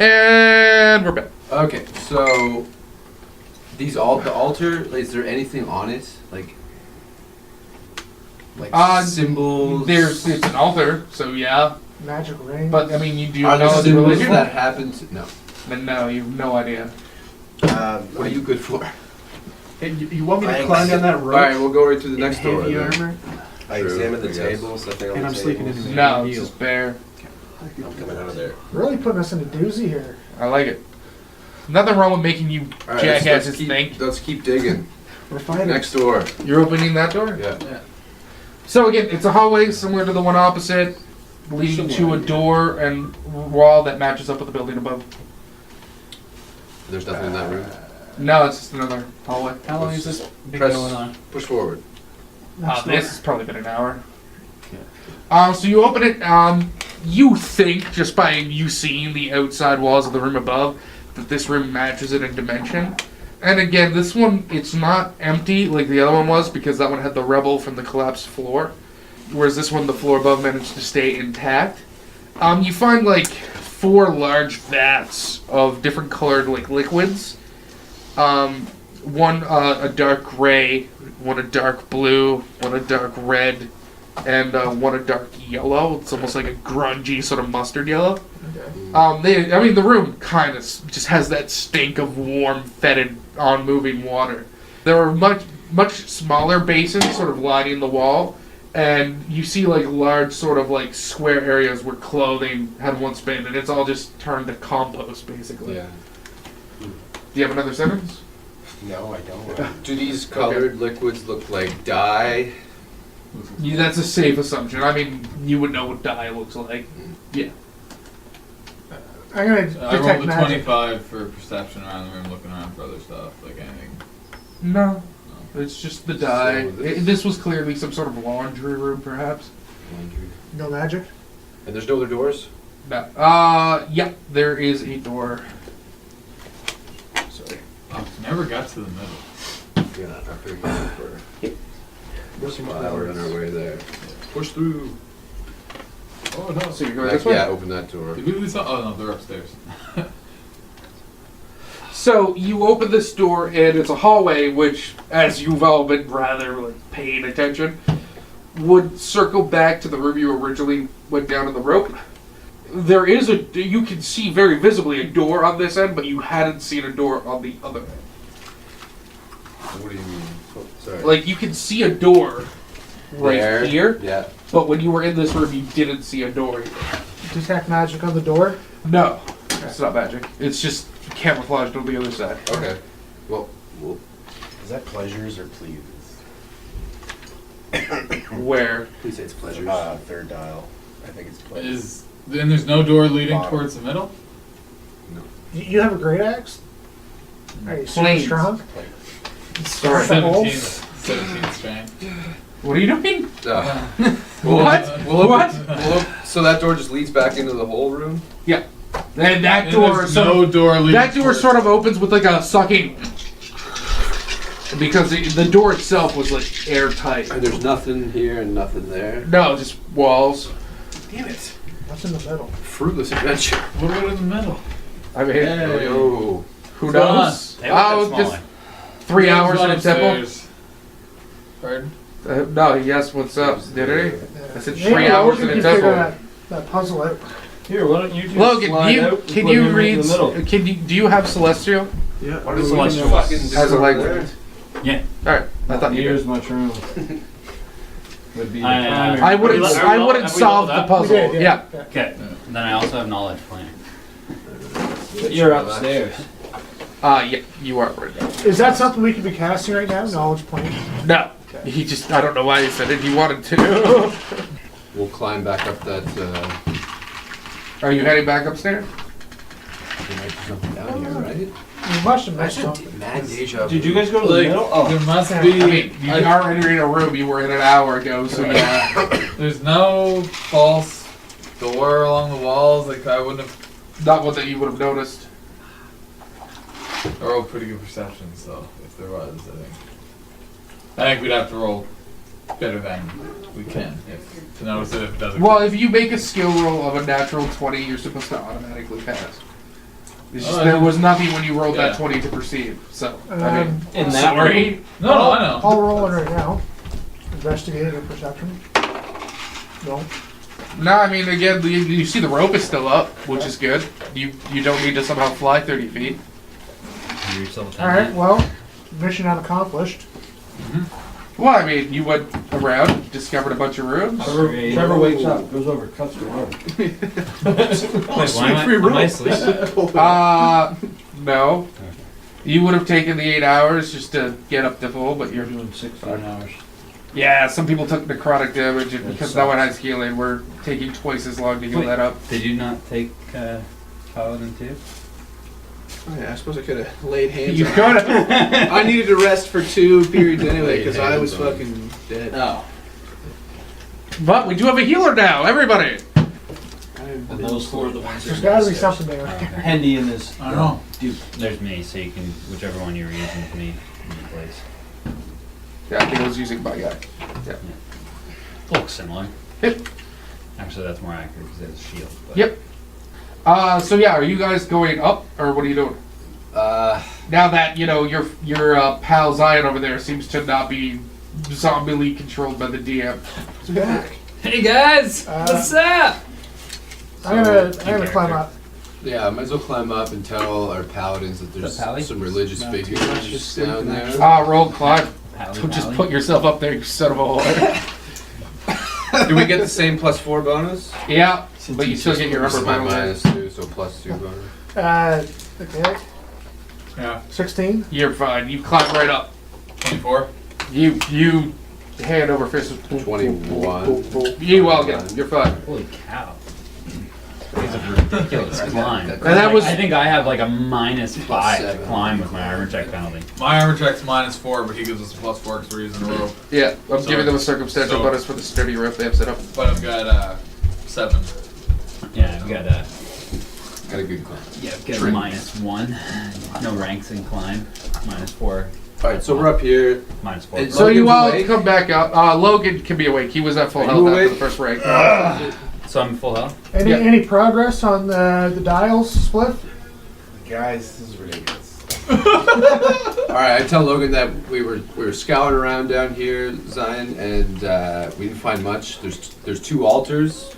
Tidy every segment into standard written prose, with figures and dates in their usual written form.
And we're back. Okay, so the altar. Is there anything on it, like symbols? It's an altar, so yeah. Magic ring. But I mean, you do Are there know the symbols religion? that happen to no? Then no, you have no idea. What are you good for? Hey, you want me to climb down that rope? All right, we'll go right to the next door. Heavy then. armor? I examine the tables, nothing on And the I'm sleeping in tables. the No, it's meal. just bare. I'm coming out of there. Really putting us in a doozy here. I like it. Nothing wrong with making you All right, jackasses think. Let's keep digging. We're fine. Next door. You're opening that door? Yeah. So again, it's a hallway similar to the one opposite, leading to a door and wall that matches up with the building above. There's nothing in that room. No, it's just another hallway. How long has this been Press- going on? Push forward. Next door. This has probably been an hour. So you open it. You think, just by you seeing the outside walls of the room above, that this room matches it in dimension. And again, this one, it's not empty like the other one was, because that one had the rubble from the collapsed floor. Whereas this one, the floor above managed to stay intact. You find like 4 large vats of different colored like liquids. One a dark gray, one a dark blue, one a dark red, and one a dark yellow. It's almost like a grungy sort of mustard yellow. The room kind of just has that stink of warm, fetid, on-moving water. There are much smaller basins sort of lining the wall, and you see like large sort of like square areas where clothing had once been, and it's all just turned to compost basically. Yeah. Do you have another sentence? No, I don't. Do these colored liquids look like dye? Yeah, that's a safe assumption. I mean, you would know what dye looks like. Yeah. I'm gonna I detect rolled a magic. 25 for perception around the room, looking around for other stuff, like anything. No. It's just the dye. So This was clearly some sort of laundry room, perhaps. No magic? And there's no other doors? No. Yeah, there is a door. Sorry. Never got to the middle. Yeah, I figured we're some hours on our way there. Push through. Oh no. So you're going this way? Yeah, open that door. Did we lose some? Oh no, they're upstairs. So you open this door, and it's a hallway, which, as you've all been rather like paying attention, would circle back to the room you originally went down in the rope. There is you can see very visibly a door on this end, but you hadn't seen a door on the other end. What do you mean? Oh, sorry. Like, you can see a door right There. here, Yeah. but when you were in this room, you didn't see a door. Detect magic on the door? No, it's not magic. It's just camouflaged on the other side. Okay. Well, Is that pleasures or please? Where? please say it's pleasures. Third dial. I think it's pleasures. Then there's no door leading Bottom. towards the middle. You have a great axe? Are you super Planes. strong? Sorry. 17 strength. What are you doing? What? So that door just leads back into the whole room? Yeah. And that And door, there's no door leading. that door towards- sort of opens with like a sucking, because the door itself was like airtight. And there's nothing here and nothing there. No, just walls. Damn it. What's in the middle? Fruitless adventure. What about in the middle? I mean, Hey. Oh. who What's going knows? They look Oh, that just small. 3 There's hours one in a temple. upstairs. Pardon? No, yes. What's up? Did he? I said 3 Maybe hours Logan in a can figure temple. that puzzle out. Here, why don't you two Logan, slide out, can plug you in right in read? the middle? Do you have celestial Yeah. What is celestial? as a language? Yeah. All right, I thought you Here's did. my room. Would be the I primary. wouldn't. Have we I wouldn't have we solve leveled the up? puzzle. We did, Yeah. Okay. Then I also have knowledge planning. But you're upstairs. Yeah. You are right now. Is that something we could be casting right now? Knowledge point? No. He just. I don't know why he said it. He wanted to. We'll climb back up that. Are you heading back upstairs? There might be something down here, right? You must have missed something. Mad deja vu. Did you guys go to the Like, middle? Oh. there must Yeah. be. I mean, you are entering a room you were in an hour ago, so yeah. There's no false door along the walls. Like I wouldn't have. Not one that you would have noticed. I rolled pretty good perception, so if there was, I think we'd have to roll better than we can to notice it if it doesn't. Well, if you make a skill roll of a natural 20, you're supposed to automatically pass. It's just, there was nothing when you rolled that 20 to perceive. So, I mean, In that sorry. No, I know. I'll roll it right now. Investigate or perception. No. No, I mean, again, you see the rope is still up, which is good. You don't need to somehow fly 30 feet. Give yourself a All right. 10. Well, mission unaccomplished. Well, I mean, you went around, discovered a bunch of rooms. Trevor wakes up, goes over, cuts the rope. Wait, why am I asleep? No. You would have taken the 8 hours just to get up to full, but you're Doing 16 hours. Yeah, some people took necrotic damage, and That because no one sucks. has healing, we're taking twice as long to heal Wait. that up. Did you not take Paladin too? Oh, yeah, I suppose I could have laid hands You on could have. I needed to rest for 2 periods anyway, because I was fucking dead. Oh. But we do have a healer now, everybody. And those 4 are the ones There's that are got to be downstairs. something there. Handy in this. I know. Dude, There's me, so you can, whichever one you're using to me in place. Yeah, I think I was using my guy. Yeah. Looks similar. Yep. Actually, that's more accurate because it has a shield. But Yep. So yeah, are you guys going up, or what are you doing? Now that, you know, your pal Zion over there seems to not be zombie controlled by the DM. It's back. Hey guys, what's up? I'm gonna climb up. Yeah, I might as well climb up and tell our paladins that there's Pally? some religious figures just down there. Roll climb. Pally, Don't just pally. put yourself up there, you son of a whore. Do we get the same +4 bonus? Yeah, but you still get your This upper is my bonus. -2, so +2 bonus. Okay. Yeah. 16. You're fine. You climb right up. 24. You hand over fist. 21. You well get. You're fine. Holy cow. It's a ridiculous climb. And that was I think I have like a -5 to +7. climb with my armor check penalty. My armor check's -4, but he gives us a +4 because we're using a rope. yeah. I'm So- giving them a circumstantial so- bonus for the sturdy rope they have set up. But I've got 7. Yeah, I've got Got a good climb. yeah, I've got a Trim. -1. No ranks in climb. -4. Alright, so we're up here. -4. It's- So you Logan's all awake? come back up. Logan can be awake. He was at full Are you health after awake? the first rank. So I'm full health. Any Yeah. any progress on the dials split? Guys, this is ridiculous. Alright, I tell Logan that we were scouting around down here, Zion, and we didn't find much. There's 2 altars.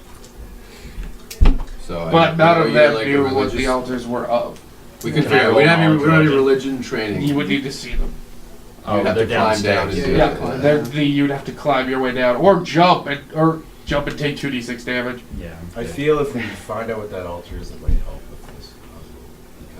So But none of you're them like a knew what religious- the altars were of. We could Can I figure. roll We don't have any knowledge religion training. You would need to see them. Oh, You'd have they're to climb down downstairs. and do Yeah, it. you'd have to climb your way down, or jump and take 2d6 damage. Yeah. I feel if we find out what that altar is, it might help with this.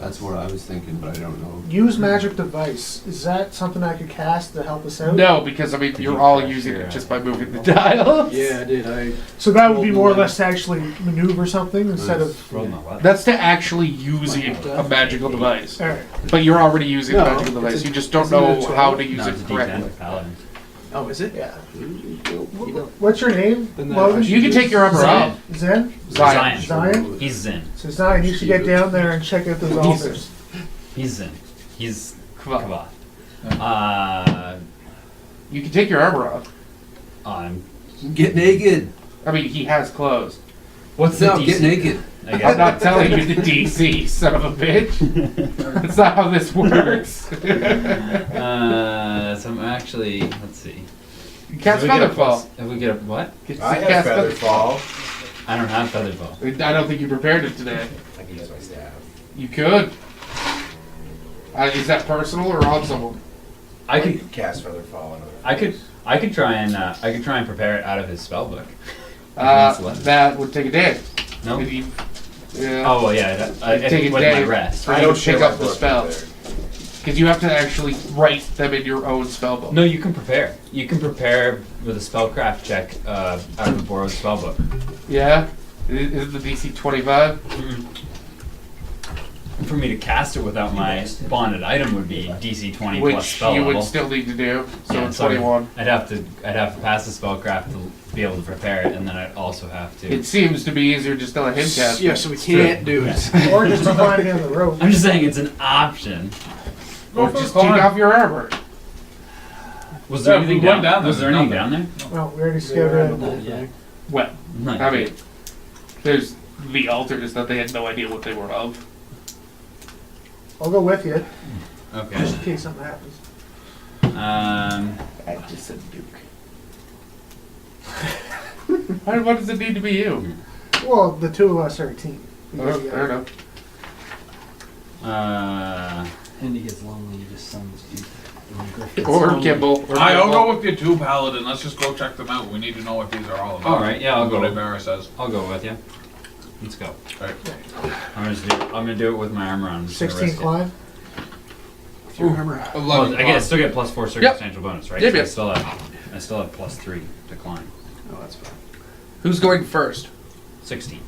That's what I was thinking, but I don't know. Use magic device. Is that something I could cast to help us out? No, because I mean Did you're you all crash using your, it just by moving the dials. Yeah, I did. So that would be more or less to actually maneuver something instead of. Roll my weapon. That's to actually using a magical device. All right. But you're already using a No, magical device. it's a- You just don't isn't it a know 12? how to use No, it it's a correctly. D10 for paladins. Oh, is it? Yeah. You know, What's your name? Then that Logan? I should You can take your armor off. Zen? Zion. Zion? He's Zen. So Zion, you should get down there and check out those altars. He's Zen. He's Kava. Kavath. You can take your armor off. I'm. Get naked. I mean, he has clothes. What's No, the DC? get naked. I I'm guess. not telling you the DC, son of a bitch. That's not how this works. So I'm actually. Let's see. Cast If we get a Featherfall. plus- If we get a what? I have Cast Featherfall. I don't have Featherfall. I don't think you prepared it today. I can use my staff. You could. Is that personal or on someone? I could. cast Featherfall on other I could try and prepare it out of his spell book. That would take a day. No. If you- yeah. Oh well, yeah. Take a With day. my rest. I I don't don't pick share up my the book spell. either. Because you have to actually write them in your own spell book. No, you can prepare. You can prepare with a spellcraft check out of the borrowed spell book. Yeah? Is it the DC 25? For me to cast it without my bonded item would be DC 20 plus Which spell you level. would still need to do. So Yeah, it's 21. I'd have to pass the spellcraft to be able to prepare it, and then I'd also have to. It seems to be easier just to let him cast. Yeah, so we can't do it. Or just to climb down the rope. I'm just saying it's an option. Or just take off your armor. Was there Yeah, anything we went down? down there, Was there there's anything down there? Well, we already scouted out. Yeah. Well, No. I mean, there's the altars that they had no idea what they were of. I'll go with you, Okay. just in case something happens. I just said Duke. Why does it need to be you? Well, the two of us are a team. We go I together. don't know. Andy gets lonely, he just summons you. Or Kimball. Or I'll Kimball. go with you too, Paladin. Let's just go check them out. We need to know what these are all about. All right, yeah, I'll go. What Barra says. I'll go with you. Let's go. Right. I'm gonna do it with my armor on. I'm just gonna 16 risk it. climb. Well, I guess I still get +4 circumstantial bonus, right? Yep, So yep. I still have +3 to climb. Oh, that's fine. Who's going first? 16.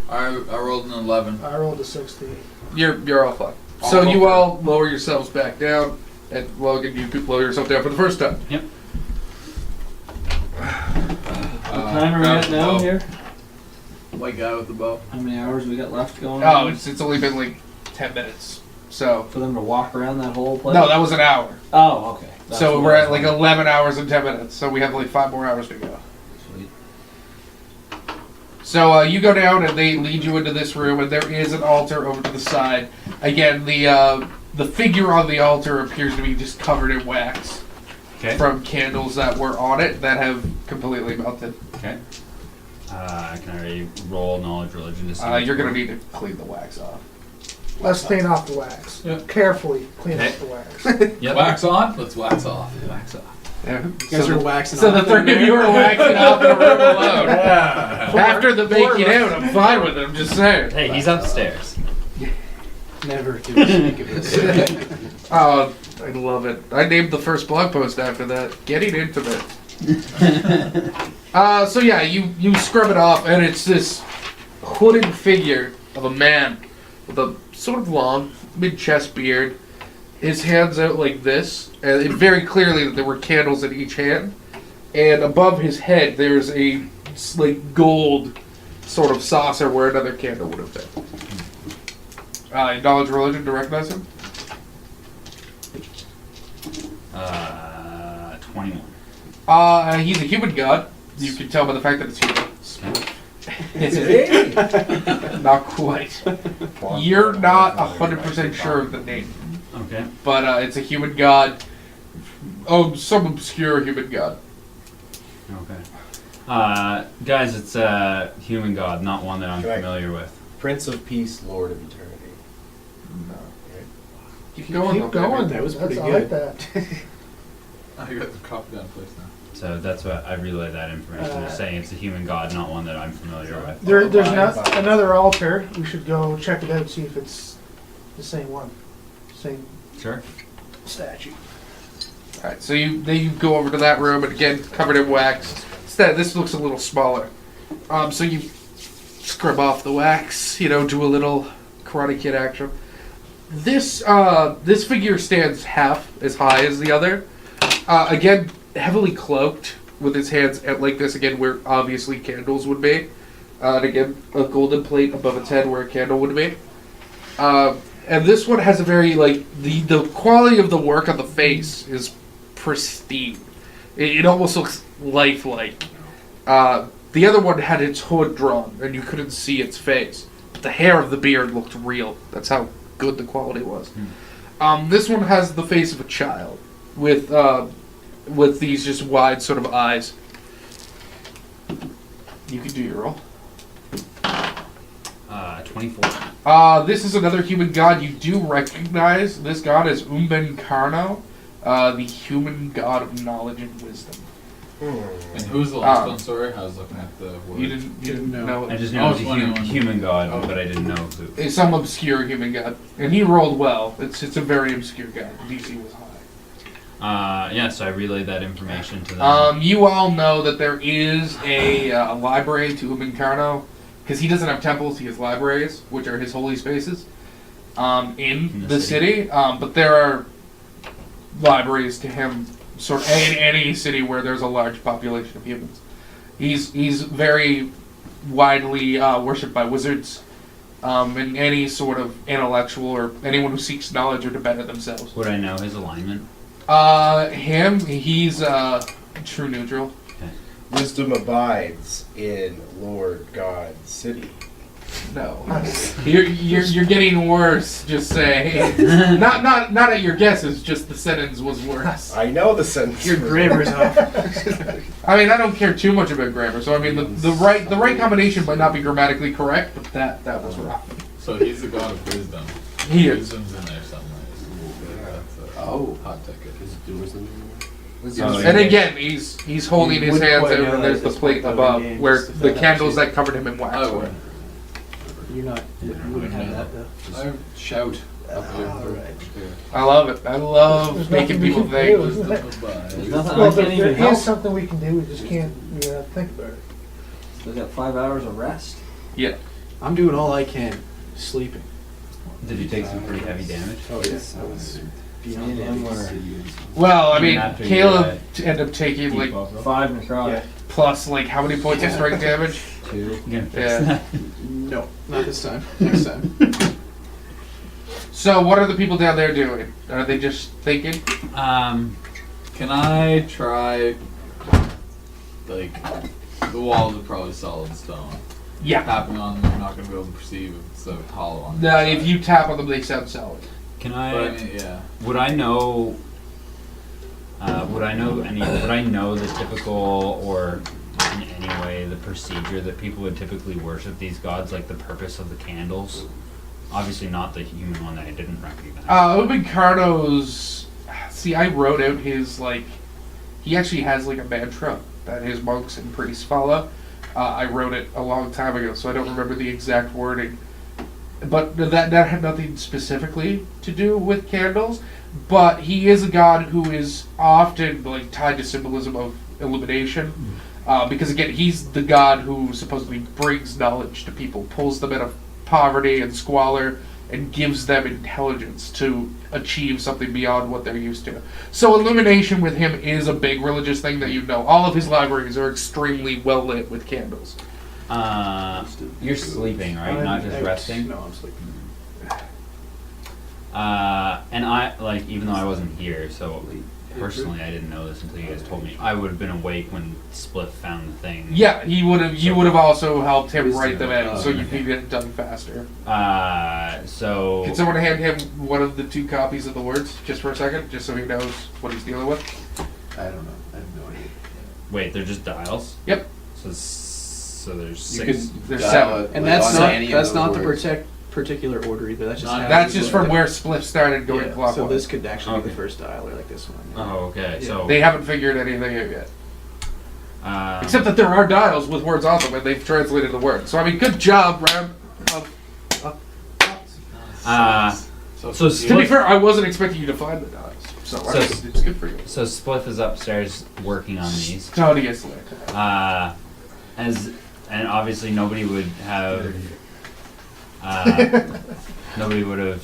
I rolled an 11. I rolled a 16. You're all fucked. I'll So go you for it. all lower yourselves back down, and Logan, you lower yourself down for the first time. Yep. What time are we grab at the now bow. here? White guy with the bow. How many hours we got left going Oh, on? it's only been like 10 minutes. So For them to walk around that whole place? no, that was an hour. Oh, okay. That's So what we're I was at like wondering. 11 hours and 10 minutes. So we have like 5 more hours to go. Sweet. So you go down and they lead you into this room, and there is an altar over to the side. Again, the figure on the altar appears to be just covered in wax Okay. from candles that were on it that have completely melted. Okay. Can I roll knowledge religion to see? You're gonna need to clean the wax off. Let's clean off the wax. Yep. Carefully clean Okay. off the wax. Yep. Wax on? Let's wax off. Wax off. Yeah. You guys are waxing So the off three in of you are waxing off in a room alone. Yeah. After the making out, I'm fine with it. I'm just saying. Hey, he's upstairs. Never do we speak of this. Oh, I love it. I named the first blog post after that. Getting intimate. So yeah, you scrub it off, and it's this hooded figure of a man with a sort of long mid-chest beard. His hands out like this, and it very clearly that there were candles in each hand. And above his head, there's a like gold sort of saucer where another candle would have been. Knowledge religion to recognize him. 21. He's a human god. You can tell by the fact that it's human. Not quite. You're not 100% sure of the name, Okay. but it's a human god. Oh, some obscure human god. Okay. Guys, it's a human god, not one that I'm Right. familiar with. Prince of Peace, Lord of Eternity. Keep going. Keep though, going. baby. That was That's- pretty I like good. that. Oh, you got the copy down place now. So that's what I relay that information. Just saying it's a human god, not one that I'm familiar with. There's another altar. We should go check it out, see if it's the same one. Same Sure. statue. Alright, so you go over to that room, and again, covered in wax. Instead, this looks a little smaller. So you scrub off the wax, do a little Karate Kid action. This figure stands half as high as the other. Again, heavily cloaked with his hands at like this, again, where obviously candles would be. And again, a golden plate above its head where a candle would be. And this one has a very, the quality of the work on the face is pristine. It almost looks lifelike. The other one had its hood drawn, and you couldn't see its face. But the hair of the beard looked real. That's how good the quality was. This one has the face of a child, with these just wide sort of eyes. You can do your roll. 24. This is another human god. You do recognize this god as Umben Karno, the human god of knowledge and wisdom. And who's the last one? Sorry, I was looking at the word. You didn't know. I just Oh, know it's a 21. human god, but I didn't know who. It's some obscure human god, and he rolled well. It's a very obscure god. DC was high. Yeah, so I relayed that information to them. You all know that there is a library to Umben Karno, because he doesn't have temples. He has libraries, which are his holy spaces, in the city. But there are libraries to him sort of in any city where there's a large population of humans. He's very widely worshipped by wizards, and any sort of intellectual or anyone who seeks knowledge or to better themselves. Would I know his alignment? He's true neutral. Wisdom abides in Lord God City. No. You're getting worse. Just say. Not at your guesses. Just the sentence was worse. I know the sentence. Your grammar's off. I mean, I don't care too much about grammar. So I mean, the right combination might not be grammatically correct, but that was rough. So he's the god of wisdom. He is. Wisdom's in there somewhere. That's a hot ticket. Is it do wisdom? Oh, And yeah. again, he's holding You his wouldn't hands quite out, know and there's that the at plate this point above in the game, where just to the find out candles shit. that covered him in wax. I were. would. You're not. You wouldn't have that though. I shout up here. Alright. I love it. I love There's making nothing we people can think. do, isn't there? There's nothing Well, I can't there even help. is something we can do. We just can't. We gotta think about it. Still got 5 hours of rest. Yeah. I'm doing all I can, sleeping. Did you take some pretty heavy damage? Oh yes, I was. Me and him were Well, I Even mean, after you, Caleb ended up taking like Debuff roll? 5 necrotic. Yeah. plus like how many points of strength damage? 2. You gonna fix Yeah. that? No, not this time. Next time. So what are the people down there doing? Are they just thinking? Can I try, like, the walls are probably solid stone. Yeah. Tapping on them, I'm not going to be able to perceive if it's a hollow on the No, inside. if you tap on them, they sound solid. Can But I I? mean, yeah. Would I know? Would I know the typical, or in any way the procedure that people would typically worship these gods, like the purpose of the candles? Obviously not the human one that I didn't recognize. Ubicardo's. See, I wrote out his like. He actually has like a mantra that his monks and priests follow. I wrote it a long time ago, so I don't remember the exact wording. But that had nothing specifically to do with candles. But he is a god who is often like tied to symbolism of illumination. Because again, he's the god who supposedly brings knowledge to people, pulls them out of poverty and squalor, and gives them intelligence to achieve something beyond what they're used to. So illumination with him is a big religious thing that you know. All of his libraries are extremely well lit with candles. You're sleeping, right? Not just resting. No, I'm sleeping. And I like, even though I wasn't here, so personally I didn't know this until you guys told me. I would have been awake when Spliff found the thing. Yeah, he would have. You would have also helped him Wisdom. write them out, so you okay. could get it done faster. So Can someone hand him one of the 2 copies of the words, just for a second, just so he knows what he's dealing with? I don't know. I have no idea. wait, they're just dials. Yep. So there's You 6. can There's dial 7. it, And like, that's on not any of that's those not the words. particular order either. That's just Not- how That's you just do from it. where Spliff started going Yeah, clockwise. so this could actually be Okay. the first dial, or like this one. Oh, okay. Yeah. So They haven't figured anything out yet. Except that there are dials with words on them, and they've translated the words. So I mean, good job, Ram. So so To be fair, I wasn't expecting you to find the dials, so I So- mean, it's good for you. So Spliff is upstairs working on these. Studiously. And obviously nobody would have. Nobody would have,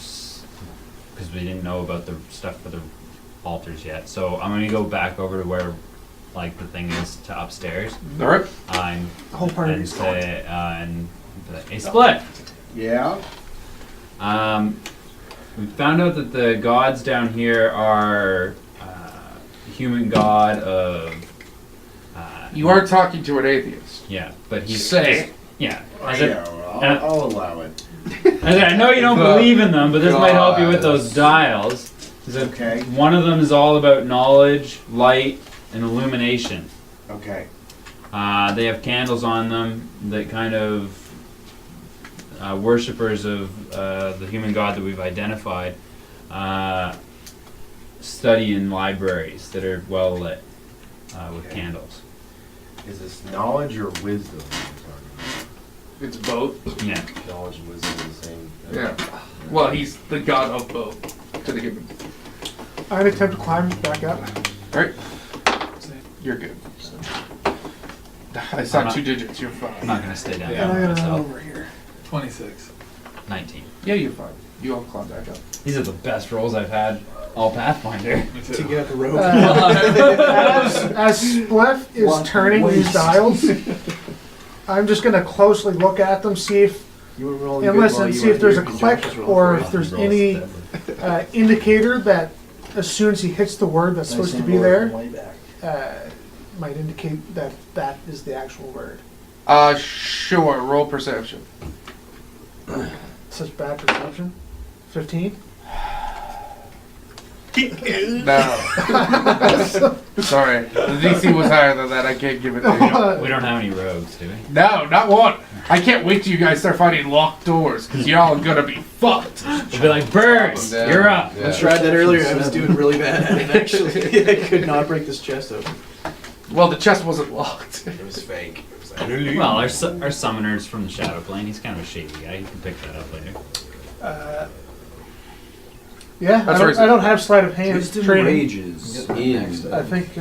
because we didn't know about the stuff for the altars yet. So I'm gonna go back over to where, like, the thing is to upstairs. All right. And The whole party and is gone. say and be like, hey, Spliff. Yeah. We found out that the gods down here are human god of. You are talking to an atheist. Yeah, but he's Say. yeah. Yeah, I'll allow it. I know you don't The believe in them, but this might help you with those gods. dials. 'Cause Okay. one of them is all about knowledge, light, and illumination. Okay. They have candles on them that kind of worshippers of the human god that we've identified study in libraries that are well lit with Okay. candles. Is this knowledge or wisdom? It's both. Yeah. Knowledge and wisdom are the same. Yeah. Well, he's the god of both to the human. I'd attempt to climb back up. All right. You're good. I saw I'm not- 2 digits. You're I'm fine. not gonna stay down And there I'm by gonna run myself. over here. 26. 19. Yeah, you're fine. You all climb back up. These are the best rolls I've had all Pathfinder. Me To too. get up the rope. As Spliff is One turning these waste. dials, I'm just gonna closely look at them, see if You were rolling and good listen, while you see were if there's here, a 'cause click Josh was or rolling if for there's any indicator that as soon as he hits the word that's supposed to be there, might indicate that that is the actual word. Sure. Roll perception. Such bad perception. 15. No. Sorry. The DC was higher than that. I can't give it to you. We don't have any rogues, do we? No, not one. I can't wait till you guys start finding locked doors, because y'all are gonna be fucked. We'll be like, Birds, Yeah. you're up. Yeah. I tried that earlier. I was doing really bad at it, actually. I could not break this chest open. Well, the chest wasn't locked. It was fake. It was Well, our summoner's from the Shadow Plane. He's kind of a shady guy. You can pick that up later. Yeah, That's I right. don't have sleight of hand Wisdom training. rages in. I think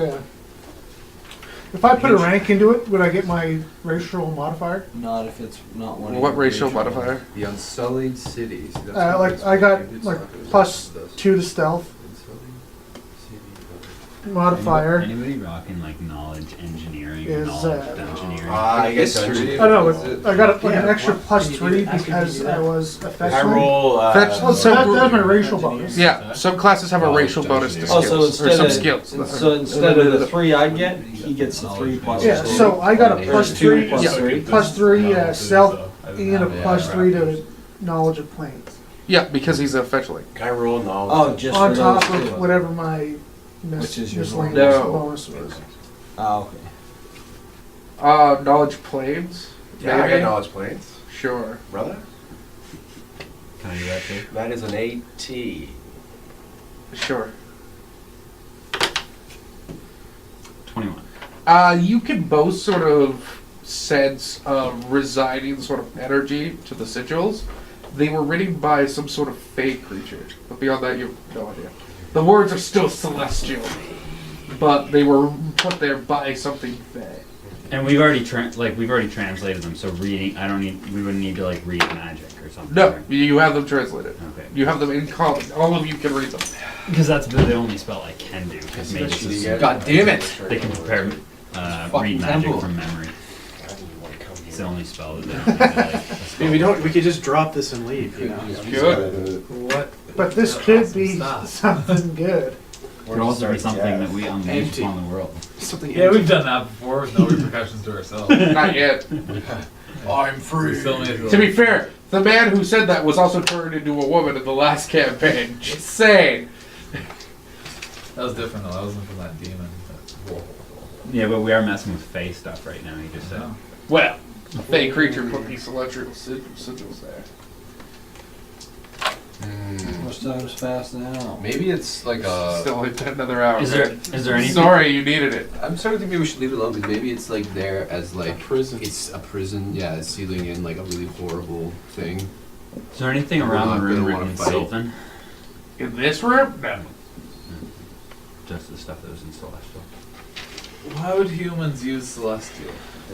if I put a rank into it, would I get my racial modifier? Not if it's not one. What racial modifier? The Unsullied Cities. Like I got like +2 to stealth modifier. Anybody rocking like knowledge engineering or Is, knowledge uh, engineering? I guess History. I know, but I got like an Yeah, extra what? +3 I can because do that. I was a I fetchman. roll. Fetch- Oh, so that's my racial bonus. Yeah, some classes have a Knowledge racial bonus to engineering. skills. Oh, so or some instead skills. of so instead of the 3 I get, he gets the 3 plus. Yeah, 2. so I got a There's 2 +3, plus yeah, 3. +3 stealth and a Yeah. +3 to knowledge of planes. Yeah, because he's a fetchling. Can I roll knowledge? Oh, just On for top those of 2. whatever my Which is your miscellaneous No. bonus was. Oh, okay. Knowledge planes? Yeah, I got Maybe? knowledge planes, Sure. brother. Can I do that too? That is an 80. Sure. 21. You can both sort of sense residing sort of energy to the sigils. They were written by some sort of fey creature, but beyond that, you have no idea. The words are still celestial, but they were put there by something fey. And we've already translated them. So reading, we wouldn't need to like read magic or something. No, right? you have them translated. Okay. You have them in common. All of you can read them. Because that's the only spell I can do. Because mages is God damn it! they can prepare Fucking read magic temple. from memory. I didn't want to come It's here. the only spell that they don't need to, like, a spell. We could just drop this and leave, you know? Good. What? But this could be something good. It could also be something that we unleash Empty. upon the world. Something Yeah, we've done that before with no repercussions to ourselves. Not yet. I'm We free. still made it. To be fair, the man who said that was also turned into a woman in the last campaign. Just saying. That was different though. That wasn't from that demon. Yeah, but we are messing with face stuff right now. You just said. No. Well, a fey creature put these electrical sigils there. Much time's fast now. Maybe it's like a. Still like another hour. Is there anything? Sorry, you needed it. I'm starting to think maybe we should leave it alone because maybe it's like there as like prison. It's a prison, yeah, it's sealing in like a really horrible thing. Is there anything We're around not the room gonna written wanna in fight. Sylvan? In this room? No. Just the stuff that was in Celestial. Why would humans use celestial?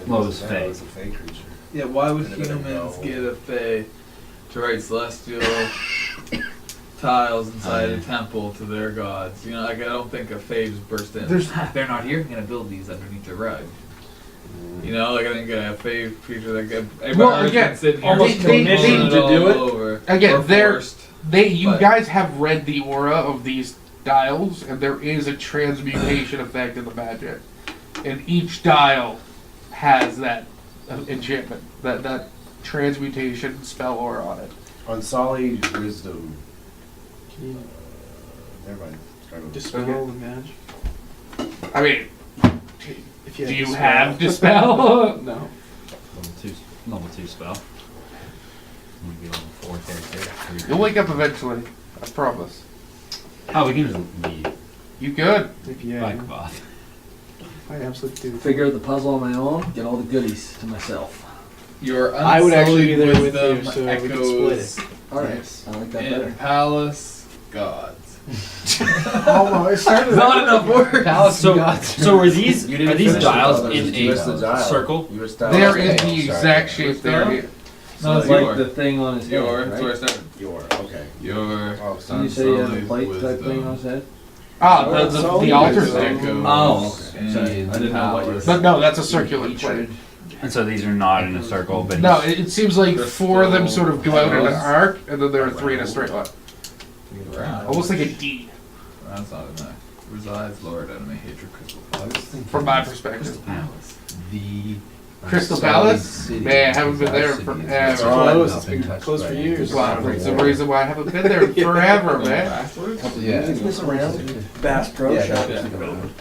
Well, it was Yeah, fake. it was a fake creature. Yeah, why would And it didn't humans know. get a fae to write celestial tiles inside a temple to their gods? You know, like I don't think a fae just burst in. There's- They're not here. I'm gonna build these underneath the rug. You know, like I think a fae creature that get Well, again, sitting here almost commissioned they- to do it over. Again, or they're- forced. You But- guys have read the aura of these dials, and there is a transmutation effect in the magic. And each dial has that enchantment, that transmutation spell aura on it. Unsullied wisdom. Never mind. Dispel the magic. I mean, If do you dispel. have dispel? No. Level 2 spell. I'm gonna be level 4 character. You'll wake up eventually, I promise. Oh, we can just be If You good? bike boss. I absolutely do. Figure out the puzzle on my own, get all the goodies to myself. Your I would actually be unsullied there with you, wisdom so we could echoes split Alright, Yes. I like that in better. palace gods. Almost. It started Not enough words. So are these You didn't these finish dials the in You missed the a dial. circle? You missed dial. They're Okay, in the sorry. exact shape there. No, So it's like your. the thing on his head, Your. That's where I right? started. Your, okay. Your. Oh, Did son. you say you had a Unsullied plate type wisdom. thing on his head? The altar Wisdom thing. echoes Oh, okay. in Sorry, I didn't know what you were palace. But no, that's a circular plate. And so these are not in a circle, but No, it seems like four of them sort of go out in an arc, and then there are three in a straight line. Almost like a D, That's not enough. Resides, Lord, enemy, hatred, crystal palace. from my perspective. Palace. The Crystal Solid Palace? city. Man, I haven't been there in Solid city. forever. It's Close. not It's been touched closed by for any years. Well, war. that's the reason why I haven't been there in forever, man. Backwards? Yeah. Isn't this around? Bass Pro Yeah, Shop. that's Yeah. around.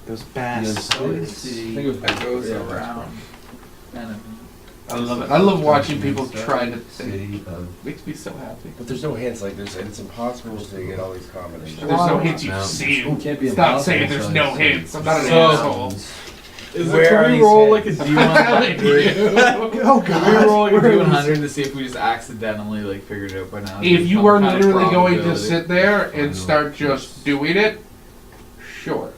Those bass. Solid city. That goes around. I love it. I love watching people try to think. City of Makes me so happy. But there's no hints, like, and it's impossible to get all these combinations. There's no hints you've Mountains. seen. Can't be Stop impossible, saying there's so no it's- hints. I'm not an So- asshole. Is Where it, are can we these roll hits? like a D100? Oh Can we roll god. like a Where are D100 to see if we just accidentally like figured it out by now? If you Some are kind of literally going to probability. sit there and start just doing it, sure.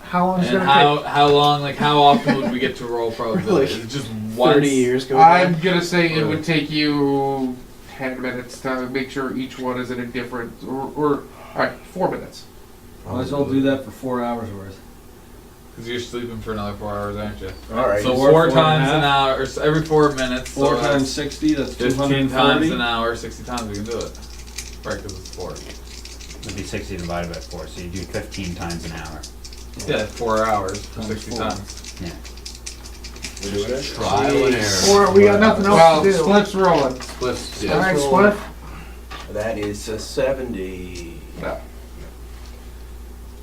How long is it And gonna how long, like how often would we get to roll probability? Is it just once? 30 years go I'm by. gonna say it would take you 10 minutes to make sure each one is in a different, or alright, 4 minutes. Might as well do that for 4 hours worth. Because you're sleeping for another 4 hours, aren't you? Alright. So Four- four 4 and a times half. an hour, or every 4 minutes. 4 so times that's 60, that's 15 times 240. an hour, 60 times we can do it. Right, because it's 4. It'd be 60 divided by 4, so you do 15 times an hour. Yeah, 4 hours for Times 60 4. times. Yeah. We're doing it? Trial and error. Or we got nothing else Well, to do. Spliff's rolling. Spliffs, yeah. Alright, Spliff. That is a 70. No.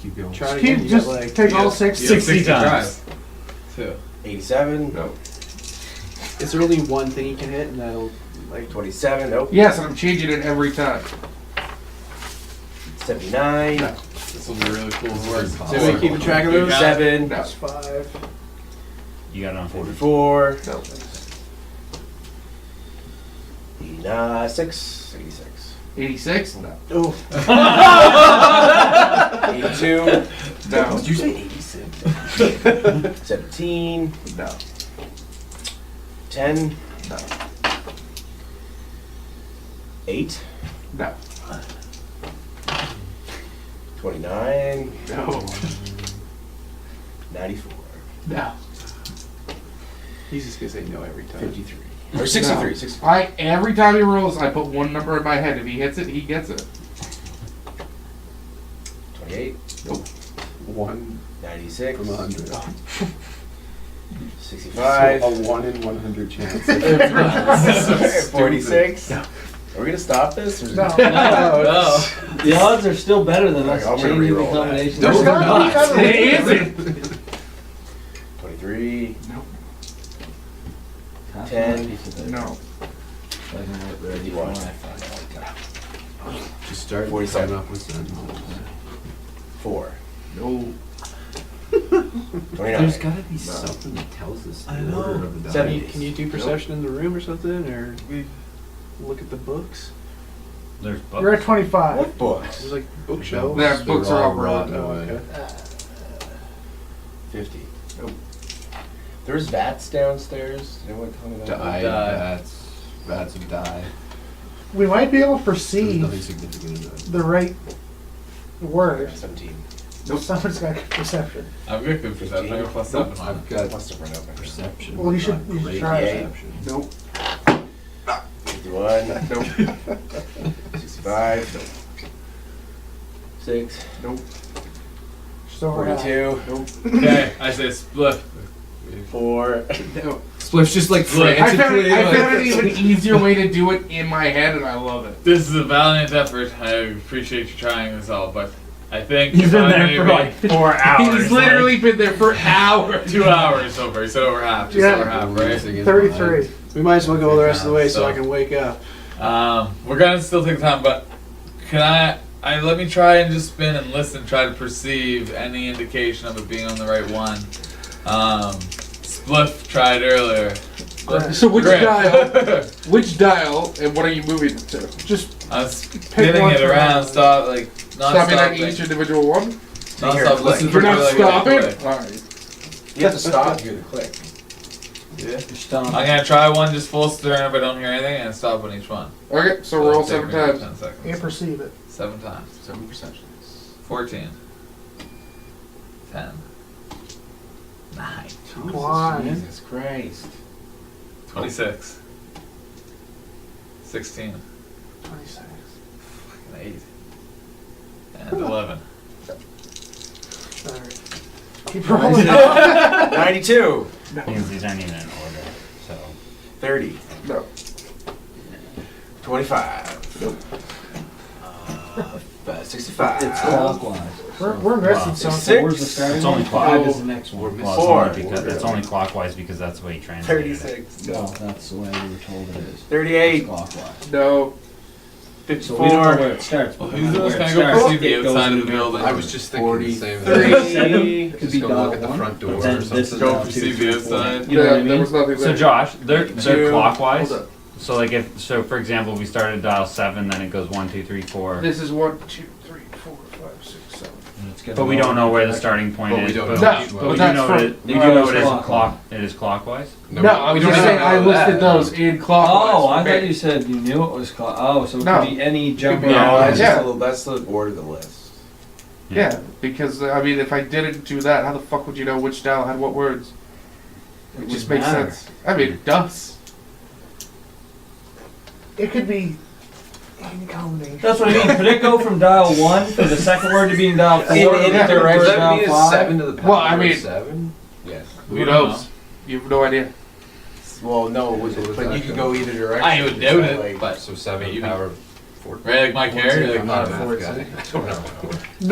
Keep going. Try it Keep, again. You just got like take all Yeah. 60. You have 60 times. tries. 2. 87. No. Is there only one thing you can hit and that'll like 27. Nope. Yes, and I'm changing it every time. 79. No. This will be really cool. So we keeping track of You those? got 7. No. That's 5. You got it on 40. 44. No. 86. 86? No. Oh, 82. No. Did you say 86? 17. No. 10. No. 8. No. 29. No. 94. No. He's just gonna say no every time. 53. Or 63. No. 63. Every time he rolls, I put one number in my head. If he hits it, he gets it. 28. 1 96. from 100. 65. So a 1 in 100 chance. 46. Are we gonna stop this? Or is No. it- No. The odds are still better than us I'm gonna changing the re-roll that. combinations. There's There's gotta be other It reasons. isn't. 23. Half 10. lucky for that. No. Doesn't work very 51. well. Just start 47. coming up with some. 4. No. 29. There's gotta be something that tells us I the know. order of the dice. 70. Can you do perception in the room or something? Or we look at the books? There's books. You're at 25. What books? There's like bookshelves. Their books They're are all all rotten. rotten away. 50. There's vats downstairs. Did anyone tell me that? Die, Die. bats of die. We might be able to There's nothing perceive significant in that. the right word. 17. Someone's got good perception. I've got good perception. I got plus 7 on it. I've got Must have run open. perception. Well, you should- not you should great try it. perception. Nope. 51. Nope. 65. 6. Nope. Just over half. 42. Okay, I say split. 4. No. Spliff's just like I found, frantically. I found an even easier way to do it in my head, and I love it. This is a valiant effort. I appreciate you trying this all, but I think You've if been I there for maybe- like 4 hours. He's literally been there for hours. 2 hours so far. You said over half. Just Yeah. over half, right? 33. We might as well go the rest of the way so So- I can wake up. We're gonna still take time, but can I let me try and just spin and listen, try to perceive any indication of it being on the right one. Spliff tried earlier. So which Great. dial? Which dial, and what are you moving it to? Just I was spinning one it for around, now. stop like not stopping at stopping. each individual one. Not Here, stop. click. Listen You're for not like stopping? a click. Alright. You have to stop to hear the click. Yeah. You're stomping. I'm gonna try one just full turn if I don't hear anything and stop on each one. Okay, so It'll roll take 7 me times. 10 seconds. And perceive it. 7 times. 7 perceptions. 14. 10. 9. Come on. Jesus Christ. 26. 16. 26. 8. And 11. Alright. Keep rolling. 92. Because these aren't even in order. So 30. No. 25. 65. It's clockwise. We're missing something. Six. Four's the starting It's only one, five. five is the next one. well, Four. it's only clockwise because that's the way you translate it. 36. No, No. that's the way we were told it is. 38. It's clockwise. No. So we don't know 54. where it starts. Well, but who's no the matter one's where gonna it go starts, perceive the it goes outside in of the building? I was just thinking 40, the same 37. thing. Could Just be go dial look at the one, front door but or then this is something. Go dial perceive two, the three, four. outside. You know what I There mean? was nothing So there. Josh, they're Two. clockwise. Hold up. So like for example, we started dial 7, then it goes 1, 2, 3, 4. This is 1, 2, 3, 4, 5, 6, 7. And it's gonna But we go don't know where the direction. starting point But we is. don't but know. No, which but one. we do that's know from- it. We do Oh, know it's it is clockwise. It is clockwise. No, I we was don't just even saying I know listed that. those in clockwise. Oh, I Okay. thought you said you knew it was clock. Oh, so it No. could be any jump Could be around. No, Yeah. that's Yeah. just a little, that's the order of the list. Yeah, because I mean, if I didn't do that, how the fuck would you know which dial had what words? It just makes matter. sense. I mean, it does. It could be any combination. That's what I mean. Could it go from dial 1 for the second word to being dial 4? In and the any third word Does to that dial mean 5? 7 to the power Well, I of mean- 7? Yes. Who don't knows? You have no idea. Well, no, So what does but that you could go? go either direction. I would doubt it, Like, but So 7 Maybe. power of 4. right, like my character. I'm not a Four, math guy. six. I don't know.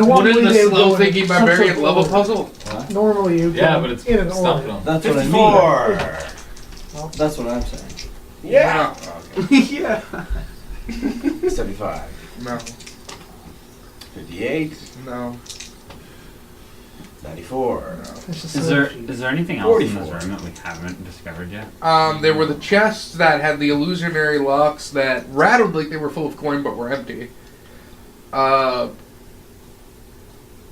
Normally Wouldn't the they would slow go in thinking some barbarian sort of level order. puzzle? Normally you Yeah, go but it's in an stumping order. them. That's what I mean. 54. That's what I'm saying. Yeah. Yeah. 75. No, 58. no, 94. It's just Is there anything else in this 44. room that we haven't discovered yet? There were the chests that had the illusionary locks that rattled like they were full of coin but were empty.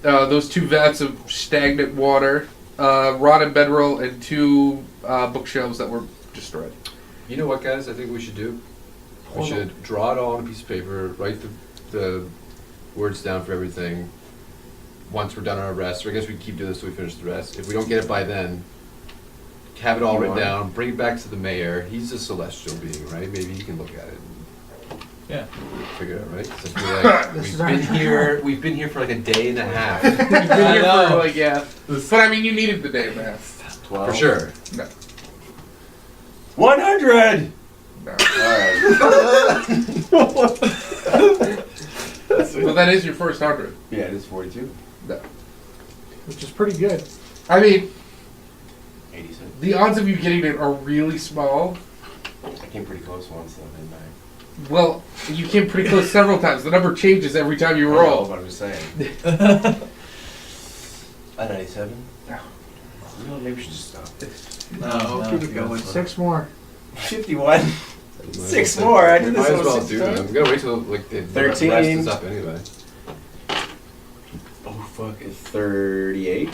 Those 2 vats of stagnant water, rotted bedroll, and 2 bookshelves that were destroyed. You know what, guys? I think we should do. We should draw it all on a piece of paper, write the words down for everything. Once we're done our rest, or I guess we keep doing this till we finish the rest. If we don't get it by then, have it all You written want it? down, bring it back to the mayor. He's a celestial being, right? Maybe he can look at it Yeah. and figure it out, right? 'Cause I feel like This is we've been here for like a day and a half. You've been here know. for like, yeah. But I mean, you needed the day, man. 12. For sure. No. 100! No. Alright. But that is your first 100. Yeah, it is 42. No. which is pretty good. I mean, 86. the odds of you getting it are really small. I came pretty close once though, didn't I? Well, you came pretty close several times. The number changes every time you I know, roll. but I'm just saying. A 97? No. You know, maybe we should just stop. No, keep it going. 6 more. 51. 6 more. I did Might this as one well 6 do times. them. I'm gonna wait till like the 13. rest is up anyway. Oh fuck, it's 38.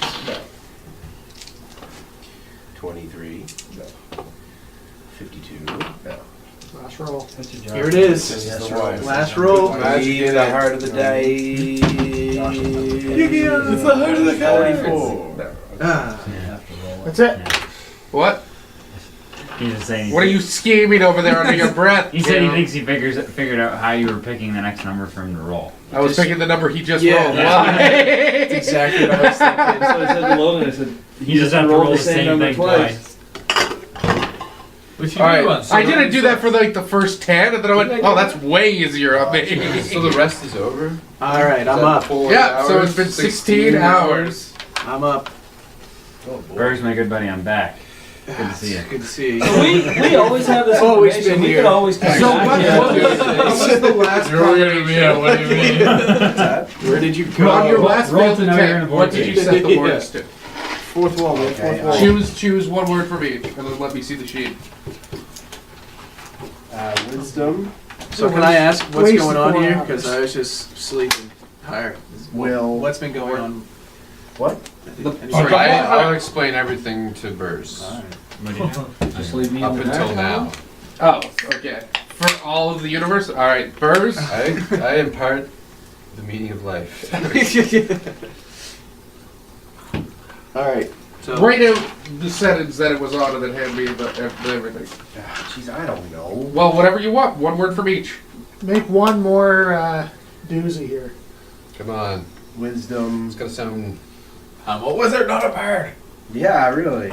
23. 52. Last roll. That's your job. Here it is. This is the one. Last roll. Leave the heart of the dice. It's the heart of the dice. 44. Ah. So you have to roll it. That's it. Yeah. What? He's just saying. What are you scheming over there under your breath? He said he Caleb? thinks he figured out how you were picking the next number for him to roll. I was picking the number he just Yeah, rolled. that's Why? That's exactly what I was thinking. So I said to Logan, I said, You just have to roll the same number thing twice. Which you All do right, on I didn't do that for like the first 10, and then I went, Didn't I "Oh, do that's way easier on me." So the rest is over? All right, Is I'm that up. 4 Yeah, so hours? it's been 16 hours. I'm up. Oh, boy. Burgs, my good buddy, I'm back. Good to see you. Good to see you. So we always have this Always information. been We here. could always come So back what, here. what was the last You're gonna be, yeah, what do you mean? Where did you On your go? last roll failed to know you're in a attempt, board what did you game. set the Yeah. words to? Fourth wall, man. Okay, Fourth wall. Choose one word from each, and then let me see the sheet. Wisdom. So can I ask what's Waste going on 4 here? hours. Because I was just sleeping. Tired. Will. What's been going on? What? Sorry, I'll explain everything to Burrs. What do you do? Just leave me Up in the until dark. now. Oh, okay. For all of the universe? Alright, Burrs. I impart the meaning of life. All right. So Write out the sentence that it was on and then hand me everything. Jeez, I don't know. Well, whatever you want. One word from each. Make one more doozy here. Come on. Wisdom. It's gonna sound. I'm a wizard, not a bard. Yeah, really.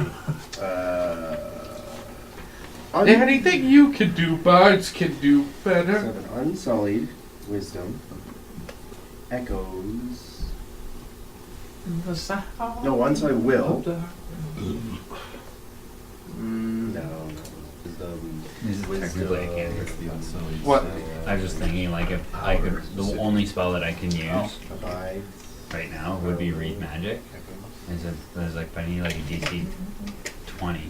Anything you can do, bards can do better. 7 unsullied wisdom echoes. No, unsullied will. No. Wisdom. This is technically a cantrip. What? I was just thinking, like, if I could, the only spell that I can use Abides. right now would be read magic. And so there's like, if I need like a DC 20,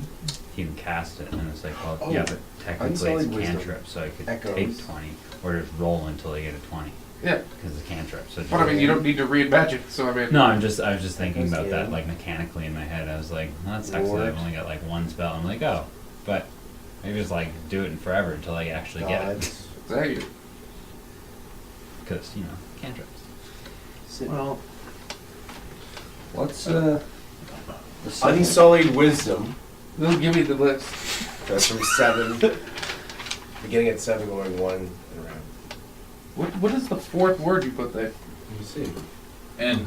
you can cast it, and it's like, well, Oh, yeah, but technically it's a unsullied wisdom cantrip, so I could echoes. take 20, or just roll until I get a 20, Yeah. because it's a cantrip. So But I mean, you don't need to read magic, so I mean. no, I was just thinking about Yeah. that, like, mechanically in my head. I was like, well, that sucks that Lord. I've only got like one spell. I'm like, oh, but maybe just like do it forever until I actually get it, Gods. Thank you. because cantrips. Sit. Well, What's the second? Unsullied wisdom. They'll give me the list. That's from 7. Beginning at 7, going 1 and around. What is the fourth word you put there? Let me see. And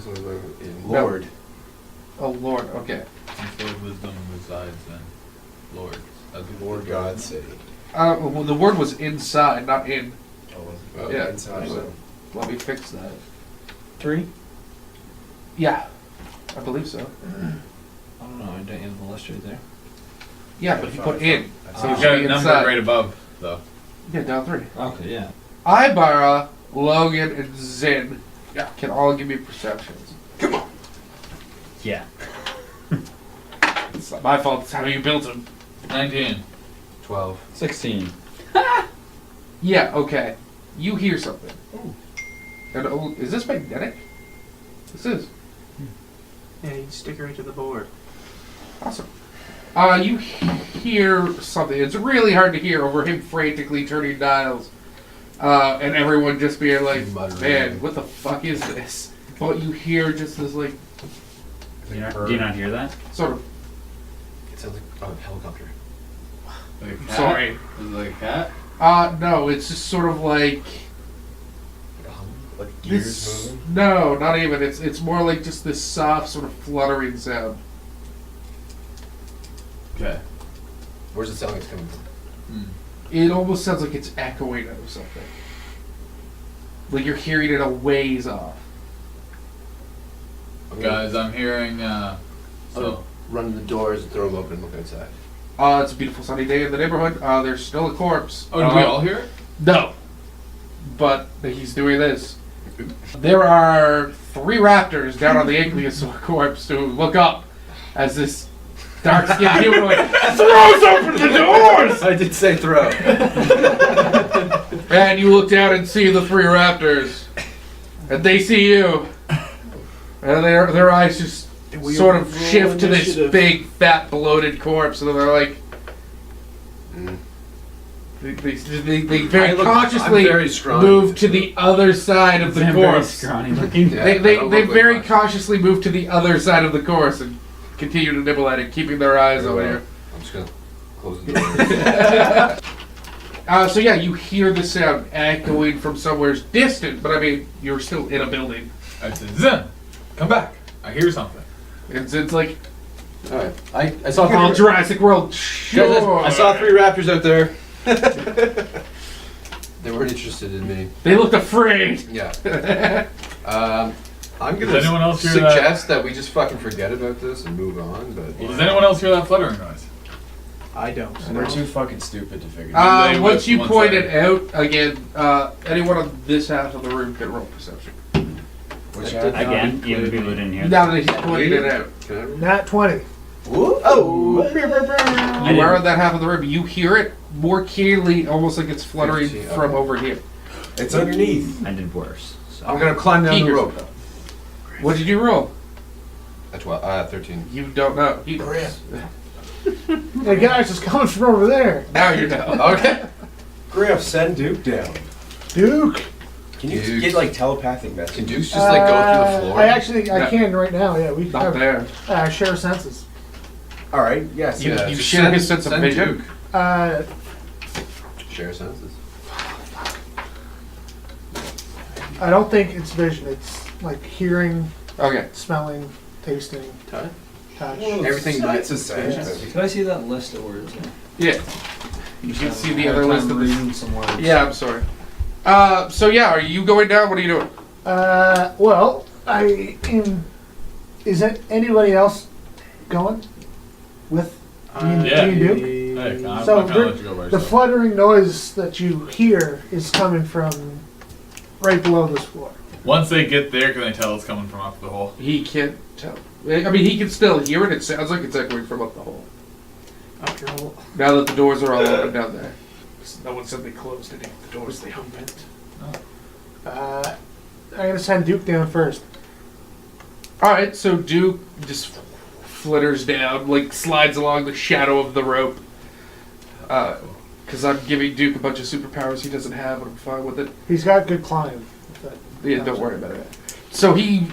Lord. Oh Lord. Okay. unsullied wisdom resides in lords. Lord God City. Well, the word was inside, not in. Oh, was it? Oh, Yeah. Inside. So. Let me fix that. 3? Yeah, I believe so. I don't know. I don't have the list right there. Yeah, but you put in. So You it got should a be number inside. right above, though. Yeah, down 3. Okay, yeah. Ibara, Logan, and Zin can all give me perceptions. Yeah. It's not my fault. It's how you built them. 19. 12. 16. Yeah. Okay. You hear something. And is this magnetic? This is. yeah, you stick it right to the board. Awesome. You hear something. It's really hard to hear over him frantically turning dials, and everyone just being like, Muttering. "Man, what the fuck is this?" But you hear just this like Do you not hear that? sort of. It sounds like a helicopter. Like a cat? Sorry. Is it like a cat? No, it's just sort of like Like a hum, like gears this. moving. No, not even. It's more like just this soft sort of fluttering sound. Okay. Where's the sound like it's coming from? It almost sounds like it's echoing out of something. Like you're hearing it a ways off. Guys, I'm hearing, so, Run to the doors, throw them open, and look outside. It's a beautiful sunny day in the neighborhood. There's still a corpse. oh, do we all hear it? No. But he's doing this. There are 3 raptors down on the Ichthyosaur corpse who look up as this dark-skinned humanoid throws open the doors! I did say throw. And you look down and see the 3 raptors. And they see you. And their eyes just sort of roll shift to this initiative? big, fat, bloated corpse. And they're like... They very I'm cautiously very scrawny. move to the other side of the I'm very course. scrawny looking. Yeah, They I don't they look like very much. cautiously move to the other side of the course and continue to nibble at it, keeping their eyes Very over well. here. I'm just gonna close the door. So yeah, you hear the sound echoing from somewhere distant, but I mean, you're still in a building. I said, Zen, come back. I hear something. It's like Alright. I saw all 3 Jurassic World. Guys, Sure. I saw 3 raptors out there. They weren't interested in me. They looked afraid. Yeah. I'm Does gonna anyone else hear that? suggest that we just fucking forget about this and move on, but... Does anyone else hear that fluttering noise? I don't. We're too fucking stupid to figure it out. They Once whip you one point side. it out again, anyone on this half of the room can roll perception. Which Again, even people who didn't hear Now that. that he's pointing it out. Can I roll? Nat 20. Oh! You are on that half of the room. You hear it more keenly, almost like it's fluttering 15, from okay. over here. It's underneath. I did worse. So. I'm gonna climb down He the hears rope. it, though. What did you roll? A 13. You don't know. He does. Hey guys, it's coming from over there. Now you know. Okay. Griff, send Duke down. Duke. Can you Duke. get like telepathic messages? Can Deuce just like go through the floor? I can right now. Yeah, we Not have there. share senses. All right. Yes. You- Yeah. you just share his sense of send vision? Duke. Uh, Share senses. I don't think it's vision. It's like hearing, Okay. smelling, tasting. Ty? touch. Everything but It's a cinch. Can I see that list of words there? Yeah. You can see the other list of reading some words. Yeah, I'm sorry. So yeah, are you going down? What are you doing? Well, is it anybody else going with? Yeah. Do you do? Hey, I'm So not gonna let you go by The yourself. fluttering noise that you hear is coming from right below this floor. Once they get there, can they tell it's coming from up the hole? He can't tell. I mean, he can still hear it. It sounds like it's echoing from up the hole. Now that the doors are all open down there. No one said they closed any of the doors. They opened. I'm gonna send Duke down first. All right, so Duke just flitters down, like slides along the shadow of the rope. Because I'm giving Duke a bunch of superpowers he doesn't have, and I'm fine with it. He's got good climb. Yeah, don't worry about it. So he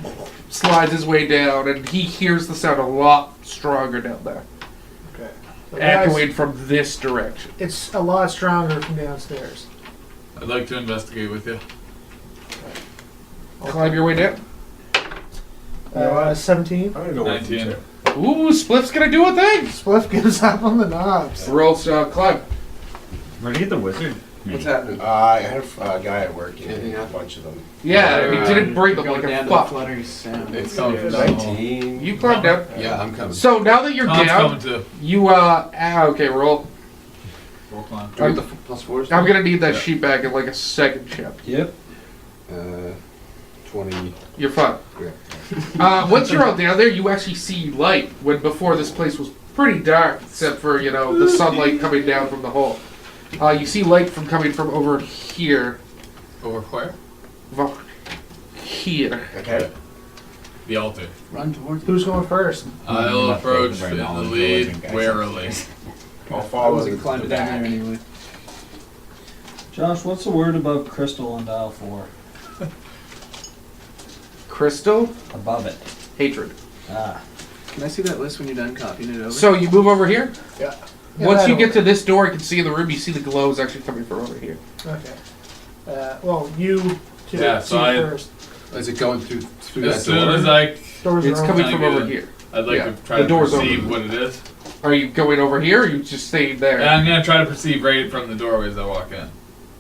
slides his way down, and he hears the sound a lot stronger down there, Okay. So guys, echoing from this direction. it's a lot stronger from downstairs. I'd like to investigate with you. Climb your way down. 17. I'm gonna go with you 19. too. Ooh, Spliff's gonna do a thing. Spliff gives up on the knobs. Roll, climb. Where'd you get the wizard? What's happening? I had a guy at work, he Anything had a happen? bunch of them. Yeah, he didn't break them Going like down a to the fuck. fluttery sound. It's coming from down the hole. 19. You climb down. Yeah, I'm coming. So now that you're Tom's down, coming too. you okay, roll. Roll climb. Do we get the +4s? I'm gonna need that Yeah. sheet back in like a second, Chip. Yep. 20. You're fine. Okay. Once you're out down there, you actually see light. When before this place was pretty dark, except for the sunlight coming down from the hole. You see light coming from over here. Over where? Over here. Okay. The altar. Run towards it. Who's going first? I'll Not approach taking in very the knowledgeable lead looking guys. warily. I'll I follow wasn't the climbing down there back. anyway. Josh, what's the word above crystal on dial 4? Crystal, Above it. hatred. Ah. Can I see that list when you're done copying it over? So you move over here. Yeah. Once you get to this door, you can see in the room. You see the glow is actually coming from over here. Okay. Well, you two Yeah, see so I- first. Is it going through that As soon door? as I, Doors It's are coming open. from Kinda over good. here. I'd like Yeah, to try the to door's perceive open. what it is. Are you going over here, or are you just staying there? And I'm gonna try to perceive right from the doorway as I walk in.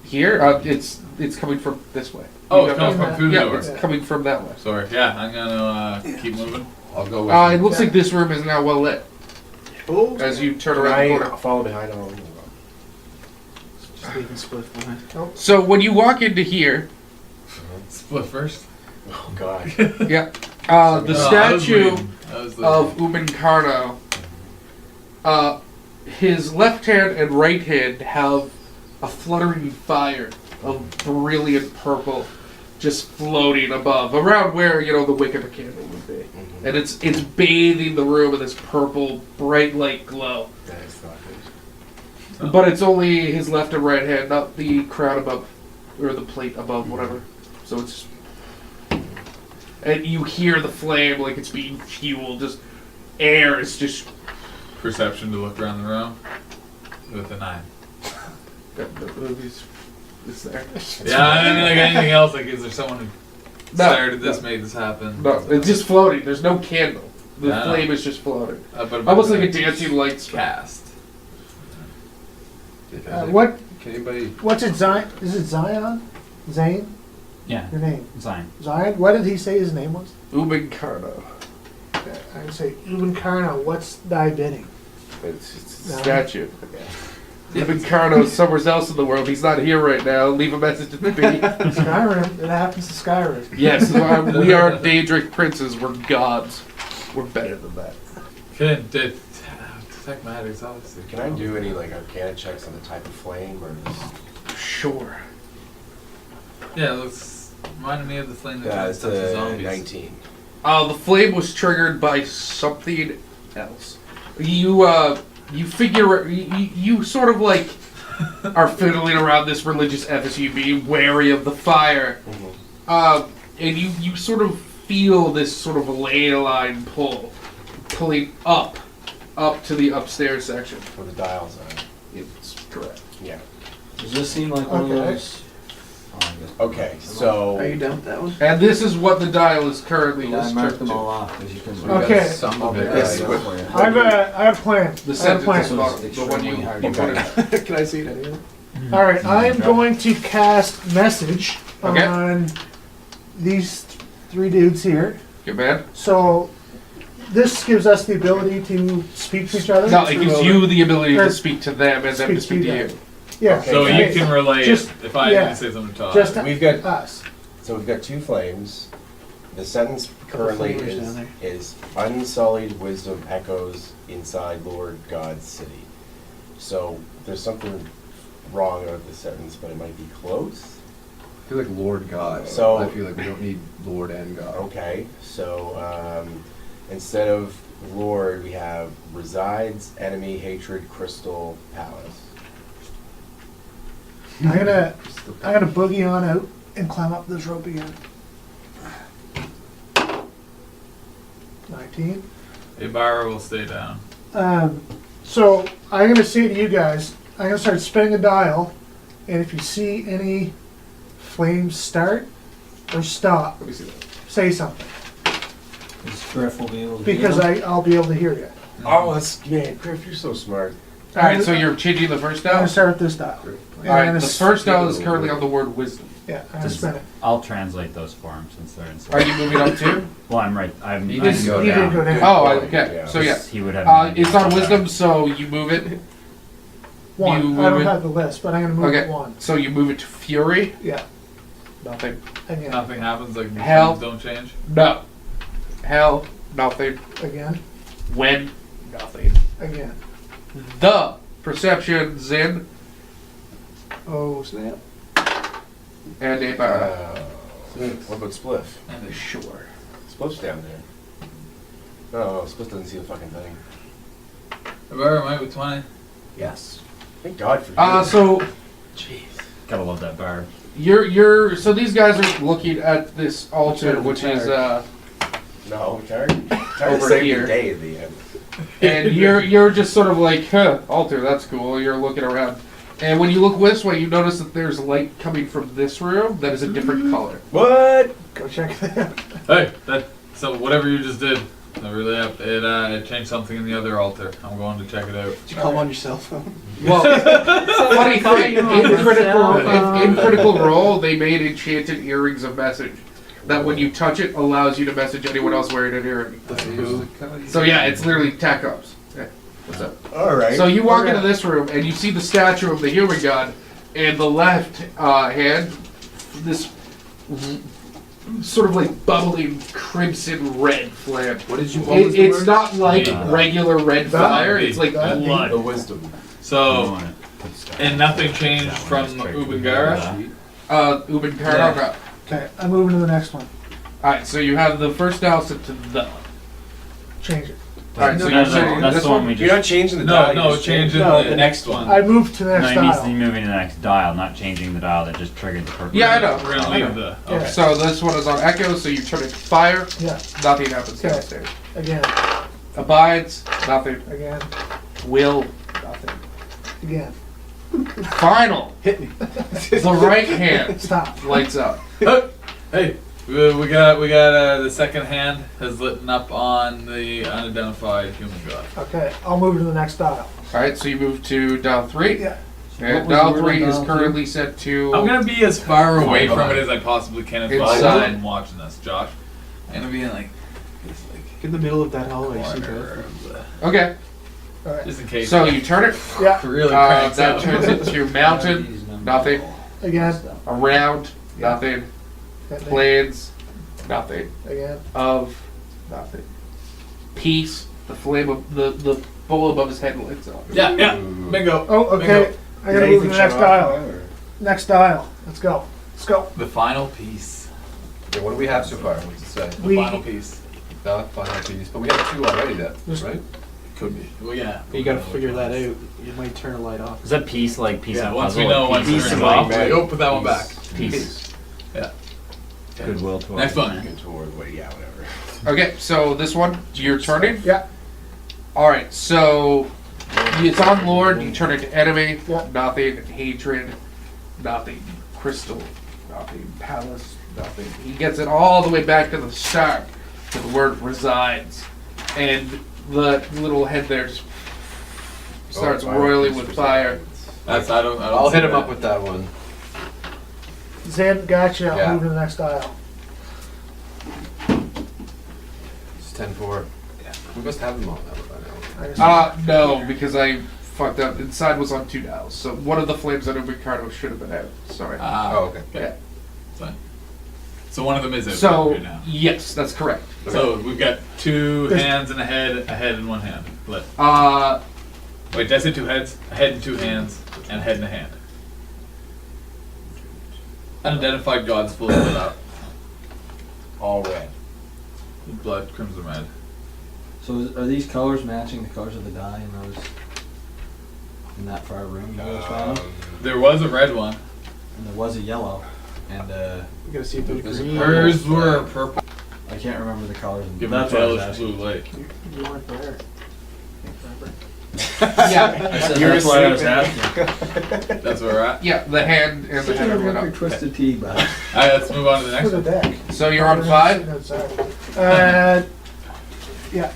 Here, it's coming from this way. Oh, You it's got coming that? from through the Yeah, door. it's coming from that way. Sorry. Yeah, I'm gonna keep moving. I'll go with It looks like this room is now well lit Oh, as you turn Can around the I corner. follow behind him? just leaving Spliff behind. So when you walk into here, Split first. Oh god. yeah, the I was statue leading. I was leading. of Ubencarno, his left hand and right hand have a fluttering fire of brilliant purple just floating above, around where, the wick of a candle would be. And it's bathing the room in this purple, bright light glow. Nice thought. But it's only his left and right hand, not the crown above, or the plate above, whatever. So it's... And you hear the flame like it's being fueled, just... Air is just... Perception to look around the room with a 9. It's there. Yeah, I didn't like anything else. Like, is there someone who started this, made this happen? No, it's just floating. There's no candle. The Yeah, I know. flame is just floating. But Almost like a dancing lights. cast. What? Can anybody? What's it? Zion? Is it Zion? Zane? Yeah. Your name? Zion. Zion? What did he say his name was? Ubencarno. Okay, I would say Ubencarno. What's thy bidding? It's No. Statue. Ubencarno is somewhere else in the world. He's not here right now. Leave a message at the beat. Skyrim. It happens to Skyrim. Yes, we are Daedric princes. We're gods. We're better than that. Couldn't detect matters, obviously. Can I do any arcana checks on the type of flame or just... Sure. Yeah, it looks reminded me of the flame that Yeah, turns it's into a zombies. 19. The flame was triggered by something else. You figure you sort of like are fiddling around this religious edifice. You be wary of the fire, and you sort of feel this sort of ley line pulling up to the upstairs section. Where the dials are. It's correct. Yeah. Does this seem like one of Okay. those Okay, so Are you done with that one? And this is what the dial is currently Yeah, I marked them restricted all to. off, as you can see. Okay. Some of it. Yes, right? but- I have a plan. The I have a sentence plan. is about the one you put in. Can I see it anyway? All right, I am going to cast message Okay. on these three dudes here. Good man. So this gives us the ability to speak to each other. No, it gives you the ability Or to speak to them and them to speak to them. you. Yeah. Okay. So okay. you can relay Just- it if I yeah. say something to Todd. Just we've got us. we've got two flames. The sentence Couple currently flavors down there. is unsullied wisdom echoes inside Lord God's city. So there's something wrong with the sentence, but it might be close. I feel like Lord God. So- I feel like we don't need Lord and God. Okay, so instead of Lord, we have resides, enemy, hatred, crystal, palace. I'm gonna boogie on out and climb up this rope again. 19. Ibarra will stay down. So I'm gonna say to you guys, I'm gonna start spinning a dial, and if you see any flames start or stop, Let me see that. say something Is Griff will be able to because hear them? I'll be able to hear you. Oh, that's man, Griff, you're so smart. All right, so you're changing the first I'm gonna dial. start with this dial. All right, the first dial is currently on the word wisdom. Yeah, I'm gonna spin it. I'll translate those for him since they're in. Are you moving up too? Well, I'm right. I'm. He I'm didn't go He didn't go down. down. Oh, okay. Yeah. So yeah, He would have. it's on wisdom, so you move it. One. You I don't move it. have the list, but I'm gonna move Okay, it one. so you move it to fury. Yeah. Nothing. Again. Nothing happens, like Hell. things don't change. No. Hell. Nothing. Again. When. Nothing. Again. The perception Zin Oh, snap. and a bar. What about Spliff? Sure. Spliff's down there. No, Spliff doesn't see the fucking thing. Ibarra might be 20. Yes. Thank God for you. So Gotta love that bar. so these guys are looking at this altar, which is No, Tarek. Over saved here. the day at the end. and you're just sort of like, huh, altar, that's cool. You're looking around. And when you look this way, you notice that there's light coming from this room that is a different color. What? Go check it out. Hey, so whatever you just did, it changed something in the other altar. I'm going to check it out. Did you call on your cell phone? Well, funny thing, in Critical Role, they made enchanted earrings of message. That when you touch it, allows you to message anyone else wearing an earring. So yeah, it's literally tac ups. Yeah. What's up? Alright. So you walk into this room and you see the statue of the human god, and the left hand, this sort of like bubbling crimson red flame. What did you? It's not like Yeah. regular red fire. It's like That- blood. The wisdom. So, and nothing changed from Ubangara? Ubinkara. Yeah. Okay, I'm moving to the next one. Alright, so you have the first dial set to the. Change it. Alright, so No, you're no, saying that's this the one one? we You're just. not changing the No, dial. no, you just change No, the next one. I moved to the No, next he means dial. moving to the next dial, not changing the dial that just triggered the purple. Yeah, I know. We're gonna leave the. Yeah. Okay. So this one is on Echo, so you turn it to fire, Yeah, nothing happens Okay. downstairs. again, Abides, nothing. again, Will, nothing. again. Final, Hit me. the right hand Stop. lights up. Hey, we got the second hand has lit up on the unidentified human god. Okay, I'll move to the next dial. Alright, so you move to dial 3. Yeah. And What was the dial word 3 on is dial currently set to. I'm gonna be as far away from it as I possibly can as Inside. well. I'm watching this, Josh. I'm gonna be in like this In the middle of that hallway, see corner both. of the, Okay, Alright, just in case. so you turn it. yeah, really cranks That out. turns into mountain, nothing. again, Around, nothing. hit me. Plains, nothing. Again, Of, nothing. Peace, the flame of the bowl above his head lights up. Yeah, bingo. oh, okay, I gotta move to the next dial. Next dial, let's go, let's go. The final piece. Okay, what do we have so far? What's it say? The We- final piece. The final piece. But we have 2 already, then, Just- right? Could be. Well, yeah. You gotta figure that out. You might turn a light off. Is that piece like piece Yeah, of once puzzle? we know like once piece we're of involved, like- oh, put that one back. Piece. Yeah. Goodwill to Next one. Good toward what? Yeah, whatever. Okay, so this one, you're turning? Yeah. Alright, so it's on Lord, you turn it to enemy, Yeah. nothing, hatred, nothing, crystal, nothing. Palace, nothing. He gets it all the way back to the start, to the word resides. And the little head there just starts roiling with fire. That's I don't. I'll see hit him that. up with that one. Zed, gotcha. I'll Yeah. move to the next aisle. It's 10-4. We must have them all now by now. I guess- No, because I fucked up. Inside was on 2 dials, so one of the flames under Ricardo should have been out. Sorry. Oh, okay. Yeah. Fine. So one of them is out So, right now. yes, that's correct. So we've got 2 There's- hands and a head and 1 hand. But Wait, wait, did I say 2 heads? A head and 2 hands, and a head and a hand. Unidentified gods fully lit up. All red. Blood, crimson red. So are these colors matching the colors of the die in those in that far room you guys found? There was a red one. And there was a yellow, and We gotta see if there's There's a green. purple. Hers were purple. I can't remember the colors. Give them That's what I was pale asking. blue lake. You weren't there. Can't remember. yeah, I said You're that's why I was sleeping. asking. That's where we're at. yeah, the hand and the head are lit Your up. twisted tea, bud. Alright, let's move on to the next For the one. deck. So you're on 5? Yeah.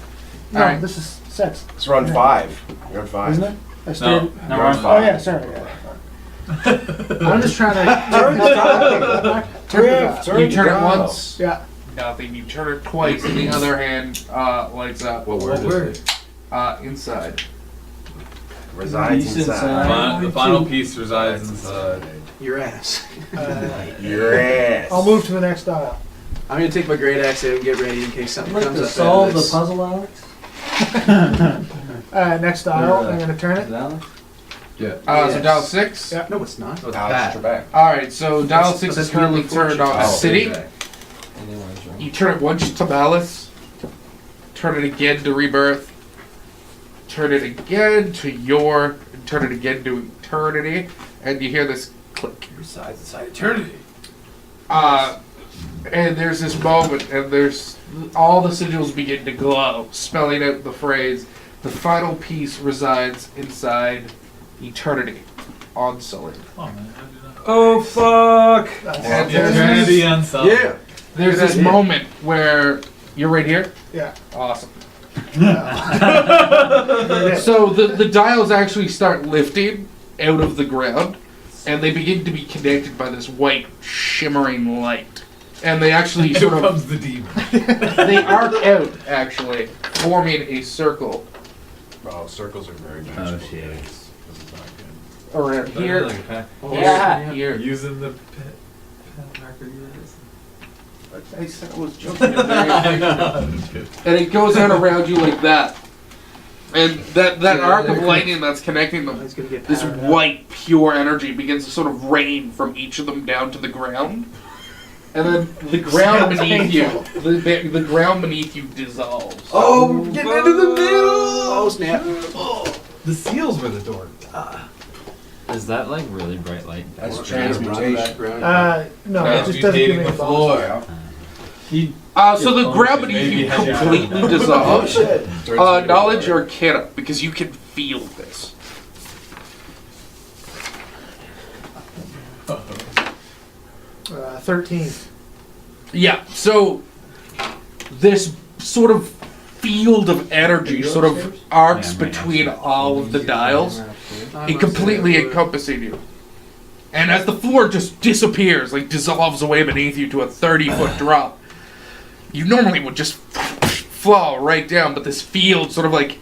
No, Alright. this is 6. So we're on 5. You're on 5. Isn't it? I started. No, You're on we're on Oh, 5. yeah, sorry. Yeah. I'm just trying to. You turn it once, Yeah. nothing. You turn it twice, and the other hand lights up. What word is it? Inside. Resides Peace inside. The final piece resides inside. Your ass. Your ass. I'll move to the next aisle. I'm gonna take my great axe out and get ready in case something I'd like comes to up. solve out the of this. puzzle, Alex. Next aisle. I'm going to turn Is it. it Alex? Yeah. So dial 6? Yeah. No, it's not. Oh, it's Alex Pat. Trebek. Alright, so dial That's- 6 that's is currently really turned on unfortunate. City. Anyways, right? You turn it once to Malice, turn it again to Rebirth, turn it again to Your, turn it again to Eternity, and you hear this click. Resides inside eternity. And there's this moment, and there's all the sigils begin to glow, spelling out the phrase, "The final piece resides inside eternity." On Sully. Come on, man. How'd you know? Oh fuck! And there's Eternity this, unsolved. Yeah. there's this moment where you're right here. Yeah. Awesome. Yeah. So the dials actually start lifting out of the ground, and they begin to be connected by this white shimmering light. And they actually Here sort of comes the demon. they arc out, actually, forming a circle Oh, circles are very nice. Oh, shit. This is not good. around here. Oh, Yeah, here. Using the pen marker yours. I said I was joking. And it goes out around you like that. And that arc of lightning that's connecting them, It's gonna get this powered up. white, pure energy begins to sort of rain from each of them down to the ground. And then the ground Sounds beneath you, painful. the ground beneath you dissolves. Oh, getting into the middle. Oh snap! The seals were the door. Is that like really bright light? That's Or- transmutation. No, it just doesn't give Transmutating me the a bonus. floor. He So the ground beneath Maybe you has your- completely Oh dissolves. shit. Knowledge or arcana, because you can feel this. 13. Yeah, so this sort of field of energy sort of arcs Yeah, right between upstairs. all of the dials, it completely encompassing you. And as the floor just disappears, like dissolves away beneath you to a 30-foot drop, you normally would just fall right down, but this field sort of like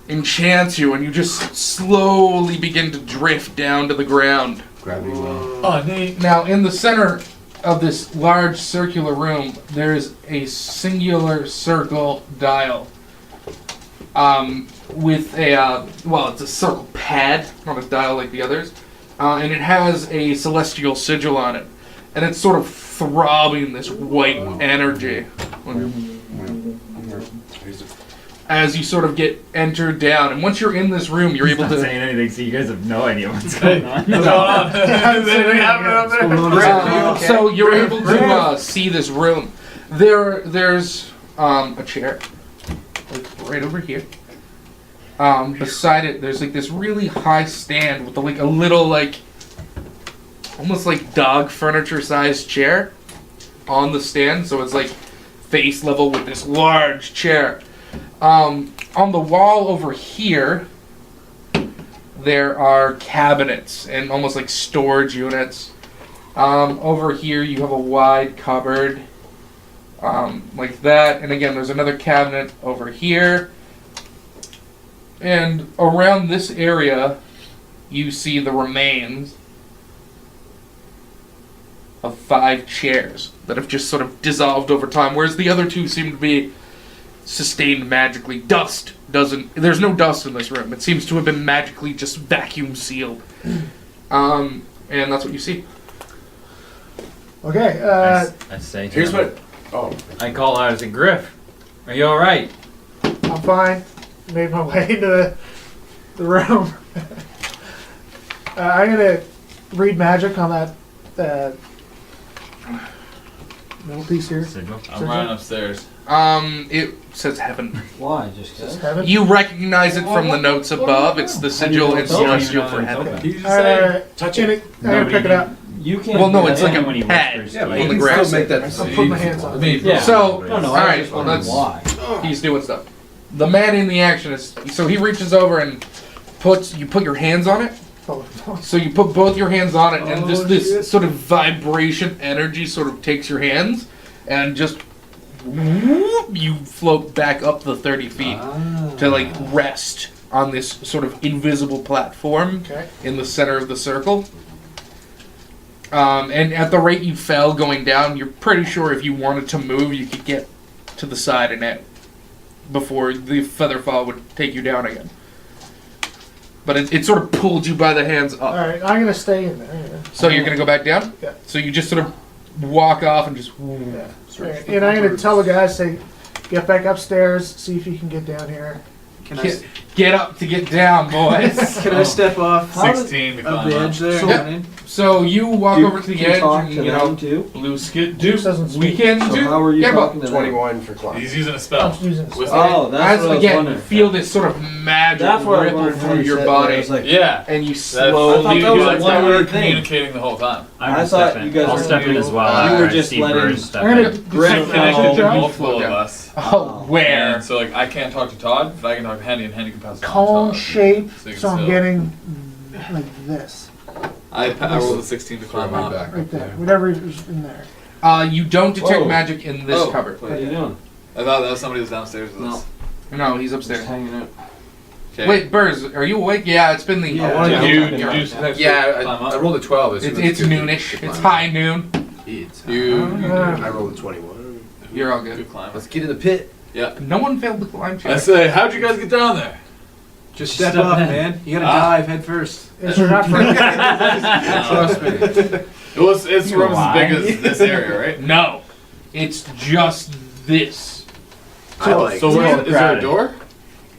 enchants you, and you just slowly begin to drift down to the ground. Gravity well. Oh, Nate. Now, in the center of this large circular room, there's a singular circle dial. With a, it's a circle pad, not a dial like the others. And it has a celestial sigil on it. And it's sort of throbbing this white energy. As you sort of get entered down. And once you're in this room, you're able He's not to... saying anything, so you guys have no idea what's going on. What's going on? Is anything happening up there? So you're able to see this room. There's a chair, like right over here. Beside it, there's like this really high stand with like a little like almost like dog furniture sized chair on the stand, so it's like face level with this large chair. On the wall over here, there are cabinets and almost like storage units. Over here, you have a wide cupboard, like that. And again, there's another cabinet over here. And around this area, you see the remains of 5 chairs that have just sort of dissolved over time, whereas the other 2 seem to be sustained magically. Dust doesn't... There's no dust in this room. It seems to have been magically just vacuum sealed. And that's what you see. Okay. I say to Here's him, what. Oh, I call out as a Griff. Are you alright? I'm fine. Made my way into the room. I'm gonna read magic on that middle piece here. Sigil. I'm running upstairs. It says heaven. Why? Just Just 'cause? heaven. You recognize it from the notes above. It's the sigil and celestial for heaven. Did you just say? touch I'm it. gonna pick it up. You can't. Well, no, do it's that like a when he pad. whispers Yeah, to but you. you the can grass. still make that I'll decision. put my hands on it. Yeah. So, No, all I right, just well, wondering that's why. he's doing stuff. The man in the action is so he reaches over and you put your hands on it. So you put both your hands on it, and just this shit. sort of vibration energy sort of takes your hands, and just whoop, you float back up the 30 feet to like rest on this sort of invisible platform Okay. in the center of the circle. And at the rate you fell going down, you're pretty sure if you wanted to move, you could get to the side and out before the feather fall would take you down again. But it sort of pulled you by the hands up. All right. I'm gonna stay in there. Yeah. So you're going to go back down? Yeah. So you just sort of walk off and just... Yeah. Alright, and I'm gonna tell the guys, say, get back upstairs, see if you can get down here. Can I, Get up to get down, boys. can I step off 16 to of climb the up. edge there? So- and get in? So you walk You over to the can edge talk and, to you know, them too. blue skin. Deuce doesn't speak. We can So do... how are you yeah, but talking to them? 21 for climb. He's using a spell. I'm using this. Wisdom. Oh, that's As what I was again, you wondering. feel this sort of magic That's what I was ripple wondering how through you your said that. body, I was like, Yeah. and you I slowly... thought that was That's like why one we were weird thing. communicating the whole time. I'm I gonna thought step in. you guys I'll were step in gonna as do- well. you were after just Steve letting- Burns step I'm gonna in. Griff decide can magic job. Multiple of us. Oh, where? And so like I can't talk to Todd, but I can talk to Henny, and Henny can pass it on to Cone Todd. shape, So you can so I'm still- getting like this. I rolled a 16 to climb Right up. back Right up there. there. Whatever is in there. You don't detect Whoa. magic in this Oh. cupboard. What are you doing? I thought that was somebody was downstairs with us. No, he's Just upstairs. hanging out. Okay. Wait, Burrs, are you awake? Yeah, it's been the... Yeah. wanna Did do- you, yeah. did you climb Yeah, I up? rolled a 12. As soon as It's good to- noonish. to climb It's up. high noon. It's Uh, I rolled a 21. You're all good. Good climb. Let's get in the pit. Yeah. No one failed the climb I check. say, how'd you guys get down there? Just Step step off, in. man. You gotta Ah. dive head first. It's not for Trust me. It's rooms as big as this area, right? No. It's just this. I like. So where, is there a crowded. door?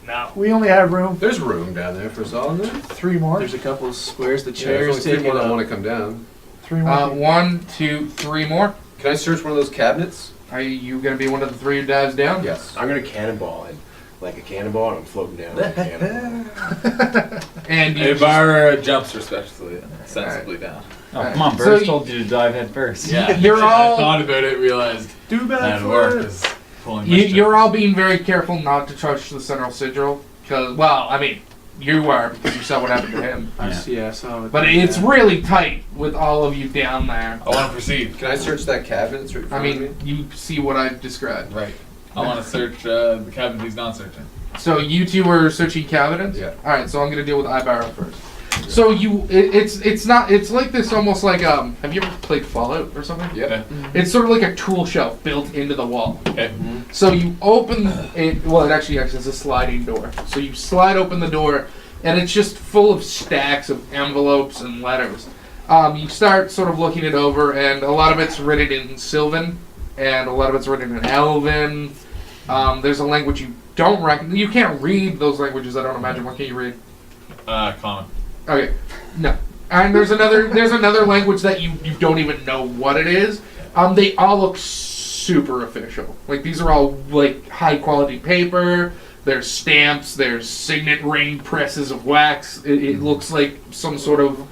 No. We only have room There's room down there for us all. Isn't there? 3 more. There's a couple of squares. The Yeah, chairs there's only 3 taking more that up. want to come down. 3 more. 1, 2, 3 more. Can I search one of those cabinets? Are you going to be one of the 3 who dives down? Yes. I'm gonna cannonball it. Like a cannonball, and I'm floating down like a cannonball. And you Hey, just, Bar jumps respectfully and sensibly down. Oh, come on, So Burns you- told you to dive head first. Yeah. You're all- I thought about it, realized Do bad that for work it. is pulling my you're all being very careful not to touch the central sigil. Because, well, I mean, you are because you saw what happened to him. Yeah, I saw it. But it's really tight with all of you down there. I want to proceed. Can I search that cabinet that's right in I front of me? mean, you see what I've described. Right. I want to search the cabinet he's not searching. So you 2 were searching cabinets? Yeah. Alright, so I'm gonna deal with Ibarra first. So it's not, it's like this almost like, have you ever played Fallout or something? Yeah. It's sort of like a tool shelf built into the wall. Okay. So you open it, well, it actually acts as a sliding door. So you slide open the door, and it's just full of stacks of envelopes and letters. You start sort of looking it over, and a lot of it's written in Sylvan, and a lot of it's written in Elven. There's a language you don't recognize. You can't read those languages, I don't imagine. What can you read? Common. Okay, no. And there's another language that you don't even know what it is. They all look super official. Like these are all like high quality paper. There's stamps. There's signet ring presses of wax. It looks like some sort of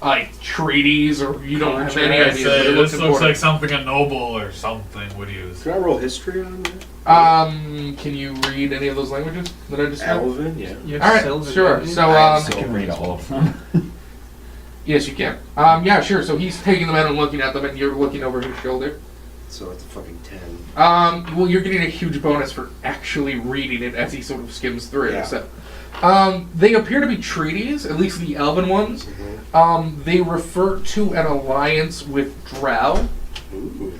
like treaties, or you don't have any I'd idea. say But it this looks important. like something a noble or something would use. Can I roll history on that? Can you read any of those languages that I just said? Elven, yeah. You have All right, Sylvan, sure. don't you? So, I can read all of them. yes, you can. Yeah, sure. So he's taking them out and looking at them, and you're looking over his shoulder. So it's a fucking 10. Well, you're getting a huge bonus for actually reading it as he sort of skims through. Yeah. So, they appear to be treaties, at least the elven ones. Mm-hmm. They refer to an alliance with Drow. Ooh.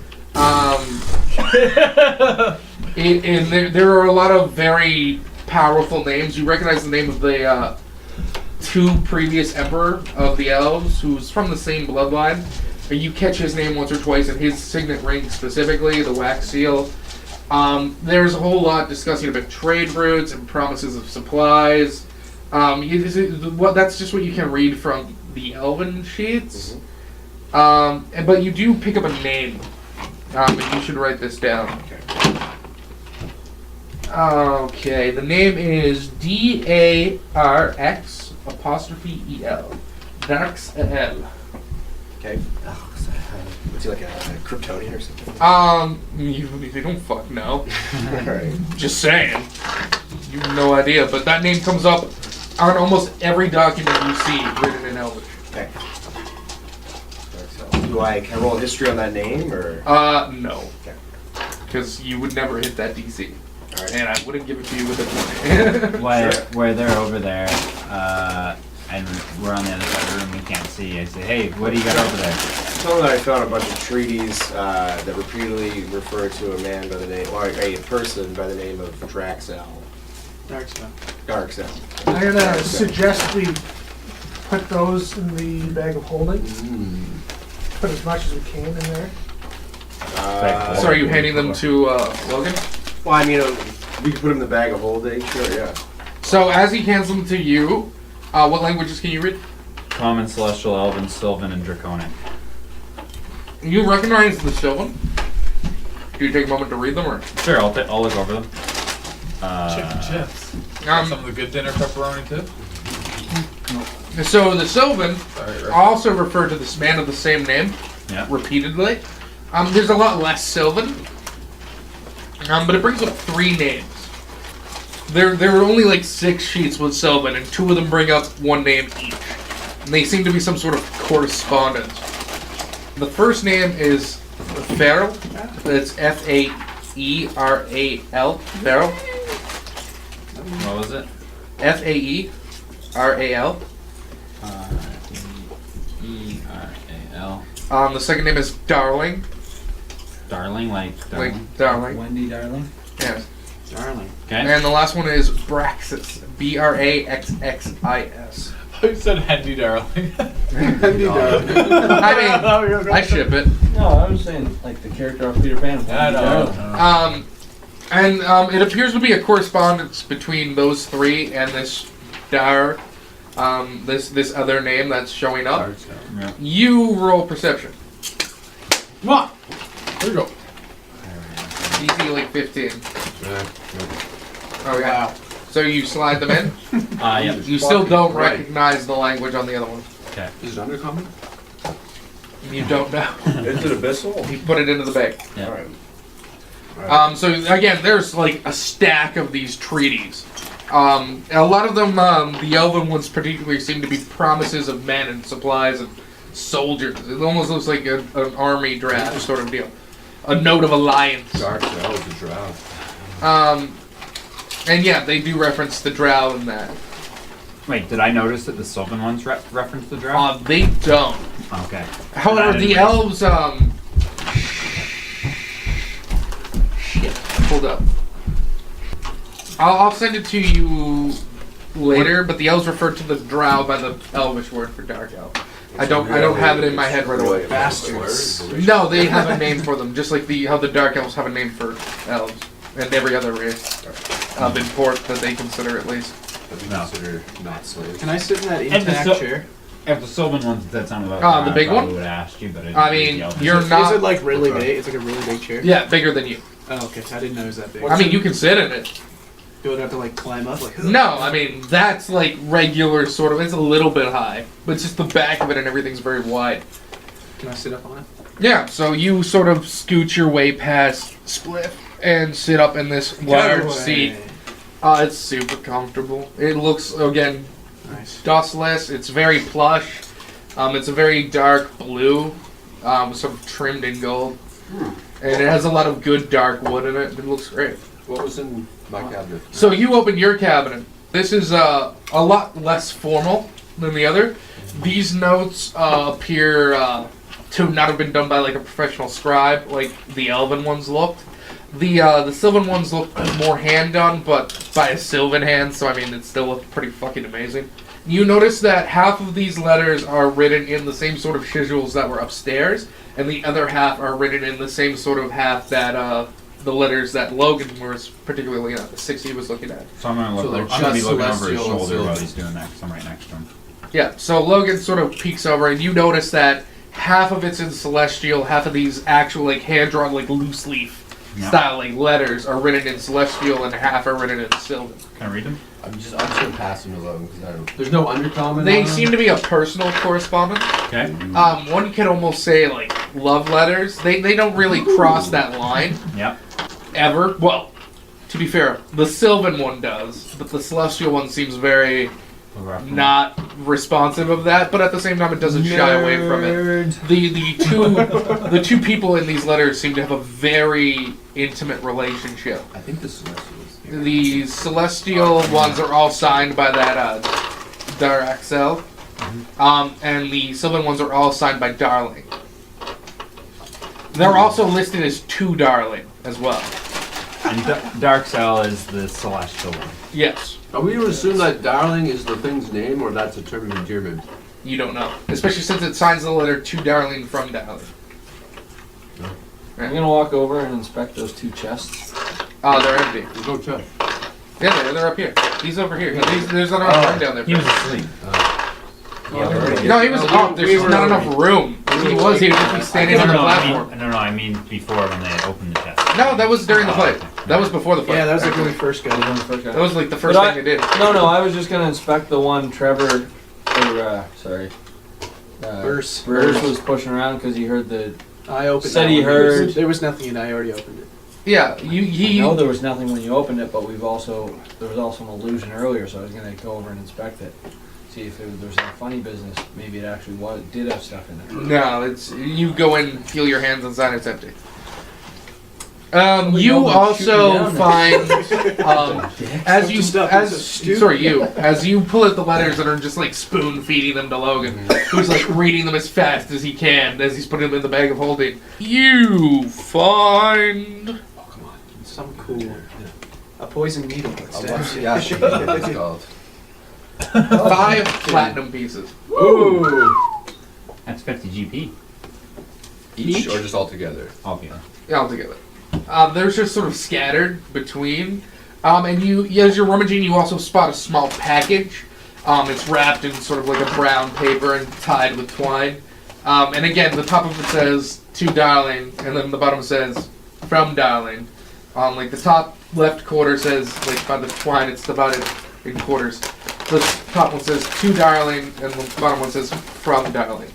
And there are a lot of very powerful names. You recognize the name of the two previous emperor of the elves, who's from the same bloodline. You catch his name once or twice, and his signet ring specifically, the wax seal. There's a whole lot discussing about trade routes and promises of supplies. That's just what you can read from the elven sheets. But you do pick up a name, and you should write this down. Okay, the name is Darx apostrophe EL. Darx-el. Okay. Oh, what's he like a Kryptonian or something? They don't fuck know. Alright. Just saying. You have no idea, but that name comes up on almost every document you see written in Elvish. Okay. Can I roll history on that name, or? No. Okay. Because you would never hit that DC. Alright. And I wouldn't give it to you with a 20. Where they're over there, and we're on the other side of the room, we can't see. I say, hey, what do you got over there? Tell them that I found a bunch of treaties that repeatedly refer to a man by the name, or a person by the name of Draxel. Darkcell. I'm gonna suggest we put those in the bag of holding. Put as much as we can in there. So are you handing them to Logan? Well, I mean, we can put them in the bag of holding. Sure, yeah. So as he hands them to you, what languages can you read? Common, Celestial, Elven, Sylvan, and Draconic. You recognize the Sylvan? Do you take a moment to read them, or? Sure, I'll look over them. Chicken chips. Some of the good dinner pepperoni too. So the Sylvan Sorry, also refer to this man of the same name repeatedly. There's a lot less Sylvan, but it brings up 3 names. There are only like 6 sheets with Sylvan, and 2 of them bring up 1 name each. And they seem to be some sort of correspondence. The first name is Feral. That's F-A-E-R-A-L. Feral. What was it? F-A-E-R-A-L. E-R-A-L. The second name is Darling. Darling, like Darling. Like Darling. Wendy Darling. Yes. Darling. Okay. And the last one is Braxis. B-R-A-X-X-I-S. You said Hendy Darling. Andy Darling. I mean, I ship it. No, I was saying like the character of Peter Pan. I know. And it appears to be a correspondence between those 3 and this Dar, this other name that's showing up. Yeah. You roll perception. Come on. There we go. DC like 15. Yeah. Okay. Wow. So you slide them in. Yeah. You still don't Right. recognize the language on the other one. Okay. Is it undercommon? You don't know. Is it abyssal? You put it into the bag. Yeah. Alright. So again, there's like a stack of these treaties. A lot of them, the elven ones particularly, seem to be promises of men and supplies and soldiers. It almost looks like an army draft sort of deal. A note of alliance. Darkcell is a drow. And yeah, they do reference the drow in that. Wait, did I notice that the Sylvan ones reference the drow? They don't. Okay. However, the elves, shit, hold up. I'll send it to you later, but the elves refer to the drow by the elvish word for dark elf. I don't have it in my head right away. Bastards. No, they have a name for them, just like how the dark elves have a name for elves and every other race of import that they consider at least. That we No. consider not slaves. Can I sit in that And the intact Syl- chair? If the Sylvan ones that sounded about The big I probably one? would have asked you, but I mean, you're Is not. it like really Okay. big? It's like a really big chair? Yeah, bigger than you. Oh, okay. I didn't know it was that big. I mean, you can sit in it. Do I have to like climb up? Like No, I mean, that's like regular sort of, it's a little bit high, but it's just the back of it and everything's very wide. Can I sit up on it? Yeah, so you sort of scoot your way past Spliff and sit up in this large seat. It's super comfortable. It looks, again, Nice. dustless. It's very plush. It's a very dark blue, sort of trimmed in gold. And it has a lot of good dark wood in it. It looks great. What was in my cabinet? So you open your cabinet. This is a lot less formal than the other. These notes appear to not have been done by like a professional scribe, like the elven ones looked. The Sylvan ones look more hand done, but by a Sylvan hand. So I mean, it still looks pretty fucking amazing. You notice that half of these letters are written in the same sort of sigils that were upstairs, and the other half are written in the same sort of half that the letters that Logan was particularly looking at, the 60 he was looking at. So I'm gonna So they're I'm gonna be just looking over his celestial and shoulder while silver. he's doing that, because I'm right next to him. Yeah, so Logan sort of peeks over, and you notice that half of it's in Celestial, half of these actual like hand-drawn like loose leaf Yeah. style like letters are written in Celestial, and half are written in Sylvan. Can I read them? I'm just gonna pass them to Logan because I don't. There's no undercommon. They on them? seem to be a personal correspondence. Okay. One could almost say like love letters. They don't really cross that line Yep. ever. Well, to be fair, the Sylvan one does, but the Celestial one seems very not responsive of that. But at the same time, it doesn't shy away from it. The two people in these letters seem to have a very intimate relationship. I think the celestial is here. The Celestial ones are all signed by that Daraxel. And the Sylvan ones are all signed by Darling. They're also listed as two Darling as well. And Dark Cell is the celestial one. Yes. Are we to assume that Darling is the thing's name, or that's a term of endearment? You don't know. Especially since it signs the letter to Darling from Darling. I'm gonna walk over and inspect those two chests. They're empty. There's no chest. Yeah, they're up here. He's over here. There's not enough room down there. He was asleep. No, he was up. There's just not enough room. He was just be standing on the platform. I mean before when they opened the chest. No, that was during the fight. Okay. That was before the fight. Yeah, that was like when we first got it. That was like the first But thing they did. No, I was just gonna inspect the one Trevor, Burrs. Burrs was pushing around because he heard the. I opened Said that he one. heard- There was nothing and I already opened it. Yeah, I know there was nothing when you opened it, but there was also an illusion earlier, so I was gonna go over and inspect it, see if there was any funny business. Maybe it actually did have stuff in it. No, it's you go in, feel your hands inside, it's empty. You Nobody shoot me also down find as you Stuff as is so stupid. as you pull out the letters and are just like spoon feeding them to Logan, who's like reading them as fast as he can as he's putting them in the bag of holding. You find Oh, come on. Some cool. A poison needle. I'll watch the Ash it's called. 5 platinum pieces. Ooh. That's 50 GP Each or just all together? altogether. Yeah, altogether. They're just sort of scattered between. And as you're rummaging, you also spot a small package. It's wrapped in sort of like a brown paper and tied with twine. And again, the top of it says, to Darling, and then the bottom says, from Darling. Like the top left quarter says, like by the twine, it's divided in quarters. The top one says, to Darling, and the bottom one says, from Darling.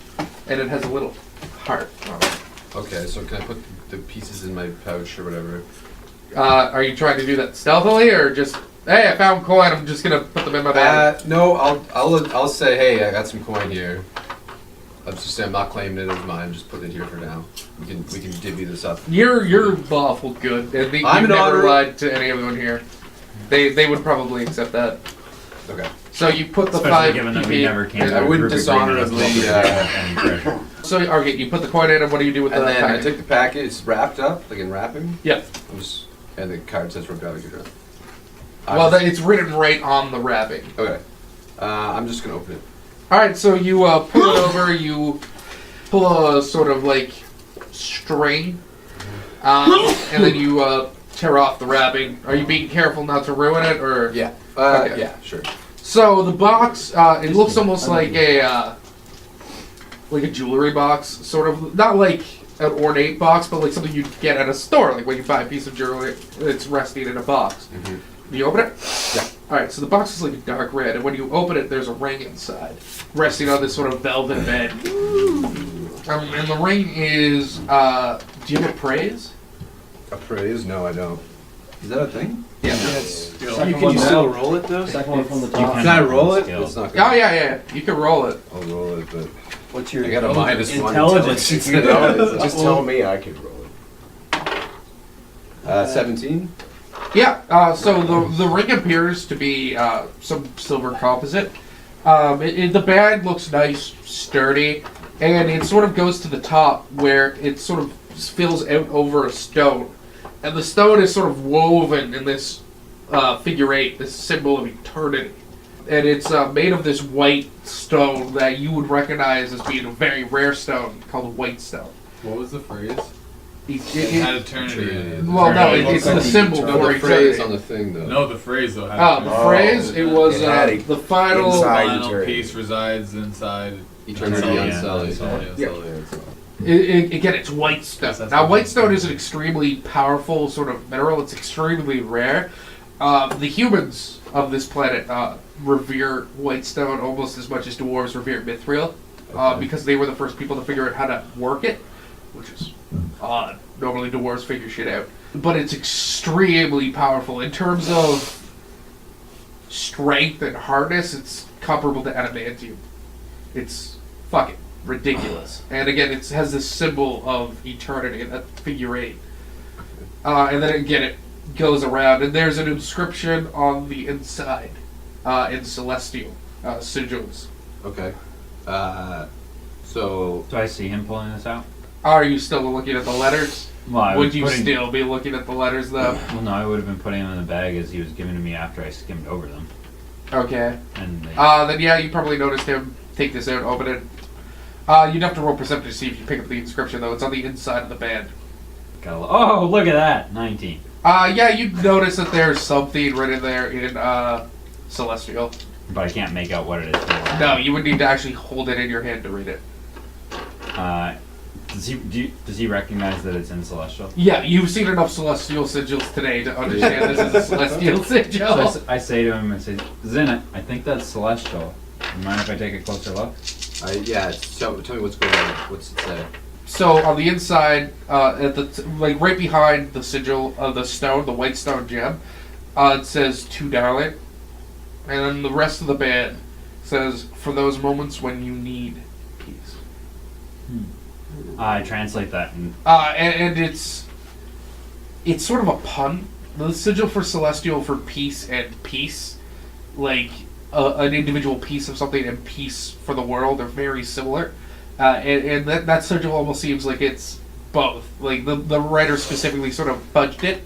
And it has a little heart on it. Okay, so can I put the pieces in my pouch or whatever? Are you trying to do that stealthily, or just, hey, I found coin, I'm just gonna put them in my bag? No, I'll say, hey, I got some coin here. I'll just say I'm not claiming it as mine. Just put it here for now. We can divvy this up. You're lawful good. And you've I'm an never honorary- lied to anyone here. They would probably accept that. Okay. So you put the Especially 5 given that we PP never came I to a wouldn't group agreement as to what dishonorably, we're doing with any treasure. So okay, you put the coin in, and what do you do with And the then I package? take the packet. It's wrapped up, like in wrapping. Yeah. And the card says from Gravity Control. Well, it's written right on the wrapping. Okay. I'm just gonna open it. All right, so you pull it over. You pull a sort of like string, and then you tear off the wrapping. Are you being careful not to ruin it, or? Yeah. Okay. Yeah. Sure. So the box, it looks almost like a jewelry box, sort of. Not like an ornate box, but like something you'd get at a store, like when you buy a piece of jewelry, it's resting in a box. Mm-hmm. Do you open it? Yeah. Alright, so the box is like a dark red, and when you open it, there's a ring inside, resting on this sort of velvet bed. And the ring is, do you have a praise? Appraise? No, I don't. Is that a thing? Yeah. Second Can one you down. still roll it though? Second one from the You top. Can I roll it? Skill. It's not Oh, gonna. yeah. You can roll it. I'll roll it, but What's your I got a minus one Intelligence. You know, just tell me I could roll it. 17. Yeah, so the ring appears to be some silver composite. The bag looks nice, sturdy, and it sort of goes to the top where it sort of fills out over a stone. And the stone is sort of woven in this figure eight, this symbol of eternity. And it's made of this white stone that you would recognize as being a very rare stone called white stone. What was the phrase? It- It it- had eternity. well, no, Eternity. it's the symbol No, for the phrase eternity. on the thing though. No, the phrase though. Had Oh, the Oh, phrase? It was it had a the final... inside- final eternity. peace resides inside Eternity Yeah, unsullied. Unsullied. Yeah. Unsullied. Again, it's white stone. That's Now, what white it is. stone is an extremely powerful sort of mineral. It's extremely rare. The humans of this planet revere white stone almost as much as dwarves revere mithril, because they were the first people to figure out how to work it, which is odd. Normally, dwarves figure shit out. But it's extremely powerful. In terms of strength and hardness, it's comparable to adamantium. It's fucking ridiculous. And again, it has this symbol of eternity, that figure eight. And then again, it goes around, and there's an inscription on the inside in celestial sigils. Okay. So Do I see him pulling this out? Are you still looking at the letters? Well, I Would was you putting- still be looking at the letters, though? Well, no, I would have been putting them in the bag as he was giving to me after I skimmed over them. Okay. And they, Then yeah, you probably noticed him take this out, open it. You'd have to roll perception to see if you pick up the inscription, though. It's on the inside of the band. oh, look at that! 19. Yeah, you notice that there's something written there in celestial. But I can't make out what it is. No, you would need to actually hold it in your hand to read it. Does he recognize that it's in Celestial? Yeah, you've seen enough celestial sigils today to understand this is a celestial sigil. So I say to him, I say, Zin, I think that's Celestial. You mind if I take a closer look? yeah, tell me what's going on. What's it say? So on the inside, at like right behind the sigil of the stone, the white stone gem, it says "To Darling," and then the rest of the band says "For those moments when you need peace." I translate that and And it's sort of a pun. The sigil for celestial for peace and peace, like an individual piece of something and peace for the world, are very similar. And that sigil almost seems like it's both. Like the writer specifically sort of fudged it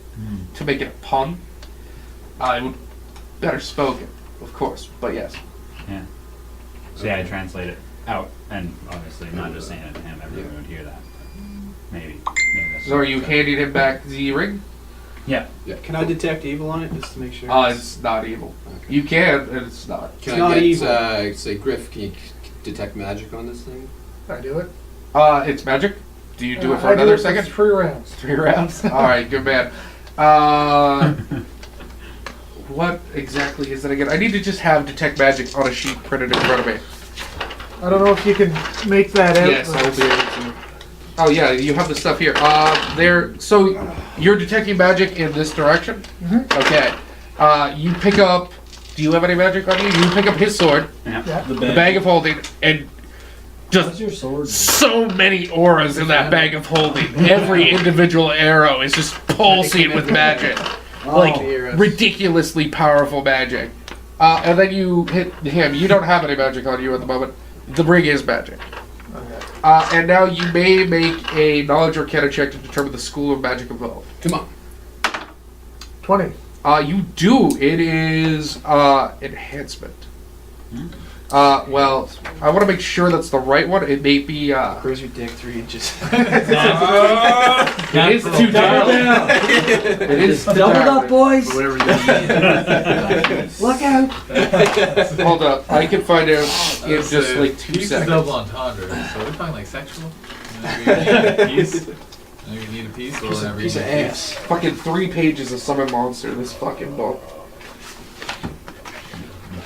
to make it a pun. It would better spoken, of course, but yes. yeah. So yeah, I translate it out, and obviously not just saying it to him. Everyone would hear that. Maybe that's. So are you handing him back the ring? Yeah. Can I detect evil on it just to make sure? It's not evil. Okay. You can, and it's not. Can It's I not get evil. say Griff? Can you detect magic on this thing? Can I do it? It's magic. Do you do it for I another do it second? 3 rounds. 3 rounds? Alright, good man. What exactly is it again? I need to just have detect magic on a sheet printed in front of me. I don't know if you can make that out. Yes, but- I will be able to. Oh yeah, you have the stuff here. So you're detecting magic in this direction? Mhm. Okay. You pick up, do you have any magic on you? You pick up his sword, Yeah. The the bag of holding, and just What's your sword? so many auras in that bag of holding. Every individual arrow is just pulsing with magic. Like, Arrows. ridiculously powerful magic. And then you hit him. You don't have any magic on you at the moment. The ring is magic. Okay. And now you may make a knowledge or arcana check to determine the school of magic involved. Come on. 20. You do. It is enhancement. Well, I want to make sure that's the right one. It may be. Grows your dick 3 inches. It is too dark. It is too Double dark. up, boys! Whatever you need. Look out! Hold up. I can find out in Let's just say like 2 peace is seconds. double entendre, so we're talking like sexual. Whenever you need a piece, whenever you need a piece, or whenever you Piece need of a piece. ass. Fucking 3 pages of summon monster. This fucking book.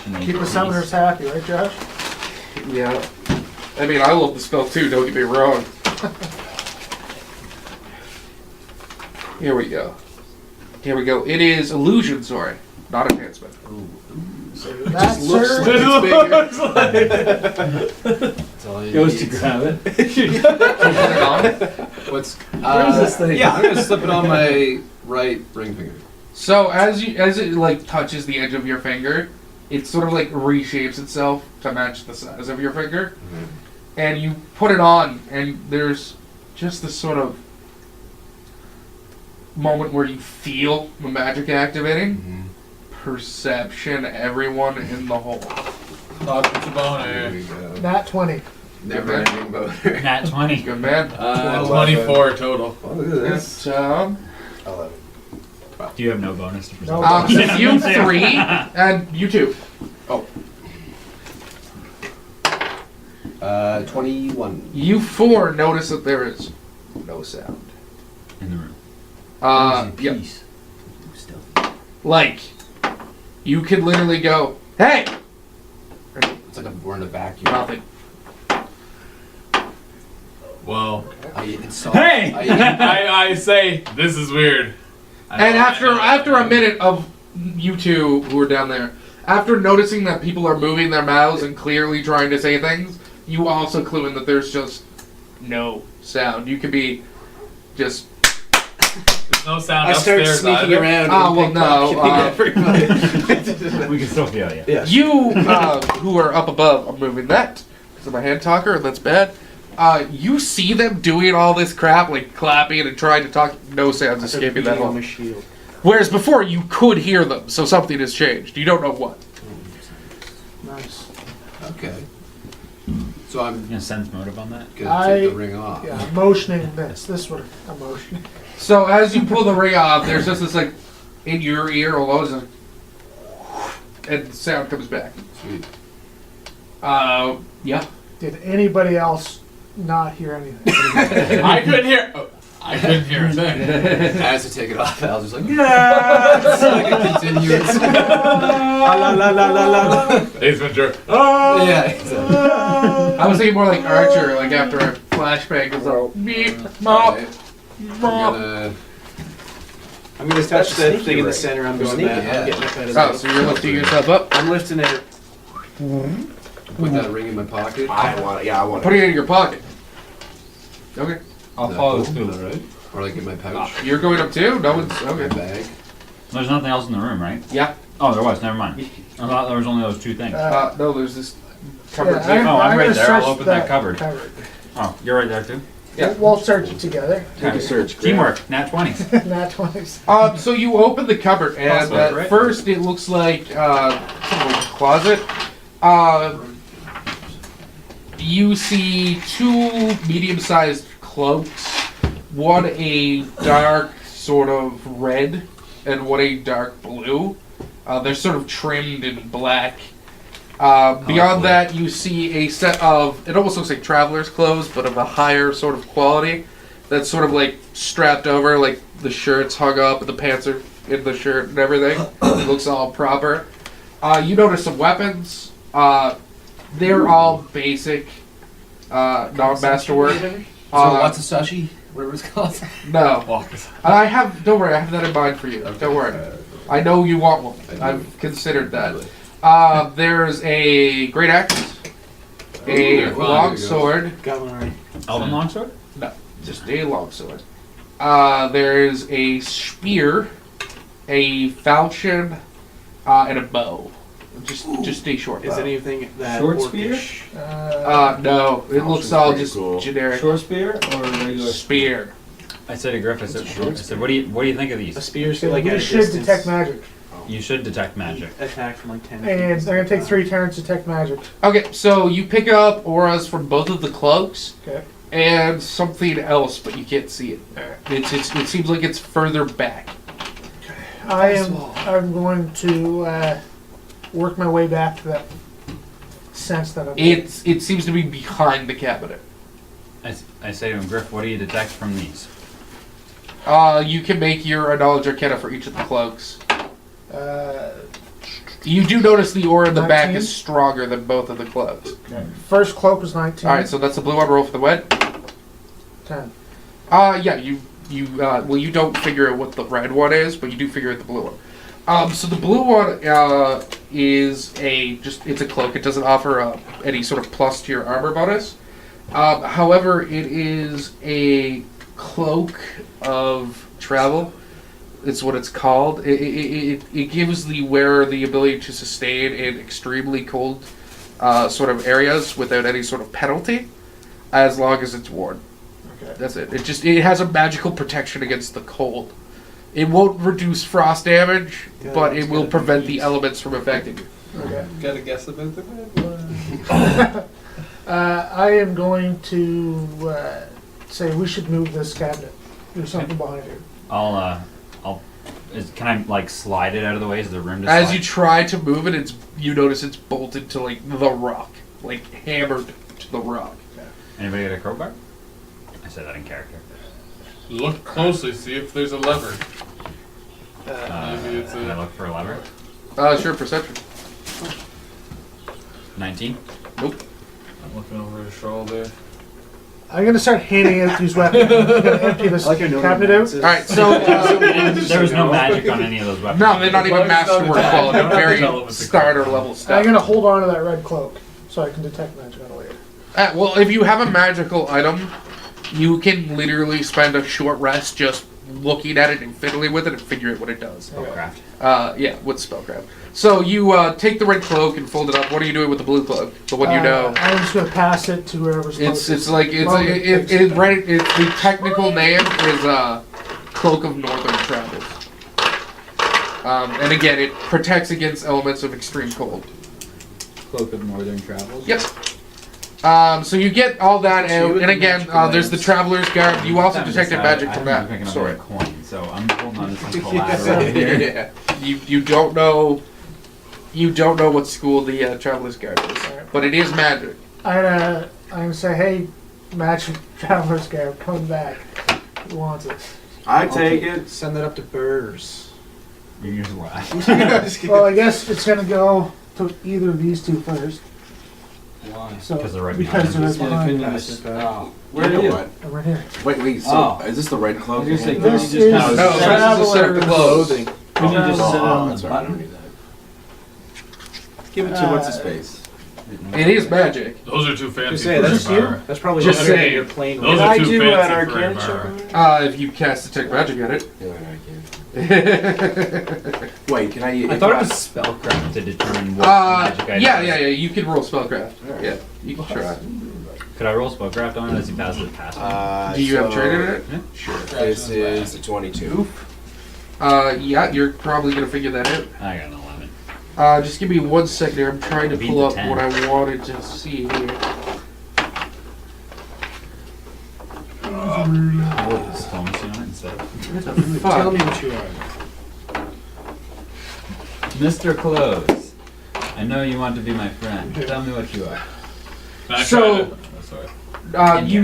And they Keep the freeze. summoners happy, right, Josh? Yeah. I mean, I love the spell too, don't get me wrong. Here we go. Here we go. It is illusion, sorry, not enhancement. That, looks sir, like That's all you Goes need. to grab it. Put it on. What's Where's this thing? Yeah, I'm gonna slip it on my right ring finger. So as it like touches the edge of your finger, it sort of like reshapes itself to match the size of your finger, and you put it on, and there's just this sort of moment where you feel the magic activating. Perception, everyone in the hole. Talk to There boner. we go. Nat 20. Never ending boner. Nat 20. Good man. 24 total. Oh, look at this. And, 11. Do you have no bonus to present? No. you three, and you two. 21. You four notice that there is no sound. In the room. Yeah. Peace. Like, you could literally go, hey! It's like we're in a vacuum. Nothing. Well, Hey! I say this is weird. And after a minute of you two who are down there, after noticing that people are moving their mouths and clearly trying to say things, you also clue in that there's just no sound. You could be just... There's no sound I start upstairs sneaking either. around. Oh, and well, no, pickpocketing everybody. We can still feel you. Yeah. You, who are up above, I'm moving that. Because I'm a hand talker, that's bad. You see them doing all this crap, like clapping and trying to talk. No sounds escaping that on hole. my shield. Whereas before, you could hear them, so something has changed. You don't know what. Nice. Okay. So I'm You gonna sense motive on that? gonna take the ring off. Yeah, I'm motioning this. This one, I'm motioning. So as you pull the ring off, there's just this, like, in your ear, almost, and the sound comes back. Sweet. Yeah. Did anybody else not hear anything? I couldn't hear. Oh, I couldn't hear a thing. As to take it off, I was just like, yeah! It's like a continuous. La la la la la. Ace Ventura. Yeah. Exactly. I was thinking more like Archer, like after a flashbang goes up. Beep, mop, Alright, mop. I'm gonna touch That's that sneaky thing in the ring. center. I'm You're going sneaky, back. yeah. I'm getting up out of Oh, there. so you're lifting yourself up? I'm lifting it. Put that ring in my pocket. I want it. Yeah, I want Putting it. it in your pocket. Okay. I'll Is that follow cool? through. Is that right? Or like in my pouch. You're going up too? No one's... My Okay. bag. There's nothing else in the room, right? Yeah. Oh, there was. Never mind. I thought there was only those two things. No, there's this cupboard Yeah, thing. Oh, I'm right gonna there. I'll search open that cupboard. cupboard. Oh, you're right there too. Yeah. We'll search it together. Take a search. Teamwork. Nat 20s. Nat 20s. So you open the cupboard, and Possible, at right? first it looks like sort of like a closet. You see two medium-sized cloaks, one a dark sort of red, and one a dark blue. They're sort of trimmed in black. Beyond that, you see a set of, it almost looks like traveler's clothes, but of a higher sort of quality. That's sort of like strapped over, like the shirt's hung up and the pants are in the shirt and everything. It looks all proper. You notice some weapons. They're all basic, non-masterwork. So what's a sashi? Whatever it's called. No. Walkers. Don't worry, I have that in mind for you. Don't worry. I know you want one. I do. I've considered that. There's a great axe, a there. Well, long there you go. sword, Got one already. Elven longsword? no, just a long sword. There's a spear, a falchion, and a bow. Just a short bow. Is anything that Short spear? orcish? No, it looks all pretty just cool. generic. Short spear or regular? Spear. I said to Griff, I said, what do you think of A these? spear's So like we at a should distance. detect magic. You should detect magic. Attack from like 10 feet. And they're going to take 3 turns to detect magic. Okay, so you pick up auras from both of the cloaks. Okay. And something else, but you can't see it. It seems like it's further back. I'm going to work my way back to that sense that I'm... It seems to be behind the cabinet. I say to him, Griff, what do you detect from these? You can make your knowledge arcana for each of the cloaks. You do notice the aura in the back 19? is stronger than both of the cloaks. Okay. First cloak was 19. Alright, so that's the blue one. Roll for the wet. 10. Yeah, well, you don't figure out what the red one is, but you do figure out the blue one. So the blue one is it's a cloak. It doesn't offer any sort of plus to your armor bonus. However, it is a cloak of travel. It's what it's called. It gives the wearer the ability to sustain in extremely cold sort of areas without any sort of penalty, as long as it's worn. Okay. That's it. It has a magical protection against the cold. It won't reduce frost damage, but it will prevent the elements from affecting you. Okay. Gotta guess about the red one. I am going to say we should move this cabinet. There's something behind it. Can I like slide it out of the way? Is there room to As slide? you try to move it, you notice it's bolted to like the rock, like hammered to the rock. Anybody got a crowbar? I said that in character. Look closely, see if there's a lever. Maybe it's Can I a. look for a lever? Sure, perception. 19. Nope. I'm looking over his shoulder. I'm going to start handing out these weapons. I'm going to empty this cabinet out. All right, so There was no magic on any of those weapons. no, they're not even masterwork quality. Don't Very tell them it's a starter crowbar. level I'm stuff. going to hold on to that red cloak so I can detect magic on it later. Well, if you have a magical item, you can literally spend a short rest just looking at it and fiddling with it and figure out what it does. Spellcraft. Yeah, with spellcraft. So you take the red cloak and fold it up. What are you doing with the blue cloak? The one you know. I'm just going to pass it to whoever's closest. It's the technical name is Cloak of Northern Travels. And again, it protects against elements of extreme cold. Cloak of Northern Travels. Yep. So you get all that out, and again, there's the Traveler's Garb. You also detected magic from I'm picking that up story. a coin, so I'm holding on to some collateral here. Yeah. You don't know. You don't know what school the Traveler's Garb is, but it is magic. I'm going to say, hey, magic traveler's garb, come back. Who wants it? I take it. Send that up to Burrs. You use what? Well, I guess it's going to go to either of these two first. Why? So, Because because they're right they're behind right us. behind. Oh. Where are you? I'm right here. Wait, so Oh. is this the red cloak? I was gonna say, again? This Can you is just- No, this is a set of traveler's clothes. Can you just Oh, sit it on that's the right, I don't button? need that. Give it to what's his face. It is magic. Those are too fancy Just say, for that's a bar. That's probably Just better than saying. your plain Those Can are I too do fancy an for a arcana bar. check? If you cast detect magic at it. No, I can't. Wait, can I? I thought it was spellcraft to determine what magic item. Yeah. You can roll spellcraft. Alright. Yeah, you can try. Could I roll spellcraft on it as he passes it past me? Do you have so traded it? Yeah. Sure. This is a 22. Yeah, you're probably gonna figure that out. I got an 11. Just give me 1 second here. I'm trying to Beat pull the up 10. what I wanted to see here. Diplomacy on it instead. What the Tell fuck? me what you are. Mr. Clothes, I know you want to be my friend. Tell me what you are. I So- tried it. Oh, sorry. You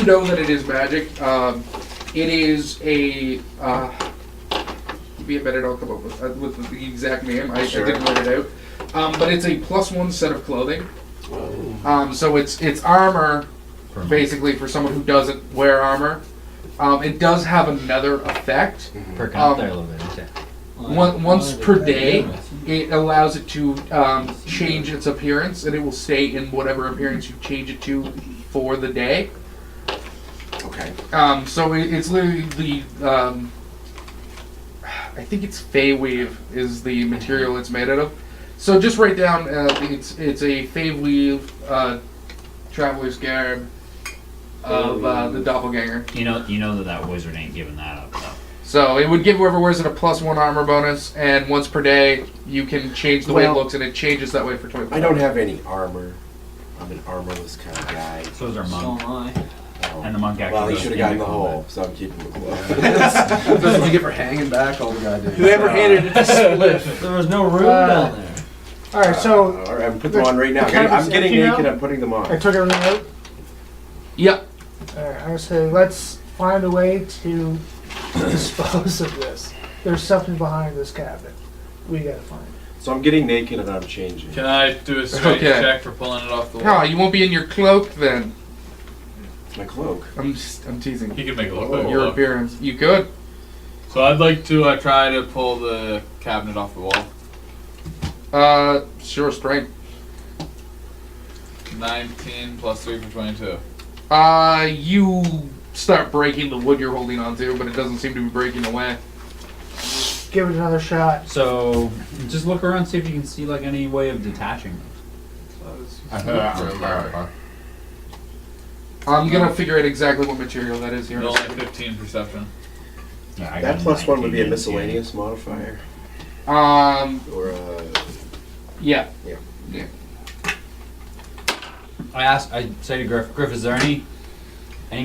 know that it is magic. It is a. Give me a minute. I'll come up with the exact name. I didn't write it out. But it's a +1 set of clothing. So it's armor, basically for someone who doesn't wear armor. It does have another effect. Perking up there a little bit, isn't it? Once per day, it allows it to change its appearance, and it will stay in whatever appearance you change it to for the day. Okay. So it's literally the. I think it's Feyweave is the material it's made out of. So just write down. It's a Feyweave traveler's garb of the doppelganger. You know that wizard ain't giving that up though. So it would give whoever wears it a +1 armor bonus, and once per day you can change the way it Well, looks, and it changes that way for 24 I don't have any armor. I'm an armorless kind of guy. So is our So monk. am I. Oh. And the monk actually Well, he goes should have into gotten the combat. hole, so I'm keeping the glove. That's what you get for hanging back all the goddamn. Whoever handed it to Spliff. There was no room down there. All right, so All right, I'm putting them on right now. the cabinet's I'm getting empty now? naked. I'm putting them I on. took everything out. Yep. All right, I'm going to say let's find a way to dispose of this. There's something behind this cabinet. We got to find it. So I'm getting naked and I'm changing. Can I do a strength Okay. check for pulling it off the No, wall? you won't be in your cloak then. My cloak. I'm teasing. He can make it look Oh. like Your a appearance. You could. So I'd like to try to pull the cabinet off the wall. Sure, strength. 19 plus 3 for 22. You start breaking the wood you're holding onto, but it doesn't seem to be breaking away. Give it another shot. So just look around, see if you can see like any way of detaching. I'm gonna figure out exactly what material that is here. Only 15 perception. Yeah, I That got plus one would be a 19, miscellaneous modifier. Or Yeah. I say to Griff, is there any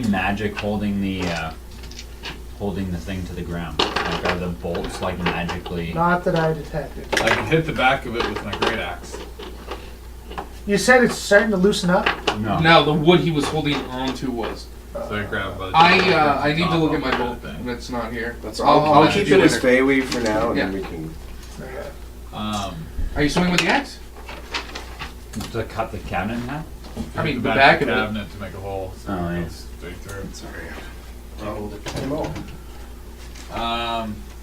magic holding the thing to the ground? Like are the bolts like magically? Not that I detected. I can hit the back of it with my great axe. You said it's starting to loosen up? No. No, the wood he was holding onto was. So I grab by the I need to look at my top bolt, and it's not here. that's I'll I'll message keep you it as later. Feyweave for now, and then Yeah. we can. Okay. Are you swinging with the axe? To cut the cabinet in half? I mean, hit the back of it. cabinet to make a hole. So Oh, it yeah. goes straight through. Sorry.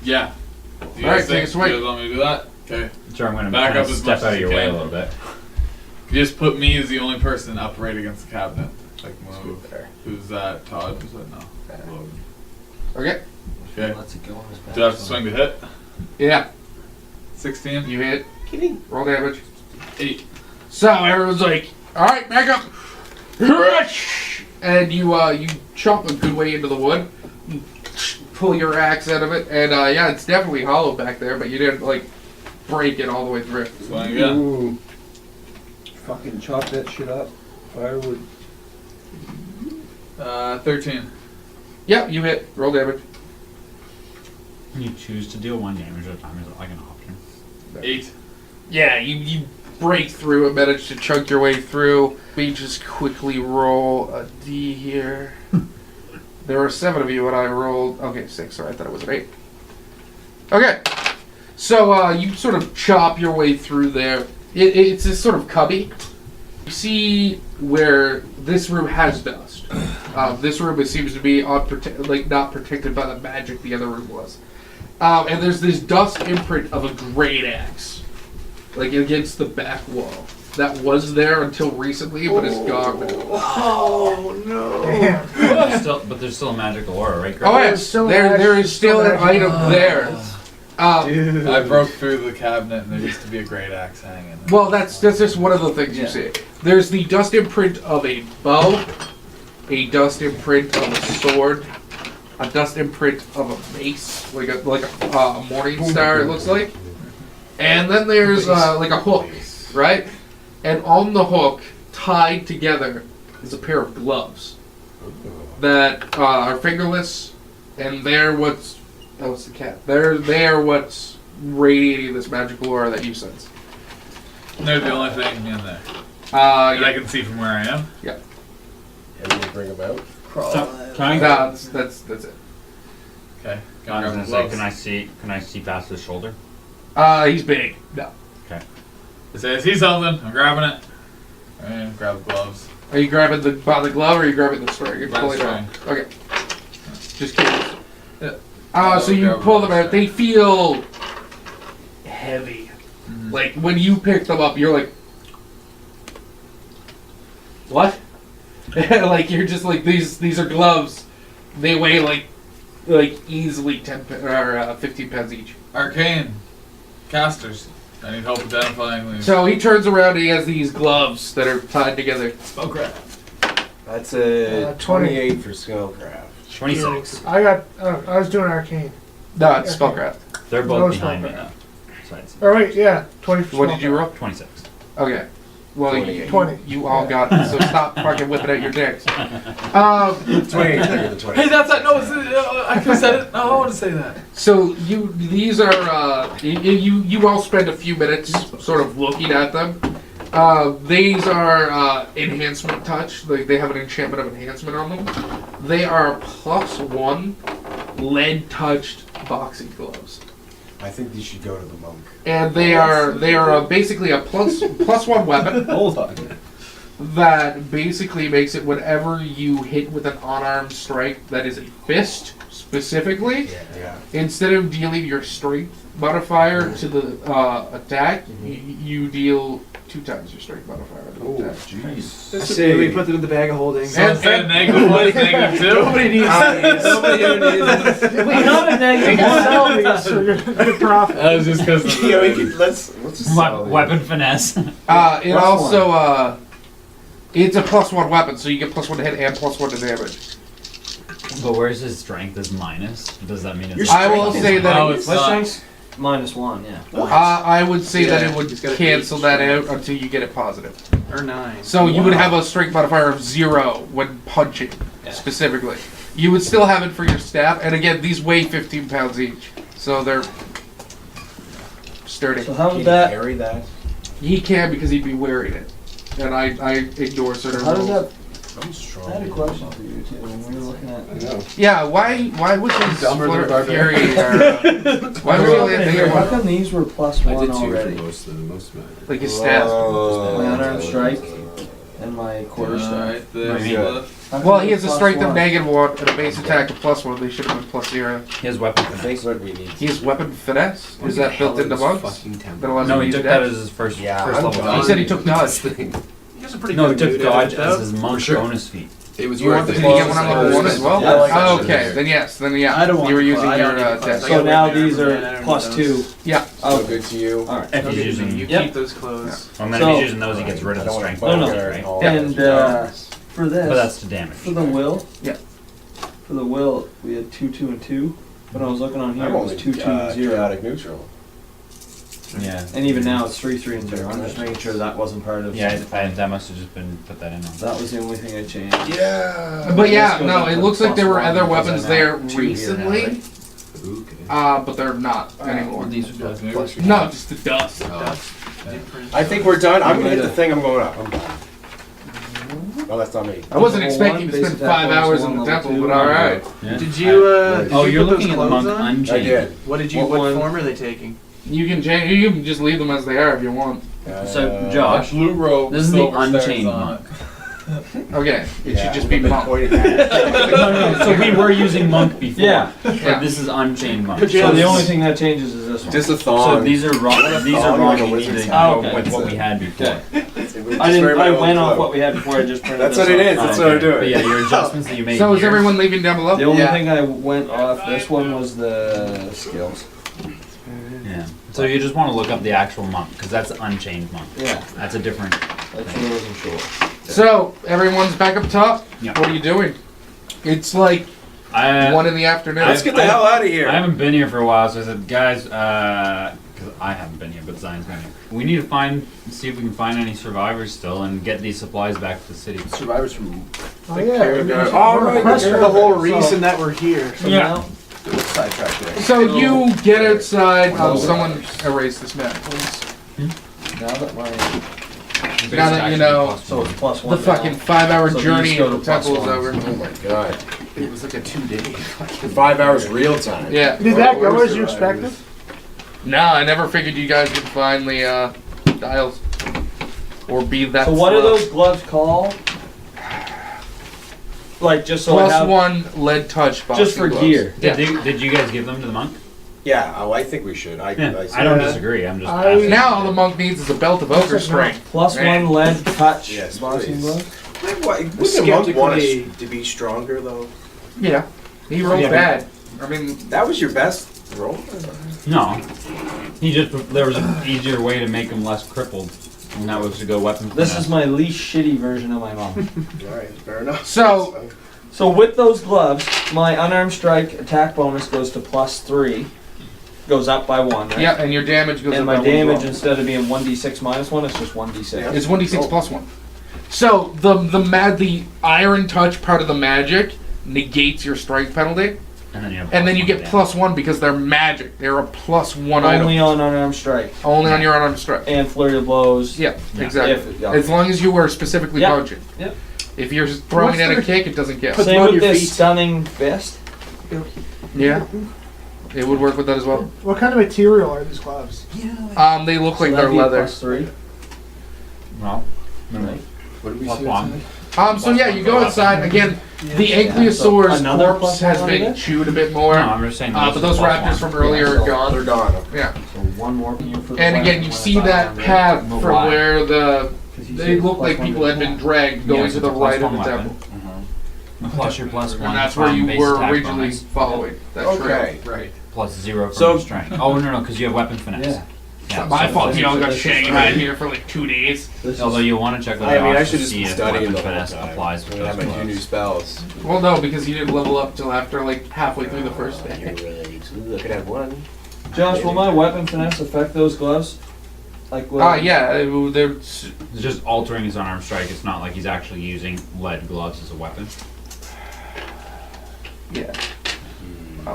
Yeah. Do you Alright, guys think take a swing. you guys want me to do that? Okay. Sure, I'm gonna Back kinda up as step much out as of you your way a can. little bit. You just put me as the only person up right against the cabinet. Like move. There. Who's that? Todd? Who's that? No. Logan. Okay. Okay. Let's go on his back. Do I have to swing to hit? Yeah. 16? You hit. Kidding. Roll damage. 8. So everyone's like, "All right, back up," and you chop a good way into the wood, pull your axe out of it, and yeah, it's definitely hollow back there, but you didn't like break it all the way through. Swing again. Ooh. Fucking chop that shit up. Firewood. 13. Yep, you hit. Roll damage. Can you choose to deal 1 damage at a time? Is it like an option? 8. Yeah, you break through and manage to chunk your way through. We just quickly roll a D here. There were 7 of you, and I rolled. Okay, 6. Sorry, I thought it was an 8. Okay, so you sort of chop your way through there. It's this sort of cubby. You see where this room has dust. This room, it seems to be not protected by the magic the other room was. And there's this dust imprint of a great axe, like against the back wall. That was there until recently, but it's gone now. Oh no! Damn. But there's still a magical aura, right? Griff? Oh yeah, There's still there an is still an axe. item there. Dude. I broke through the cabinet and there used to be a great axe hanging. Well, that's just one of the things you Yeah. see. There's the dust imprint of a bow, a dust imprint of a sword, a dust imprint of a mace, like a morning star. It looks like, and then there's like a hook, right? And on the hook, tied together, is a pair of gloves that are fingerless, and they're what's the cat? They're what's radiating this magical aura that you sense. And they're the only thing in there. That I Yeah. can see from where I am. And we bring them out. So, can I? That's it. Okay. I was Grab gonna the say, gloves. can I see past his shoulder? He's big. No. It says he's something. I'm grabbing it. And grab the gloves. Are you grabbing by the glove or are you grabbing the string? You're By the pulling it out. Okay. Just curious. Yeah. So you Grab pull them by the out. They feel heavy. Mhm. Like when you pick them up, you're like, what? Like you're just like these are gloves. They weigh like easily 15 pounds each. Arcane. Casters. I need help identifying these. So he turns around and he has these gloves that are tied together. Spellcraft. That's a 20. 28 for Skullcraft. 26. I got. I was doing arcane. No, it's spellcraft. They're No both behind me spellcraft. though. So I'd say Oh wait, yeah, 20. for What did you small. roll? 26. Okay. Well, 28. you all got it, so stop fucking whipping out your dicks. 28 bigger than 20. Hey, that's that. No, I could have said it. No, I want to say that. So these are you all spend a few minutes sort of looking at them. These are enhancement touch. They have an enchantment of enhancement on them. They are +1 lead touched boxing gloves. I think these should go to the monk. And they are basically a plus 1 weapon Hold on. that basically makes it whenever you hit with an unarmed strike that is a fist specifically, Yeah. instead of dealing your strength modifier to the attack, you deal 2 times your strength modifier to the attack. Jeez. That's what we put them in the bag of holding. And negative 1, negative 2. Nobody needs these. Nobody ever needs them. We not a negative one. Sell these for good profit. That was just because of Yeah, we the... could, let's just sell these. Weapon finesse. It Plus also it's a +1 weapon, so you get +1 to hit and +1 to damage. But where's his strength is minus? Does that mean it's Your I will strength say is that No, it- it's My not. strength's -1, yeah. I would say that Yeah, it would he's got a cancel beat. that out until you get it positive. Or 9. So you would have a strength modifier of 0 when punching, specifically. You would still have it for your staff, and again, these weigh 15 pounds each, so they're sturdy. So how Can would you that? carry that? He can because he'd be wearing it, and I ignore certain How does rules. that? I'm strong. I had a question for you too. When we were looking at. I know. Yeah, why was his Dumber than Flare of barbarian. Fury? Why When was we he were only looking a at here, bigger how one? come these were +1 I did 2 already? for most of them. Like his stats. My unarmed strike and my quarter strike. Alright, there's What do you the... How come Well, he they're has a strength of +1? -1 and a base attack of +1. They should have been +0. He has weapon I finesse. think what we need. He has weapon finesse. Is that built into monks? That allows No, him he to took do that that. as his first Yeah, first I'm level. done. He said he took dodge. thing. He has a pretty No, he good took mood dodge about as his monk sure. bonus feat. It was You worth want it. did he get one on level 1 as well? Yeah, I like Oh, that. okay. Then yes. Then yeah. I don't want You were the using I your don't need the class. test. I So got now red these armor, are man, I don't +2. need those. Yeah. So Okay. good to you. All right. If Don't he's give it to me. using, You Yep. keep those clothes. well, then So- if he's using those, he gets rid of the strength. No, no. bonus, right? And for this, But that's to damage. for the will. Yeah. For the will, we had 2, 2, and 2. When I was looking on here, I'm it was only 2, 2, and 0. chaotic neutral. Yeah. And even now it's 3, 3, and 0. I'm just making sure that wasn't part of. Yeah, that must have just been put that in on. That was the only thing I changed. Yeah. But yeah, This goes no, up it to looks like there were +1 other because weapons I'm there at 2 here now, recently, right? Okay. but they're not anymore. These are Plus good. maybe. No, just the dust. I think we're done. I'm gonna hit the thing. I'm going up. I'm done. No, that's not me. I wasn't Level expecting 1, to spend basic 5 attack hours bonus in the 1, temple, level but 2. alright. Yeah. Did you, did Oh, you you're put those looking at the clothes monk on? unchained. I did. What did you, What what one? form are they taking? You can change. You can just leave them as they are if you want. So, Josh, Blue robe, This is the silver stars unchained on monk. Okay, it Yeah, should just with be a big monk. pointed hat. No, no. So we were using monk before. Yeah. Yeah. But this is unchained monk. so the only thing that changes is this one. Just a So thong. these are wrong. These are thong wrong. like a You need wizard's to hat. go Okay. with what we had before. Okay. Just I didn't. wear my I own went off clothes. what we had before. I just printed That's this what it off. is. That's what I'm doing. But yeah, your adjustments that you made. So is here- everyone leaving down below? The only Yeah. thing I went off this one was the skills. Yeah. So you just want to look up the actual monk because that's unchained monk. Yeah, That's a different. that's what I wasn't sure. So everyone's back up top. Yeah. What are you doing? It's like I 1 in the afternoon. Let's get the hell out of here. I haven't been here for a while, so I said, guys, because I haven't been here, but Zion's been here. We need to see if we can find any survivors still and get these supplies back to the city. Survivors from Oh yeah. All right, Press They're for the whole so- reason that we're here. So Yeah. now, sidetrack there. So you get outside. Someone erase this map, please. now that my Now that you know so it's +1. the fucking 5-hour So these journey go to to the temple is +1. over. Oh my god. It was like a 2-day. 5 hours real time. Yeah. Did that go as you expected? No, I never figured you guys would find the dials or be that. So what slow. are those gloves called? Like just so I have +1 lead touch boxing just for gloves. gear. Yeah. Did you guys give them to the monk? Yeah, oh, I think we should. I Yeah. said I don't that. disagree. I'm just I- asking. Now all the monk needs is a belt of ogre strength. +1 lead touch Yes, boxing please. gloves. Wouldn't the monk want us Skeptically- to be stronger though? Yeah. He rolled Yeah. bad. I mean, That was your best roll? No. There was an easier way to make him less crippled, and that was to go weapon. This finesse. is my least shitty version of my mom. Alright, fair enough. So- So with those gloves, my unarmed strike attack bonus goes to +3. Goes up by 1, right? yeah, and your damage goes And up my by 1 as damage well. instead of being 1d6 -1, it's just 1d6. Yeah. It's 1d6 Oh. +1. So the iron touch part of the magic negates your strike penalty, And then you have. and then you +1 get damage. +1 because they're magic. They're a +1 item. Only on unarmed strike Only on your unarmed strike. and flurry of blows. Yeah, Yeah. exactly. Yeah. As long as you were specifically Yeah. punching. Yep. If you're throwing What's in a the- kick, it doesn't count. Put them Same on with your this feet. stunning fist. Yeah. It would work with that as well. What kind of material are these gloves? They look like they're leather. +3. Well, What did we plus see one. outside? So yeah, you go outside again. The Ankylosaurus Another corpse plus has one been out of it? chewed a bit more. No, I'm just saying. But this those is plus raptors one. from earlier Yeah, are so gone. They're gone. Yeah. So one more can you for the And weapon again, you when see it's that on there? path Well, from why? where the 'Cause you they said look like plus people one had to been the dragged going Yes, to it's the a plus right of one the weapon. temple. Plus your plus one. And that's where from you base were attack originally bonus. following. That Okay. trail. Right. Plus 0 from So- your strength. Oh no, because you have weapon finesse. Yeah. Yeah, My so- fault. You all got this is shaggy right. out here for like 2 days. This Although is, you want to check with I mean, I Josh should to just see be if studying weapon the whole finesse time. applies with I have those my 2 new gloves. spells. Well, no, because you didn't level up till after like halfway through the first You're day. right. Ooh, I could have one. Josh, will my weapon finesse affect those gloves? Like, will Yeah, they're It's just altering his unarmed strike. It's not like he's actually using lead gloves as a weapon. yeah.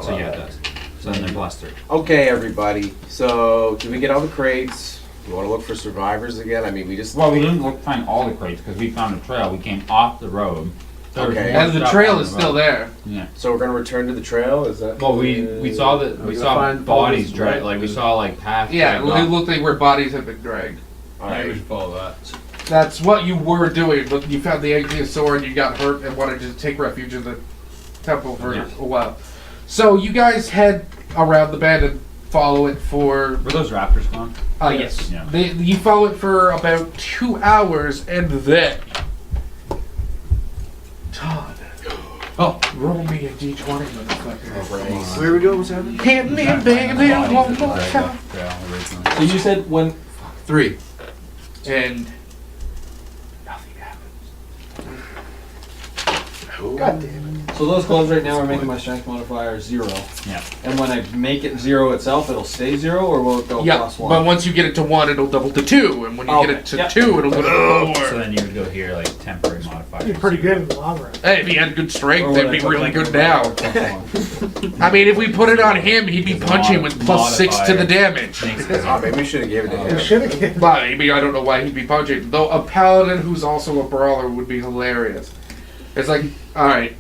So yeah, it does. So then they're plus 3. Okay, everybody. So, did we get all the crates? You want to look for survivors again? I mean, we just. Well, we didn't find all the crates because we found a trail. We came off the road. There was Okay. more And the stuff trail on is the still road. there. Yeah. So we're gonna return to the trail. Is that? Well, we saw that we gonna saw find bodies those, dragged. right? Like we saw like half. Yeah, dragged it off. looked like where bodies had been dragged. All Maybe we right. should follow that. That's what you were doing, but you found the Ankylosaur and you got hurt and wanted to take refuge in the temple for Yeah. a while. So you guys head around the bend and follow it for. Were those raptors gone? Yes. Yeah. You follow it for about 2 hours and then. Todd. Oh. Roll me a d20, motherfucker. Where we go? What's happening? Hit me, baby, one more time. So you said when 3. And. Nothing happens. God damn it. so those gloves right now are making my strength modifier 0. Yeah. And when I make it 0 itself, it'll stay 0, or will it go Yeah, plus 1? but once you get it to 1, it'll double to 2, and when you get it to Okay. 2, it'll go to 4. So then you would go here like temporary modifier. You're pretty good in the long run. Hey, if he had good strength, Or they'd would be I put really temporary good now. modifier plus 1? I mean, if we put it on him, he'd be There's a punching mod- with plus 6 to the modifier. damage. Makes Oh, maybe we should have given it to You him. should have given. But maybe I don't know why he'd be punching. Though a paladin who's also a brawler would be hilarious. It's like, alright,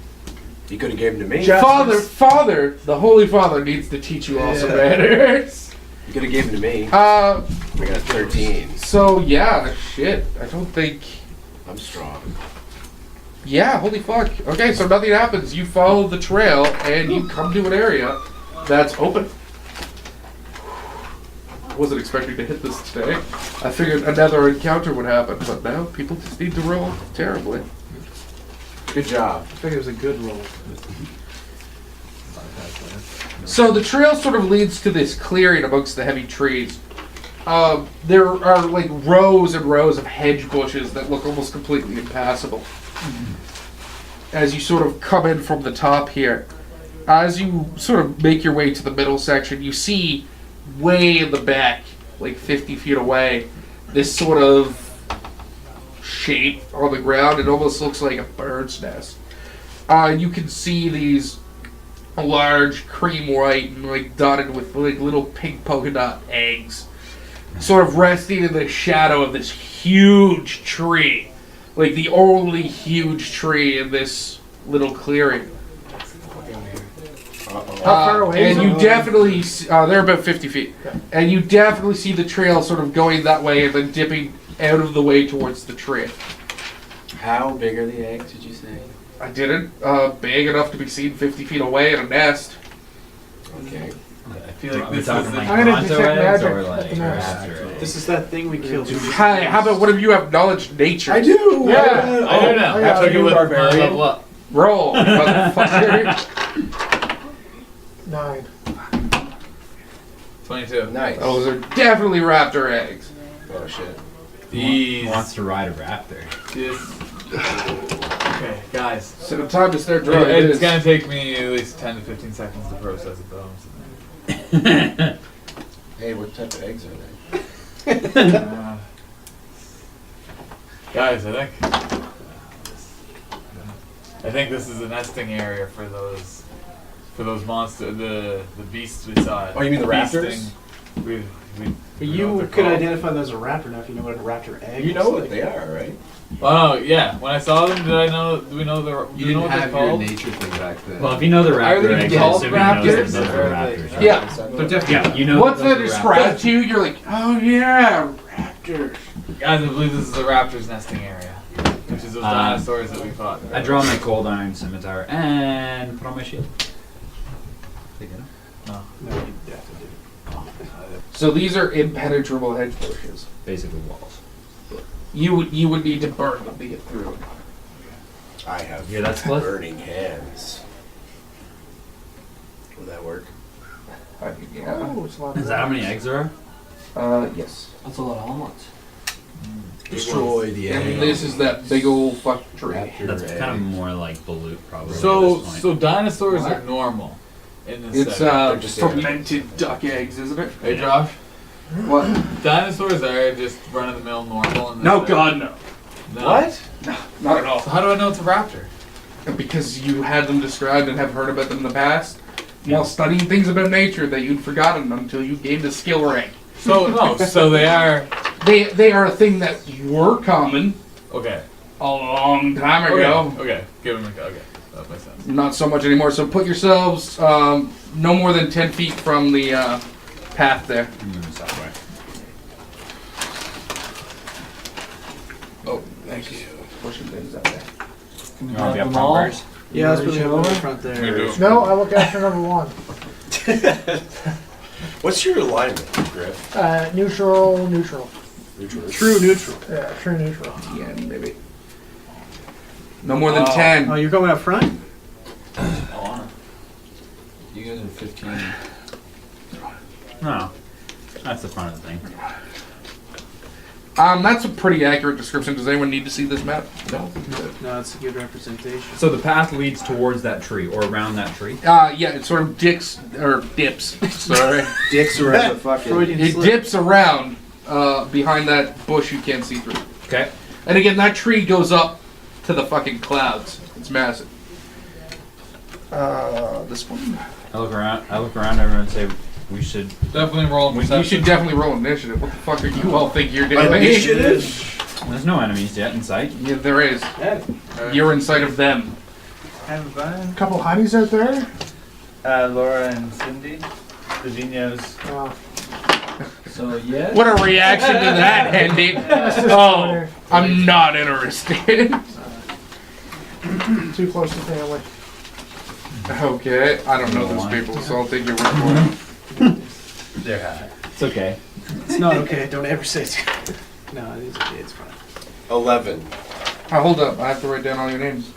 You could have given it to me. Just- Father, the Holy Father needs to teach you all some manners. You could have given it to me. Uh, I got 13. so yeah, shit. I don't think. I'm strong. Yeah, holy fuck. Okay, so nothing happens. You follow the trail and you come to an area that's open. I wasn't expecting to hit this today. I figured another encounter would happen, but now people just need to roll terribly. Good job. I think it was a good roll. So the trail sort of leads to this clearing amongst the heavy trees. There are like rows and rows of hedge bushes that look almost completely impassable. As you sort of come in from the top here, as you sort of make your way to the middle section, you see way in the back, like 50 feet away, this sort of shape on the ground. It almost looks like a bird's nest. You can see these large cream white and like dotted with like little pink polka dot eggs, sort of resting in the shadow of this huge tree, like the only huge tree in this little clearing. How far away is And you it? definitely, they're about 50 feet, and you definitely see the trail sort of going that way and then dipping out of the way towards the tree. How big are the eggs, did you say? I didn't, big enough to be seen 50 feet away in a nest. Okay. I feel like Are we this talking is like I'm gonna Toronto detect eggs magic or at like the nest. raptor eggs? This is that thing we killed. Hi, how about one of you have knowledge of nature? I do. Yeah. I don't know. I got Took it you, with my barbarian. level up. Roll, motherfucker. 9. 22. Nice. Those are definitely raptor eggs. Oh shit. These. Wants to ride a raptor. Okay, guys. So time to start drawing. It's gonna take me at least 10 to 15 seconds to process it though. Hey, what type of eggs are they? Guys, I think this is a nesting area for those monsters, the beasts we saw. Oh, you mean the raptors? Feasting. But you could identify them as a raptor now if you know what a raptor egg You know looks what like. they are, right? Oh yeah. When I saw them, did I know? Do we know the? You do we know didn't what have they're your called? nature thing back then. Well, if you know the Are raptor they eggs, I called assume you know raptors? that those are Or are raptors. they- right? Yeah. They're definitely Yeah, you know. Once that those they are describe raptors. it to you, you're like, oh yeah, raptors. Guys, I believe this is the raptor's nesting area, which is those dinosaurs that we fought. I draw my cold iron scimitar and put on my shield. Pick it up. No, you definitely So these are impenetrable hedge bushes. Basically walls. You would need to burn them to get through them. I have Yeah, that's close. burning hands. Would that work? Yeah. Oh, it's a lot of Is that how many eggs there are? Yes. That's a lot of omelets. Destroy the And this is that big old fucking tree. Raptor That's egg. kind of more like balut, probably. So, at this point. so dinosaurs are normal in this It's setting. They're just fermented duck eggs, isn't it? Hey, Josh. What? Dinosaurs are just run of the mill normal. In this No, setting. God, no. No. What? Not at all. So how do I know it's a raptor? Because you had them described and have heard about them in the past, while studying things about nature that you'd forgotten until you gained a skill rank. So no, so they are They are a thing that were common okay. a long time ago. Okay, give them a okay. That makes sense. Not so much anymore. So put yourselves no more than 10 feet from the path there. That way. Oh, thank you. Pushing things out there. Can You we want grab to be them all? bumpers? Yeah, let's put Reach them over over? in front there. We do. No, I look after number one. What's your alignment, Griff? Neutral, neutral. Neutral. True neutral. Yeah, true neutral. Yeah, maybe. No more than 10. Oh, you're going up front? You guys are 15. No. That's the front of the thing. That's a pretty accurate description. Does anyone need to see this map? No. No, it's a good representation. So the path leads towards that tree or around that tree. Yeah, it sort of dips. Sorry. Dicks around the fucking. Freudian It slip. dips around behind that bush you can't see through. Okay. And again, that tree goes up to the fucking clouds. It's massive. This one. I look around everyone and say we should. Definitely roll. You should definitely roll initiative. What the fuck are you all think you're doing? Initiative? There's no enemies yet in sight. Yeah, there is. Yeah. You're in sight of them. Having fun. A couple honeys out there. Laura and Cindy. Virginia's. So, yeah. What a reaction to that, Hendy. Oh, I'm not interested. Too close to family. Okay, I don't know those people, so I'll take your word for it. They're high. It's okay. It's not okay. Don't ever say it. No, it is okay. It's fine. 11. Hold up, I have to write down all your names.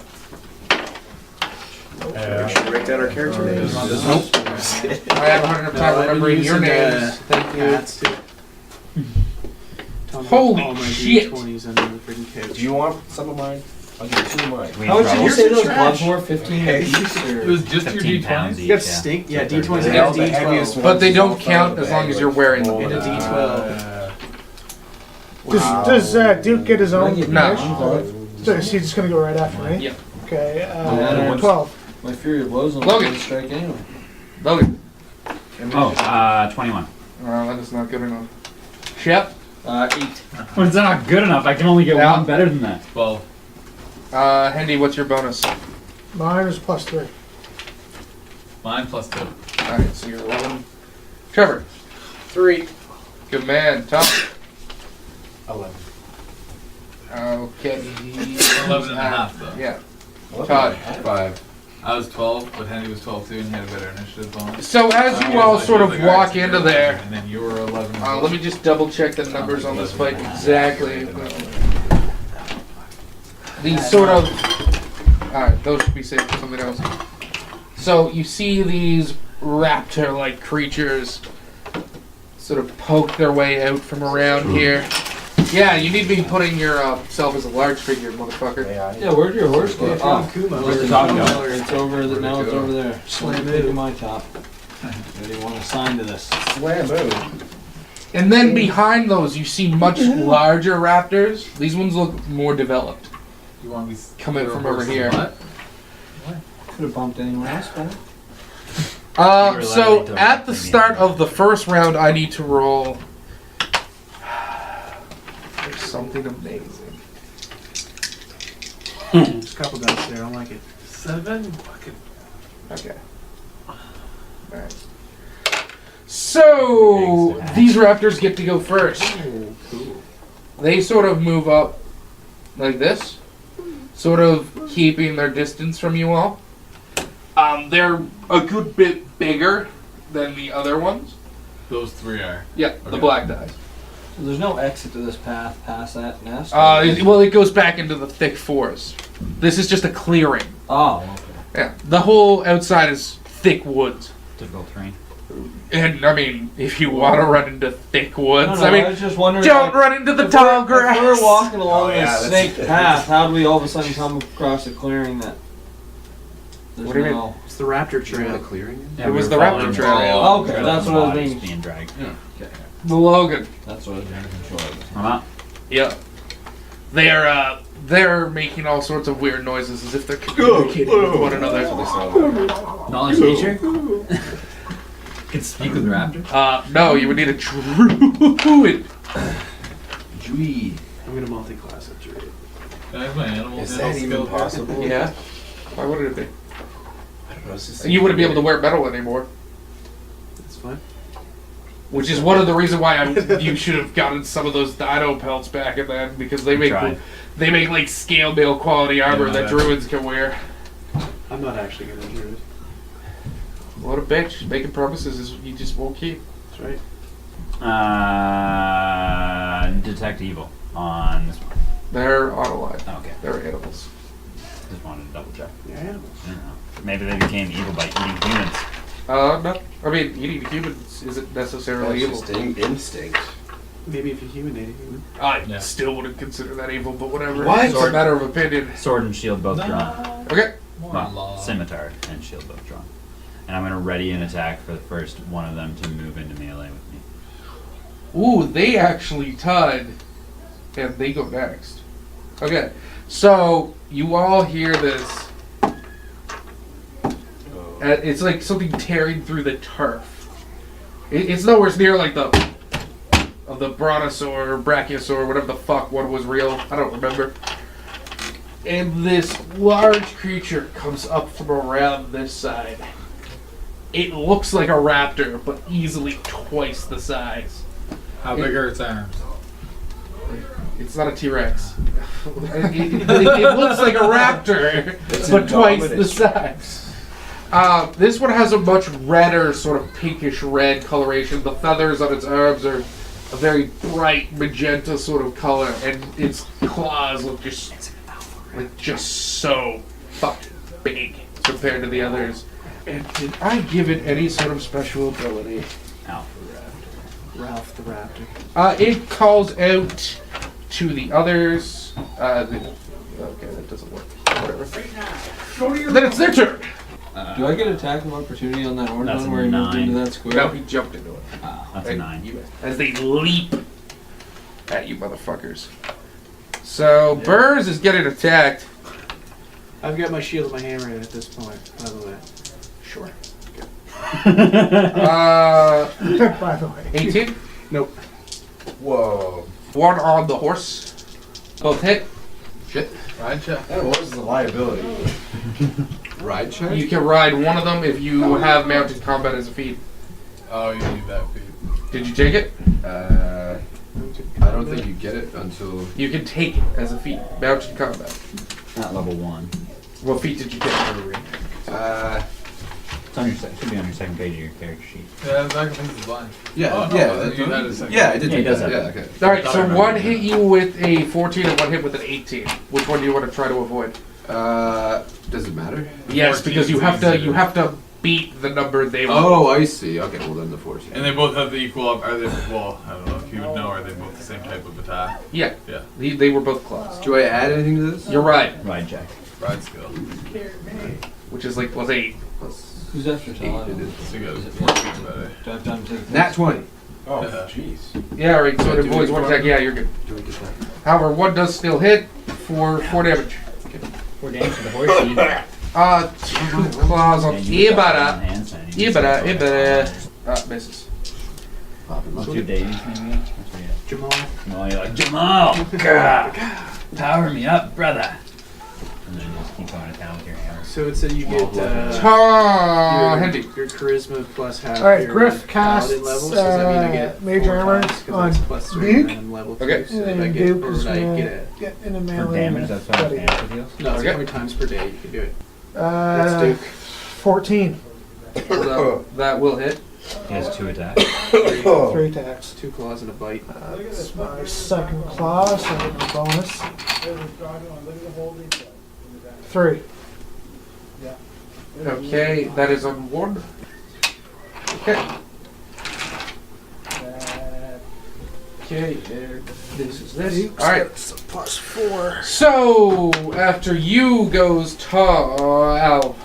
We should write down our character names. Nope. I have a hard enough time No, I've been remembering your using, names. Thank you. Hats too. Holy all my shit. D20s under the freaking couch. Do you want some of mine? I'll give you 2 of mine. How much did you say those trash. gloves were? 15 Okay. apiece? Or? It was just your 15 pounds D20s. You got each. stink. Yeah, So they're D20s. good. I got The heaviest D12. one. But they don't One's count all as the long bag, as you're like, wearing them. roll And a it D12. Does Duke get his own? No. So is he just gonna go right after me? Yeah. Okay, Yeah. 12. My fury of blows on Logan. the strike anyway. Logan. Oh, 21. That is not good enough. Shep. 8. Well, it's not good enough. I can only get Yeah. one better than that. 12. Hendy, what's your bonus? Mine is +3. Mine plus 2. Alright, so you're 11. Trevor. 3. Good man. Tom. 11. Okay. 11 and a half, though. Yeah. 11 Todd. and a half. 5. I was 12, but Henry was 12 too, and he had a better initiative bonus. So as you all sort of walk into there, and then you were 11. as well. let me just double check the numbers on this fight exactly. These sort of... Alright, those should be saved for something else. So you see these raptor-like creatures sort of poke their way out from around here. Yeah, you need to be putting yourself as a large figure, motherfucker. Yeah, where'd your horse go? Yeah, Oh, Kuma. where's the top go? It's over. Now it's over there. Slam Look at it. my top. Anybody want to sign to this? Slam boom. And then behind those, you see much larger raptors. These ones look more developed. You want me Come in from over here. What? Could have bumped anyone else, man. So at the start of the first round, I need to roll something amazing. There's a couple dice there. I don't like it. 7? Fucking. Okay. Alright. So, these raptors get to go first. Oh, cool. They sort of move up like this, sort of keeping their distance from you all. They're a good bit bigger than the other ones. Those 3 are. Yeah, the Okay. black dice. So there's no exit to this path past that nest? Well, it goes back into the thick forest. This is just a clearing. Oh, okay. Yeah, the whole outside is thick woods. Typical terrain. And, I mean, if you want to run into thick woods, I I mean, was just wondering. don't like, run into the if tall we're- grass. If we're walking along Oh, yeah, this that's- snake path, how do we all of a sudden come across a clearing that there's What do you mean? no... It's the raptor Do you want trail. a clearing? It was the raptor trail. Oh, okay, that's what I was Bodies thinking. being dragged. The Logan. That's what I was making sure of. I'm up. Yeah. They're making all sorts of weird noises as if they're communicating with one another. Knowledge nature? Can speak with raptors? No, you would need a druid. Druid. I'm gonna multi-class it, Druid. Can I have my animal Is handle that even skill here? possible? Yeah. Why would it be? I don't know. It's just You wouldn't be able to wear metal anymore. That's fine. Which is one of the reasons why you should have gotten some of those dino pelts back in then, because they make Tried. like scale mail quality armor Yeah, that that's- druids can wear. I'm not actually gonna Druid. What a bitch! Making promises is you just won't keep. That's right. Detect evil on this one. They're unalive. Okay. They're animals. Just wanted to double check. You're animals. I don't know. Maybe they became evil by eating humans. No. I mean, eating humans isn't necessarily That's evil. just instinct. Maybe if you humanate a human. I Yeah. still wouldn't consider that evil, but whatever. What? It's a matter of opinion. Sword and shield both drawn. Okay. Well, scimitar and shield both drawn. And I'm going to ready an attack for the first one of them to move into melee with me. Ooh, they actually tied, and they go next. Okay, so you all hear this. It's like something tearing through the turf. It's nowhere near like the brontosaur or brachiosaur, whatever the fuck one was real. I don't remember. And this large creature comes up from around this side. It looks like a raptor, but easily twice the size. How big are its arms? It's not a T-Rex. It looks like a raptor, but twice the size. This one has a much redder, sort of pinkish red coloration. The feathers on its arms are a very bright magenta sort of color, and its claws look just so fucking big compared to the others. And did I give it any sort of special ability? Alpha raptor. Ralph the raptor. It calls out to the others. Okay, that doesn't work. Whatever. Then it's their turn. Do I get attack of opportunity on that That's orange a one where he moved 9. into that square? Now he jumped into it. That's a 9. As they leap at you, motherfuckers. So Burrs is getting attacked. I've got my shield and my hammer in at this point, by the way. Sure. By the way. 18. Nope. Whoa. One on the horse. Both hit. Shit. Ride check. That was the liability. Ride check? You can ride one of them if you have mounted combat as a feat. Oh, you need that feat. Did you take it? I don't think you get it until. You can take it as a feat. Mounted combat. Not level 1. What feat did you take? It's on your should be on your second page of your character sheet. Yeah, Zach thinks it's blind. Yeah, Oh, no, yeah, you had a second. yeah, I did Yeah, he take does that. have Yeah, it. okay. Alright, I so remember one that. hit you with a 14 and one hit with an 18. Which one do you want to try to avoid? Does it matter? Yes, 14 because you is have to easier. you have to beat the number they Oh, I see. Okay, well then the 14. And they both have the equal up. Are they? Well, I don't know if you would know. Are they both the same type of attack? Yeah. Yeah. They were both claws. Do I add anything to this? You're right. Ride check. Ride skill. Which is like plus 8. Who's after Talon? It is. So you got 14 better. Do I have time to take Nat 20. Oh, Yeah. jeez. Yeah, right, so it Do we avoids one get attack. Yeah, you're good. Do we get that? However, one does still hit for 4 damage. 4 damage to the horsey. 2 claws on And you got Ibara. one hand sign. You can Ibara, say Ibara. Misses. What's your dating name again? Jamal. No, you're like, Jamal! Grr, power me up, brother! And then you just keep going to town with your hammer. So it said you get Handy. your charisma plus half. Alright, your Griff casts paladin level. So does that mean I get major 4 armor times 'cause on that's plus 3 Duke. and I'm level 2. Okay. So if I And get, Duke or is would I gonna get get in a For melee. damage, that's what buddy. damage deals. No, it's Okay. how many times per day you can do it. That's Duke. 14. That will hit. He has 2 attacks. 3 attacks. 2 claws and a bite. That's my second class, so I get a bonus. 3. Okay, that is on 1. Okay. Okay, and this is this. Alright. Plus 4. So, after you goes Al.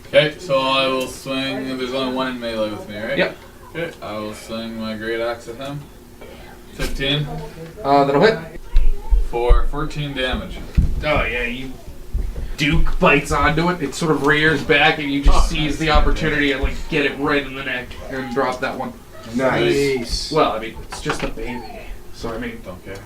Okay, so I will swing. There's only one in melee with me, right? Yep. Okay, I will swing my great axe at him. 15 That'll hit. for 14 damage. Oh yeah, you. Duke bites onto it. It sort of rears back, and you just seize the opportunity and like get it right in the neck and drop that one. Nice. Well, I mean, it's just a baby, so I mean, Don't care.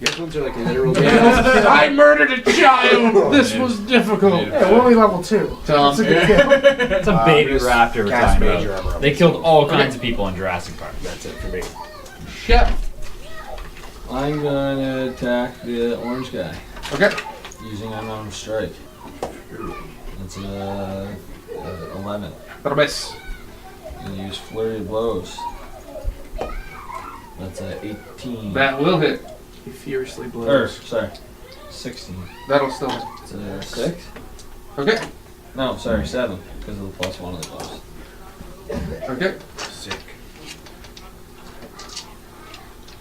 These ones are like literal I murdered a child. This was difficult. Yeah, we're only level 2. Tom. That's a good kill. It's a baby just raptor we're cast talking major about. armor on They it. killed all kinds of people in Jurassic Park. That's it for me. Chef. I'm gonna attack the orange guy Okay. using unarmed strike. That's 11. That'll miss. And use flurry of blows. That's 18. That will hit. He furiously Or, blows. sorry, 16. That'll still hit. It's 6. Okay. No, sorry, 7 because of the plus 1 of the blows. Okay. Sick.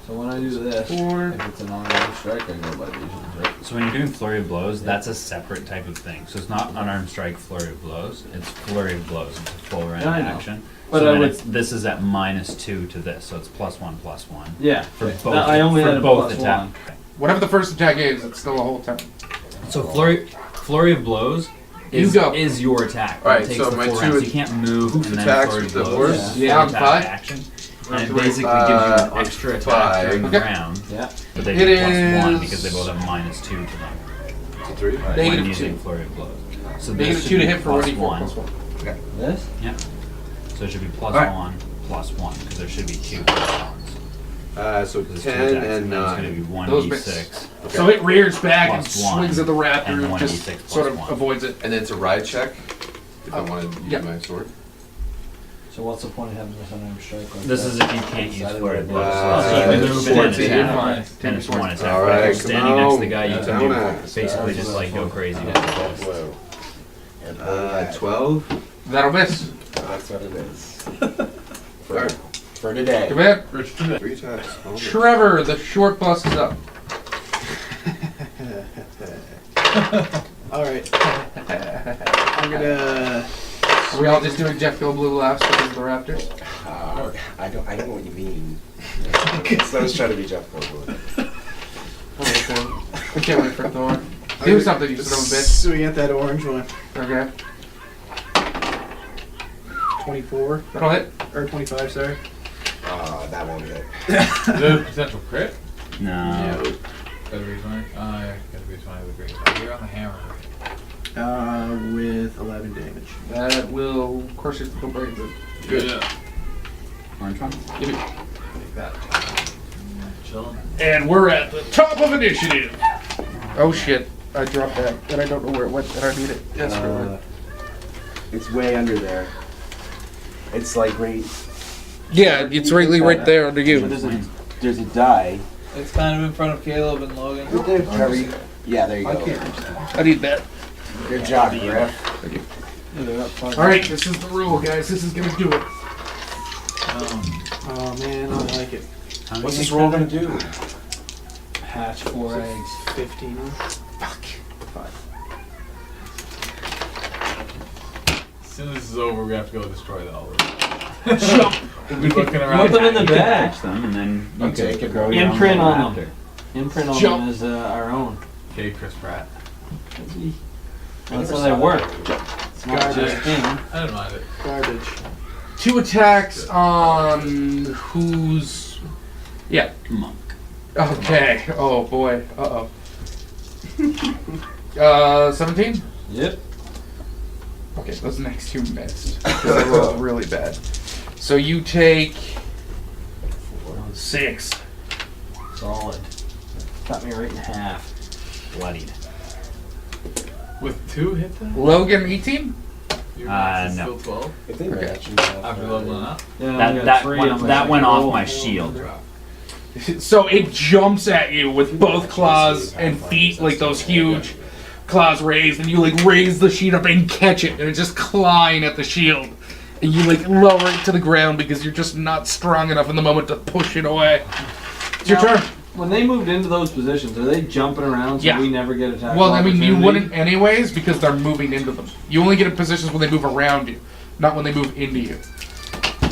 So when I do this, 4. if it's an unarmed strike, I go by the usual, right? So when you're doing flurry of blows, that's a separate type of thing. So it's not unarmed strike flurry of blows. It's flurry of blows. It's a full round Yeah, I know. action. But so I then would- this is at -2 to this, so it's +1/+1 Yeah. for both. I only for had a both plus attack. 1. Whatever the first attack is, it's still a whole turn. So flurry of blows is, You go. is your attack. Alright, it takes so the my full two round, so you can't move hoof and then attacks flurry with the blows. horse. Yeah. Yeah. Attack Five. action. And it Three. basically gives you an extra attack 5. during the Okay. round, Yeah. but they It do +1 is- because they both have -2 to them. So 3. When Negative using 2. flurry of blows. So this Negative should 2 to be hit for +1. 1d4+1. This? So it should be +1 Alright. +1 because there should be 2 +1s. So 'Cause it's 10 2 attacks, and then it's going to 9. be Those 1d6. So it rears back and Plus 1 swings at the raptor and and just 1d6 sort plus of 1. avoids it. And then it's a ride check if I want to use yeah. my sword. So what's the point of having this unarmed strike? Like This that? is if you can't use flurry of blows. Uh, So you can move it 14. in attack. Fine. Then it's one attack. All But if right, you're come standing next to the on. guy, you can Down do it. basically just like go crazy. Blue. And 12. That'll miss. That's what it is. Alright. For today. Come in. 3 attacks. Oh, Trevor, the short bus is up. Alright. I'm gonna. Are we all just doing Jeff Goldblum laughs because of the Raptors? I don't know what you mean. So I was trying to be Jeff Goldblum. I can't wait for Thor. Do something, you son of a bitch. So we got that orange one. Okay. 24 That'll hit. or 25, sorry. That won't hit. Is that a potential crit? No. Gotta be 20. Oh, yeah, gotta be 20 with great. You're on the hammer. With 11 damage. That will, of course, it's the brains. Good. Yeah. Orange one? Give me. Take that. Chilling. And we're at the top of initiative. Oh shit! I dropped that, and I don't know where it went, and I need it desperately. It's way under there. It's like right. Yeah, it's right there under So you. there's a die. It's kind of in front of Caleb and Logan. Right there, Trevor. Yeah, there you I go. can't reach that. I need that. Good job, Griff. All right, this is the rule, guys. This is gonna do it. Oh man, I like it. How many What's this eggs roll are gonna there? do? Hatch 4 eggs. 15. As soon as this is over, we have to go destroy the olive. Jump. We'll be looking Put around. them in the You can bag. hatch them and then you Okay, can good. grow your own Imprint little on them. raptor. Imprint on Jump. them is our own. Okay, Chris Pratt. That's how they work. It's not Garbage. just him. I didn't mind it. Garbage. 2 attacks on who's... Yeah. Monk. Okay. Oh, boy. Uh-oh. 17? Yep. Okay, those next 2 missed. Because I rolled really bad. So you take... 6. Solid. Cut me right in half. Bloodied. With 2 hit then? Logan, 18? Your max is no. still 12? If they Okay. match you off, After leveling up? Yeah, That went off my shield. So it jumps at you with both claws and feet, like those huge claws raised, and you like raise the sheet up and catch it, and it's just clawing at the shield. And you like lower it to the ground because you're just not strong enough in the moment to push it away. It's your Now, turn. When they moved into those positions, are they jumping around so Yeah. we never get attacked? Well, I mean, you wouldn't anyways because they're moving into them. You only get in positions when they move around you, not when they move into you.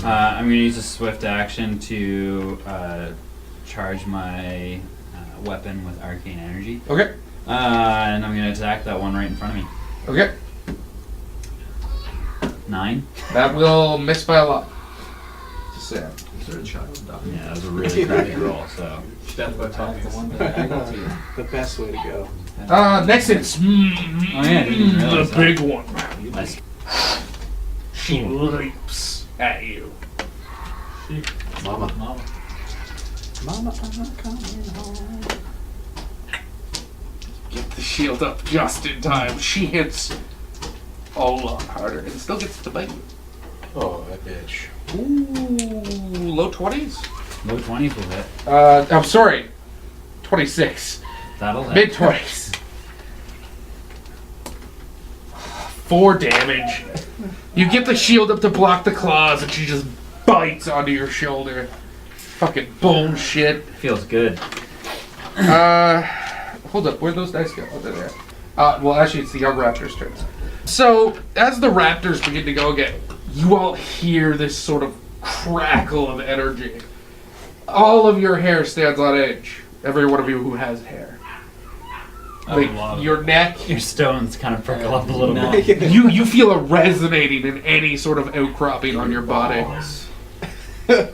I'm gonna use a swift action to charge my weapon with arcane energy. Okay. And I'm gonna attack that one right in front of me. Okay. 9. That will miss by a lot. Just saying. Is there a child dying? Yeah, that was a really crappy roll. So Death by attack the puppies. one diagonal to you. The best way to go. Next it's yeah, I didn't realize the that. big one. nice. She leaps at you. Mama. Mama. Mama, I'm coming home. Get the shield up just in time. She hits a lot harder and still gets to bite you. oh, that bitch. Ooh, low 20s? Low 20s will hit. I'm sorry. 26. That'll hit. Mid 20s. 4 damage. You get the shield up to block the claws and she just bites onto your shoulder. Fucking bullshit. Feels good. Hold up, where'd those dice go? Oh, there they are. Well, actually, it's the young raptor's turn. So, as the raptors begin to go again, you all hear this sort of crackle of energy. All of your hair stands on edge. Every one of you who has hair. Like, your neck, Your stones kind of prickle up a little bit. you feel a resonating in any sort of outcropping on your body. Like,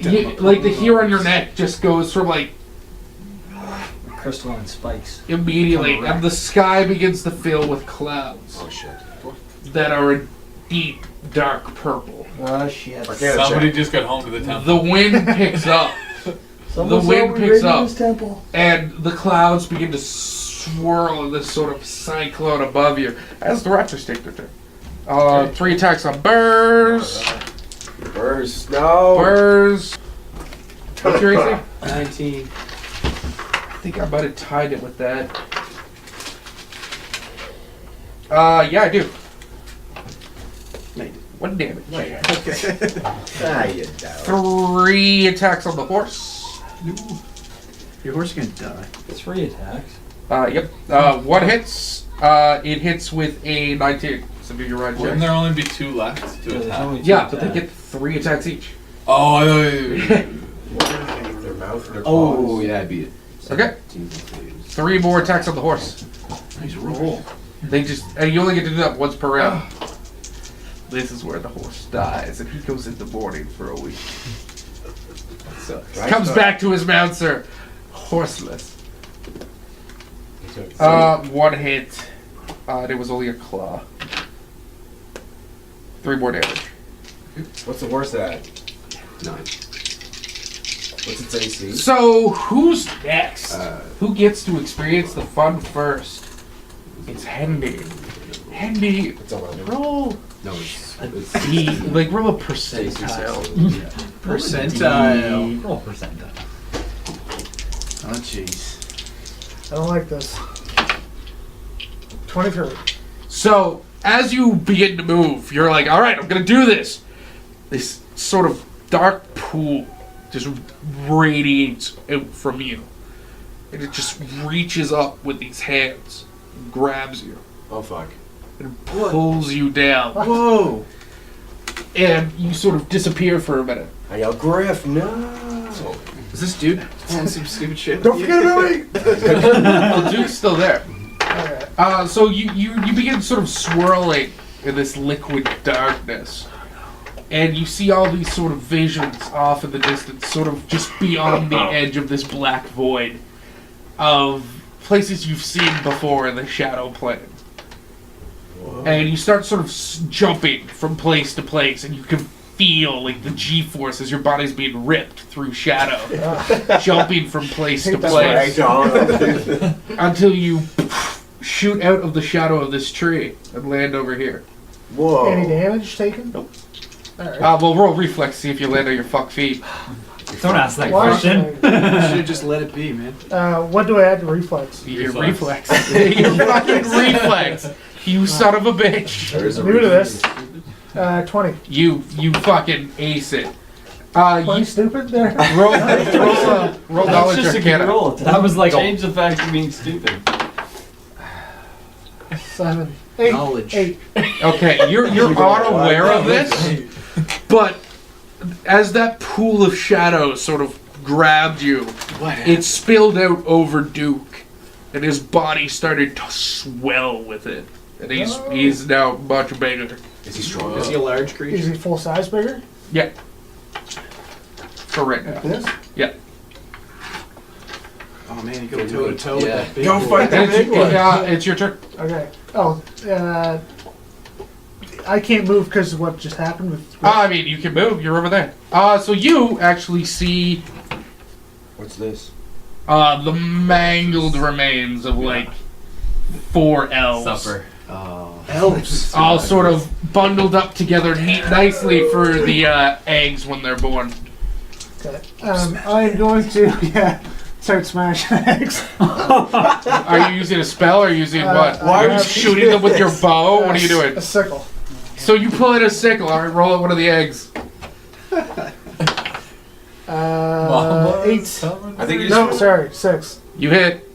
the hair on your neck just goes from, like, Crystalline spikes. immediately, and the sky begins to fill with clouds Oh shit. that are a deep, dark purple. Oh shit. Arcana Somebody check. just got home to the temple. The wind picks up, the wind picks up, and the clouds begin to swirl in this sort of cyclone above you as the raptors take their turn. 3 attacks on Burrs. Burst. No. Burrs. What's your AC? 19. I think I might have tied it with that. Yeah, I do. 1 damage. Ah, you doubt. 3 attacks on the horse. Your horse is gonna die. 3 attacks. Yep. 1 hits. It hits with a 19. So do your right Wouldn't check. there only be 2 left to There's attack? only 2 Yeah, but they attacks. get 3 attacks each. Oh, I know. Their mouth and their Oh, claws. yeah, I beat it. Okay. 3 more attacks on the horse. Nice roll. They just, and you only get to do that once per round. This is where the horse dies, and he goes in the morning for a week. So comes back to his mouncer, horseless. 1 hit. And it was only a claw. 3 more damage. What's the horse at? 9. What's its AC? So who's next? Who gets to experience the fun first? It's Hendy. Hendy, It's 11. roll. No, it's Roll a percentile. Percentile. Roll percentile. Oh jeez. I don't like this. 23. So as you begin to move, you're like, all right, I'm gonna do this. This sort of dark pool just radiates out from you, and it just reaches up with these hands, and grabs you, Oh fuck. and pulls you down, Whoa. and you sort of disappear for a minute. I yell, Griff, no. Is this dude pulling some stupid shit? Don't forget about me! The Duke's still there. Okay. So you begin sort of swirling in this liquid darkness, and you see all these sort of visions off in the distance, sort of just beyond the edge of this black void of places you've seen before in the shadow plane. And you start sort of jumping from place to place, and you can feel like the G-force as your body's being ripped through shadow, jumping from place to place until you shoot out of the shadow of this tree and land over here. Whoa. Any damage taken? Nope. Alright. We'll roll reflex, see if you land on your fuck feet. Don't ask that Why question. should Should have just let it be, man. what do I add to reflex? Your reflex. Your fucking reflex. You son of a bitch. There is a New to reason. this. 20. You fucking ace it. Playing stupid there? Roll knowledge That's just a good arcana. roll. That was like Change the fact of being stupid. 7. 8. Knowledge. 8. Okay, you're unaware of this, but as that pool of shadows sort of grabbed you, it spilled out over Duke, and his body started to swell with it, and he's now much bigger. Is he strong? Is he a large Is creature? he full size bigger? Yeah. For right now. Like this? Yeah. Oh man, you go toe to toe with Yeah. that big Go boy. fight that And big one. it's your turn. Okay. Oh, I can't move because of what just happened with. I mean, you can move. You're over there. So you actually see What's this? the mangled remains of like 4 elves. Supper. Elves. All sort of bundled up together nicely for the eggs when they're born. Okay. I am going to start smashing eggs. Are you using a spell or are you using what? Why Are you shooting them with your bow? What are you doing? A sickle. So you pull out a sickle. All right, roll out one of the eggs. 8. I think you No, just sorry, 6. You hit.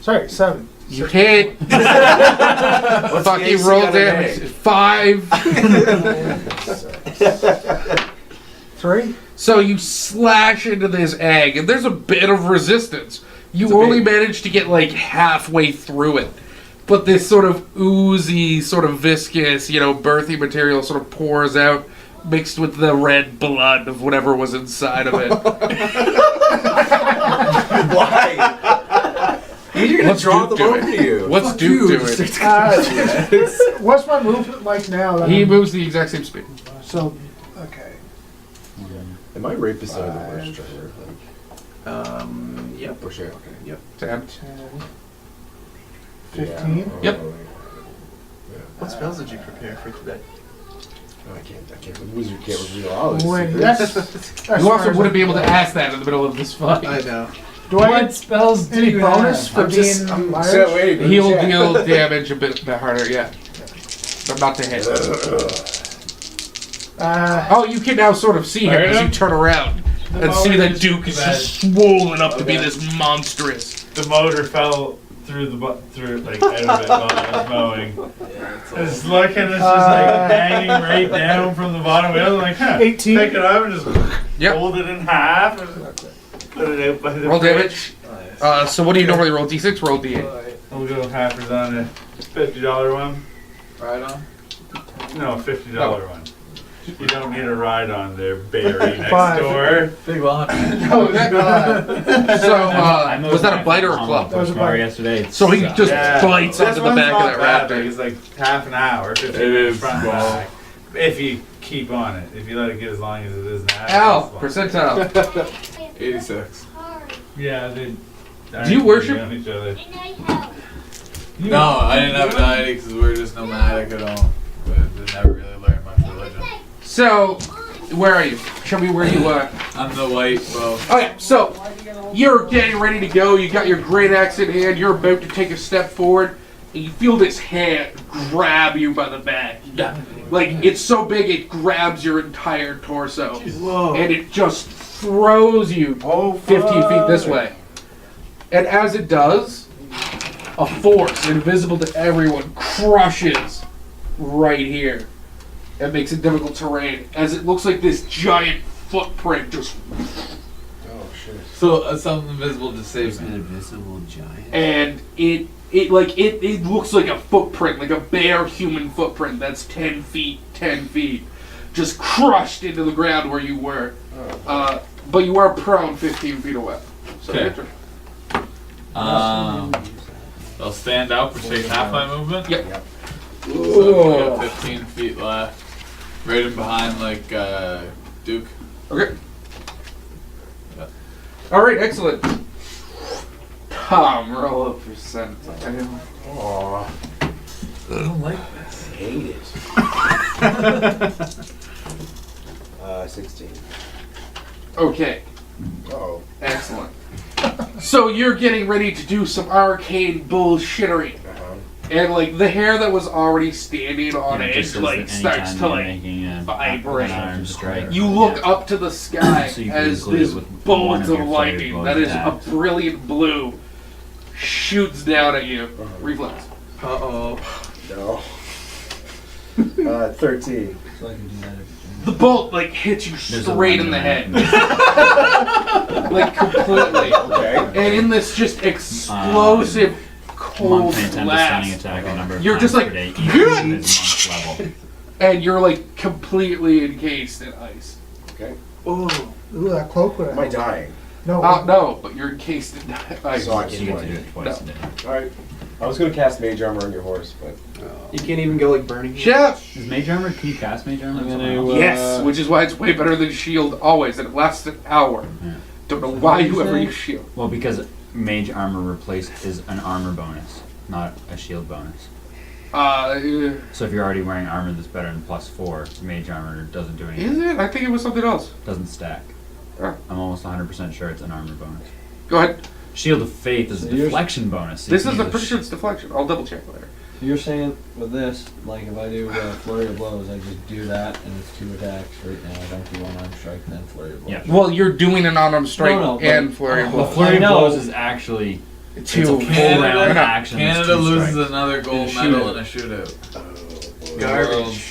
Sorry, 7. You hit. What's the Fucking AC roll on an damage. egg? 5. 3. So you slash into this egg, and there's a bit of resistance. You only manage to get like halfway through it. But this sort of oozy, sort of viscous, birthy material sort of pours out, mixed with the red blood of whatever was inside of it. Why? You're gonna What's draw Duke them doing? over to you. What's Duke doing? What's my movement like now? That He I'm- moves the exact same speed. So, okay. Am I right beside the bush treasure? Yep. For sure. Okay. Yep. 10. 15. Yep. What spells did you prepare for today? No, I can't. The wizard can't reveal all his Wait, secrets. that's You also wouldn't be able to ask that in the middle of this fight. I know. Do I What get spells do any you bonus have? for I'm just. being I'm large? so waiting. He'll deal damage a bit harder, yeah. But not to hit. Oh, you can now sort of see him as you turn around and see that Duke is just swollen up to be this monstrous. The motor fell through through like out of it while I was mowing. It's looking, it's just like hanging right down from the bottom wheel. Like, 18. pick it up and just Yep. fold it in half and put it out by the Roll fridge. damage. So what do you normally roll? D6? Roll D8. We'll go halfers on a $50 one. Right on. No, $50 one. You don't need a ride on there, Barry next 5. door. Big one. Oh, so, I was that a bite or a club? That was a bite. Yesterday. So he just Yeah. bites This onto the one's back of not that bad, raptor. like, it's like half an hour, 15 It minutes is front and small. back. If you keep on it. If you let it get as long as it is now. Al, it's long. percentile. 86. Yeah, they. Do you worship? On each other. No, I didn't have a deity because we were just nomadic at all. But I never really learned much religion. So, where are you? Show me where you are. I'm the white, well, Okay, so you're getting ready to go. You got your great axe in hand. You're about to take a step forward, and you feel this hand grab you by the back. Like it's so big it grabs your entire torso, and it just throws you 15 feet this way. And as it does, a force invisible to everyone crushes right here. It makes it difficult terrain, as it looks like this giant footprint just. Oh shit. so something invisible just saves me. invisible giant. And it looks like a footprint, like a bare human footprint that's 10 feet, 10 feet. just crushed into the ground where you were. But you are prone 15 feet away. So Okay. your turn. I'll stand up, which takes half my movement. Yep. So I got 15 feet left. Right in behind, like, Duke. Okay. Alright, excellent. Tom, roll a percentile. Aw, I don't like this. I hate it. 16. Okay, Uh-oh. excellent. So you're getting ready to do some arcane bullshittery. Uh-huh. And like the hair that was already standing on Yeah, edge just as like anytime starts to you're like making vibrate. an arm strike. you look up to the sky So you can as include this it with one bolt of of your lightning flurry that blow is attacks. a brilliant blue shoots down at you. Reflex. Uh-oh. No. 13. So I can do that every The bolt like hits you There's a straight line in the head. that- Like completely. Okay. And in this just explosive cold Monk may attempt a stunning blast. attack a number of You're times just like, per day, even at his monk level. And you're like completely encased in ice. Okay. Ooh, that cloak would Am I dying? No. No, but you're encased in ice. So I So can you do get to do it. it twice a day. Alright. I was gonna cast Mage Armor on your horse, but... You can't even go like burning. Chef! Is Mage Armor, can you cast Mage Armor? I'm on gonna, someone else? Yes, which is why it's way better than shield always, and it lasts an hour. Yeah. Don't know why What did you you ever say? use shield. Well, because Mage Armor is an armor bonus, not a shield bonus. So if you're already wearing armor that's better than +4, Mage Armor doesn't do anything. Is it? I think it was something else. Doesn't stack. Oh. I'm almost 100% sure it's an armor bonus. Go ahead. Shield of Faith is So a yours- deflection bonus. so you This can is a use pretty sure it's deflection. I'll double check later. So you're saying with this, like if I do flurry of blows, I just do that and it's 2 attacks right now. I don't do one arm strike and then flurry of blows. Yeah. Well, you're doing an unarmed strike No, but- and flurry of Oh, The blows. flurry I of know. blows is actually Two it's a full full round round. action. that's Canada 2 loses strikes. another gold In a medal shootout. in a shootout. Garbage.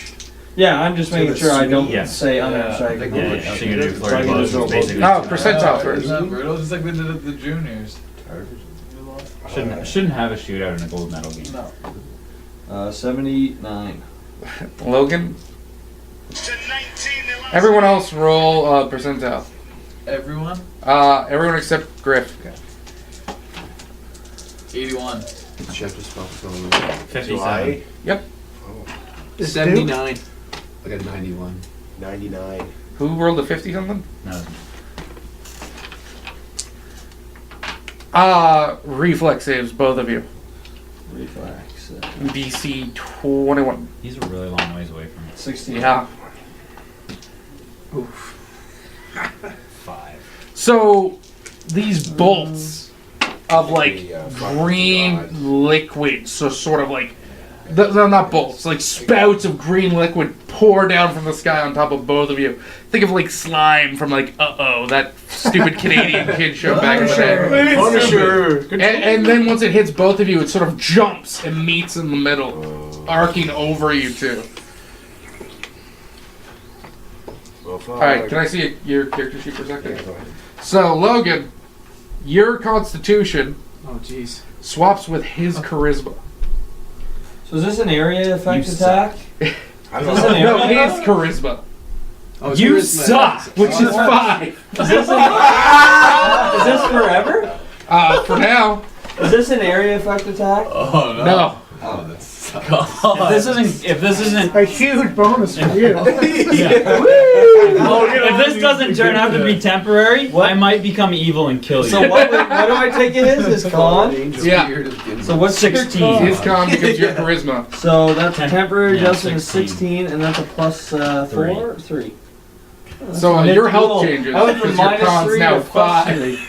Yeah, I'm just making sure I don't Yeah. say unarmed strike. Yeah, and Yeah, then- yeah, so you're gonna do So flurry I of can blows. just roll It's both. basically Oh, two percentile Isn't first. that brutal? Just like they did at the juniors. Shouldn't have a shootout in a gold medal game. No. 79. Logan? Everyone else roll percentile. Everyone? Everyone except Griff. 81. Chef just focused on 57. Yep. Is 79. I got 91. 99. Who rolled a 50 something? No. Reflex saves, both of you. Reflex. DC 21. He's a really long ways away from it. 16. Yeah. 5. So, these bolts of like The, fucking green god. liquid, so sort of like, they're not bolts, like spouts of green liquid pour down from the sky on top of both of you. Think of like slime from like that stupid Canadian kid show back in the day. Punisher. And then once it hits both of you, it sort of jumps and meets in the middle, arcing over you two. Well, fuck. Alright, can I see your character sheet for a Yeah, second? go ahead. So, Logan, your constitution Oh, jeez. swaps with his charisma. So is this an area effect You attack? I Is don't this know. an No, area? his charisma. Oh, You charisma. suck, which is 5. Is this forever? For now, Is this an area effect attack? Oh, no. no. Oh, that's If this isn't A huge bonus for you. if this doesn't turn out to be temporary, I might become evil and kill you. So what do I take it as? His con? Yeah. So what's your 16. con? His con becomes your charisma. So that's temporary Yeah, adjustment is 16. 16, and that's a plus 4? 3. So your health changes I went from because your minus con's 3 now to plus 5.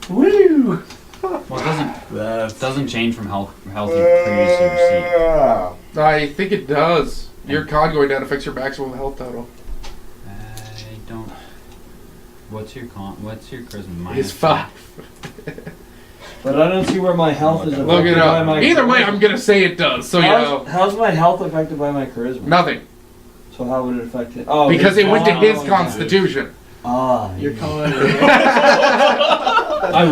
3. Woo! Well, it doesn't change from health you previously received. I think it does. Your con going down affects your maximum health total. I don't. What's your charisma? It's 5. But I don't see where my health is Look affected it by up. my Either way, charisma. I'm gonna say it does. So you know, How's my health affected by my charisma? nothing So how would it affect it? Oh, because his it went to con. his constitution. Ah, You're calling I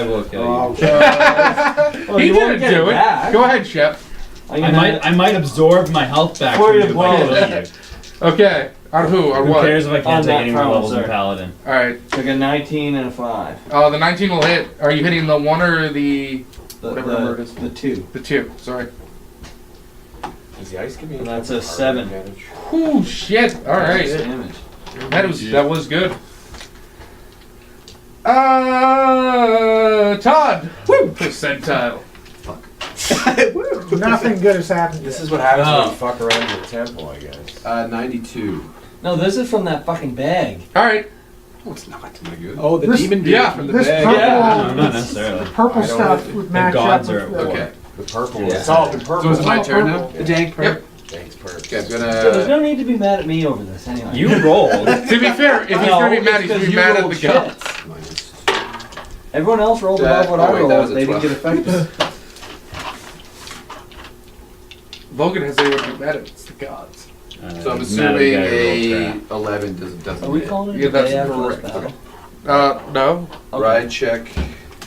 will kill you. Oh, Well, He you won't didn't get do it. back. Go ahead, Shep. I'm gonna- I might absorb my health back Flurry from of you. if I blows. kill you. Okay. On who? On Who what? cares if I On can't take that any more front, levels in sir. Paladin? Alright. Took a 19 and a 5. The 19 will hit. Are you hitting the 1 or the... Whatever number it is. The 2. The 2, sorry. Does the ice give me And that's a hard 7. advantage? Whew, shit. Alright. Damage. That was good. Todd. Woo! Percentile. Nothing good has happened This yet. is what happens when No. you fuck around in the temple, I guess. 92. No, this is from that fucking bag. Alright. Oh, it's not. Am I good? Oh, the This- demon dude yeah, from the this bag. purple- Yeah, no, not necessarily. The purple I don't stuff know. would The match gods up are with at the... war. The purple. Yeah. It's all the purple. So is it my It's all turn now? purple. The dank perk. Yep. Thanks, perks. Okay, I'm So there's gonna. no need to be mad at me over this anyway. You rolled. To be fair, if he's gonna be mad, he's gonna be mad at the gods. Minus. Everyone else rolled That- above what oh, I wait, that rolled. was a They didn't 12. get affected. Logan has anyone to be mad at. It's the gods. So I'm Mad at the assuming guy who rolled a crap. 11 doesn't Are we hit. calling it Yeah, a that's day after this correct. battle? No. Okay. Ride check.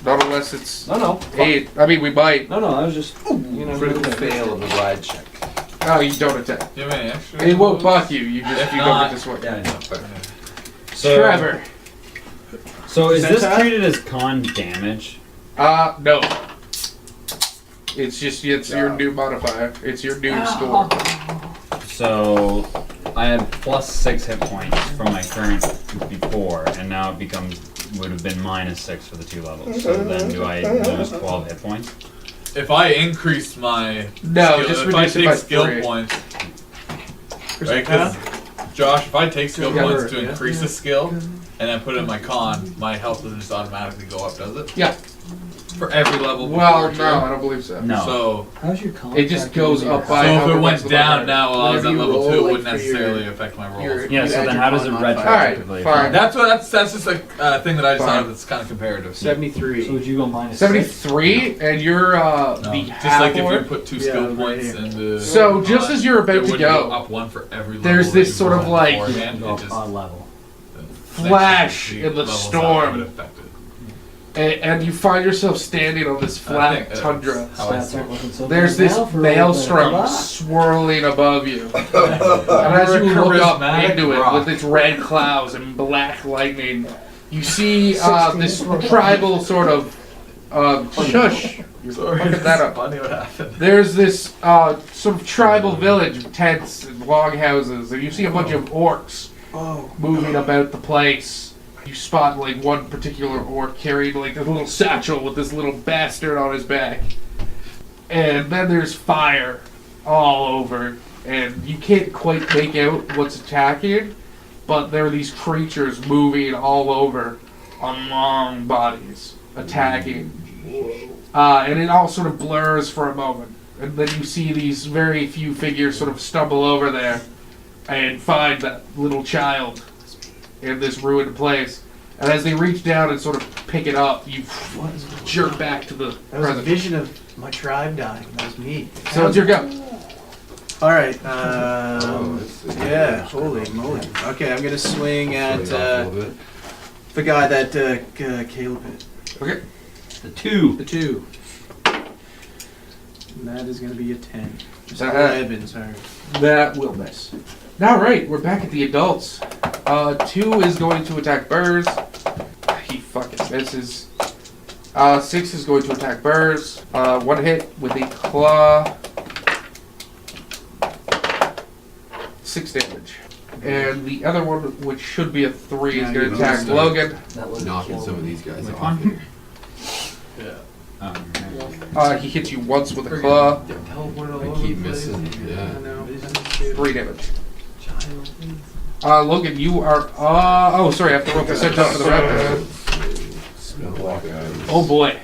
Not unless it's No. 8. I mean, we might. No, I was just, you know. Critical fail of the ride check. Oh, you don't attack. Do you have any extra? It won't buff you. You just If you not- go this way. Yeah, I know. So, Trevor. So is this Percentile? treated as con damage? No. It's just it's your new modifier. It's your new score. So I had plus 6 hit points from my current before, and now it would have been minus 6 for the 2 levels. So then do I lose 12 hit points? If I increase my No, skill, just if I reduce it take by skill 3. points, right? 'Cause, Josh, if I take skill Yeah. points to increase a skill and then put it in my con, my health doesn't just automatically go up, does it? Yeah. For every level. Well, before, no, too? I don't believe so. No. So, How's your contract? It just goes up so by if however it much went the down level. now while I was at Whenever you level 2, it roll, wouldn't like, for necessarily your- affect my rolls. your- Yeah, so add then your how does it con modifier. retroactively? Fine. That's just a thing that I decided Fine. that's kind of comparative. 73. So would you go minus 73, and you're No, the just like if you half-orc. put 2 Yeah, skill right points here. into. So just as you're about it to wouldn't go, up 1 for every level. there's that this you sort of roll like beforehand, go it just- on level. flash next in the levels out, storm. it would affect it. And you find yourself standing on this I flat think that's tundra. how I Stats see aren't it. looking so There's good this now for maelstrom a swirling above you. And as you You're a look up charismatic into it rock. with its red clouds and black lightning, you see 16 this for- tribal sort of shush. You're Sorry, fucking that up. funny what happened. There's this sort of tribal village with tents and log houses, and you see a bunch of orcs moving about the place. You spot like one particular orc carrying like a little satchel with this little bastard on his back. And then there's fire all over, and you can't quite make out what's attacking, but there are these creatures moving all over on long bodies, attacking. And it all sort of blurs for a moment. And then you see these very few figures sort of stumble over there and find that little child in this ruined place. And as they reach down and sort of pick it up, you jerk back to the That was a present. vision of my tribe dying. That was me. So it's your go. All right. Yeah. Holy moly. Okay, I'm gonna swing at Slowly off a little bit. the guy that Caleb hit. Okay. The 2. The 2. And that is gonna be a 10. Just That- 11, sorry. That will miss. All right, we're back at the adults. 2 is going to attack Burrs. He fucking misses. 6 is going to attack Burrs. 1 hit with a claw. 6 damage. And the other one, which should be a 3, is going to attack Logan. That was Knocking some of these guys Which off. one? Yeah. He hits you once with a claw. I keep missing. Yeah. 3 damage. Logan, you are. Oh, sorry, I have to roll percentile for the raptor. Oh boy.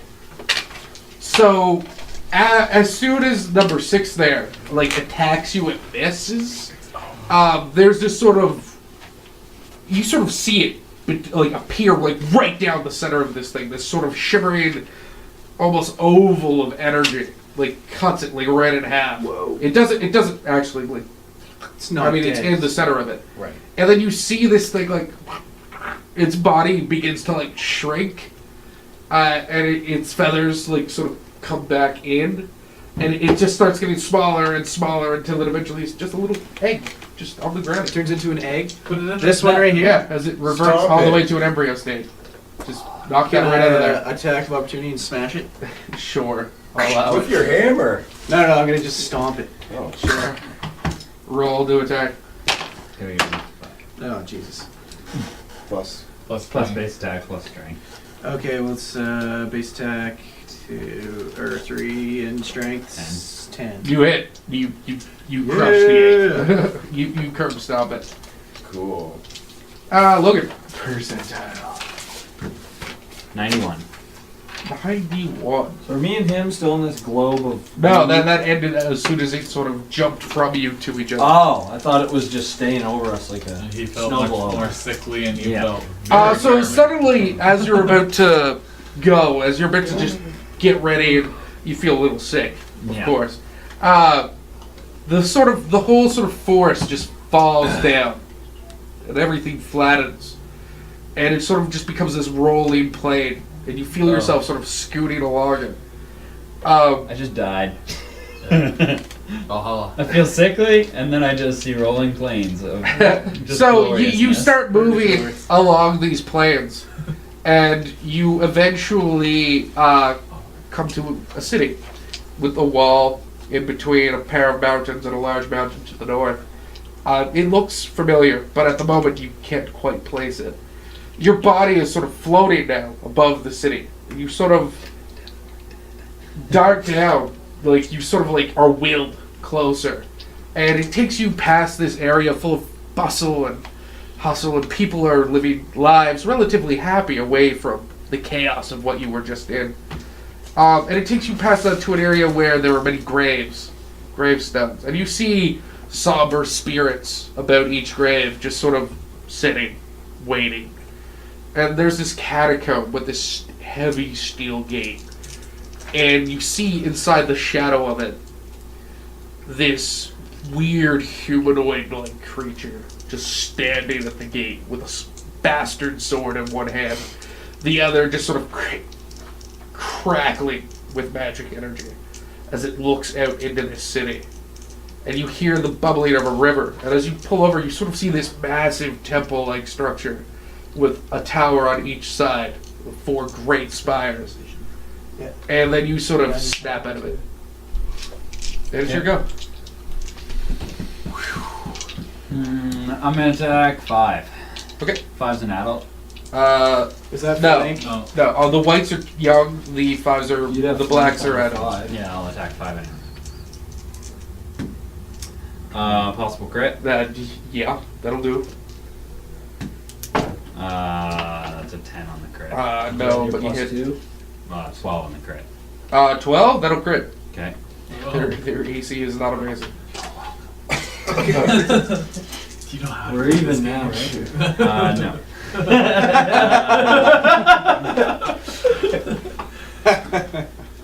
So, as soon as number 6 there, like, attacks you and misses, there's this sort of. You sort of see it, like, appear, like, right down the center of this thing, this sort of shimmering, almost oval of energy, like, cuts it, like, right in half. Whoa. It doesn't actually, like, It's not I mean, it's dead. in the center of it. Right. And then you see this thing, like, its body begins to, like, shrink. And its feathers, like, sort of come back in. And it just starts getting smaller and smaller until it eventually is just a little egg. just on the It ground. turns into an egg. Put it in This one right here. Yeah, as it reverts Stop all the it. way to an embryo state. Just knock Can that right out of I there. attack of opportunity and smash it? Sure. I'll allow With it. your hammer. No, I'm gonna just stomp it. Oh, Sure. Roll to attack. Okay, we- Oh, Jesus. plus. Plus plus 20. base attack, plus strength. Okay, well, it's base attack 3 and strength 10. You hit. You crush the egg. you curb stomp it. Cool. Logan. Percentile. 91. 91. So are me and him still in this globe of... No, that ended as soon as it sort of jumped from you to each other. Oh, I thought it was just staying over us like a He felt much snowball. more sickly, and you Yeah. felt. Very So charming. suddenly, as you're about to go, as you're about to just get ready, and you feel a little sick, of Yeah. course. The whole sort of forest just falls down, and everything flattens, and it sort of just becomes this rolling plain, and you feel yourself sort of scooting along it. I just died. Valhalla. I feel sickly, and then I just see rolling plains of just So you gloriousness. start moving along these plains, and you eventually come to a city with a wall in between a pair of mountains and a large mountain to the north. It looks familiar, but at the moment you can't quite place it. Your body is sort of floating now above the city. You sort of dart down, like you sort of like are willed closer, and it takes you past this area full of bustle and hustle, and people are living lives relatively happy away from the chaos of what you were just in. And it takes you past that to an area where there are many gravestones, and you see somber spirits about each grave, just sort of sitting, waiting. And there's this catacomb with this heavy steel gate. And you see inside the shadow of it this weird humanoid-like creature just standing at the gate with a bastard sword in one hand, the other just sort of crackling with magic energy as it looks out into this city. And you hear the bubbling of a river. And as you pull over, you sort of see this massive temple-like structure with a tower on each side with 4 great spires. Yeah. And then you sort of snap out of it. There's your go. I'm gonna attack 5. Okay. 5's an adult. Is that No. flank? No. No, the whites are young, the 5s are, You'd have the blacks are flank adults. on 5. Yeah, I'll attack 5 anyway. Possible crit. Yeah, that'll do. That's a 10 on the crit. No, but you Plus hit 2. 12 on the crit. 12, that'll crit. Okay. Their AC is not amazing. You know how We're even now, right? No.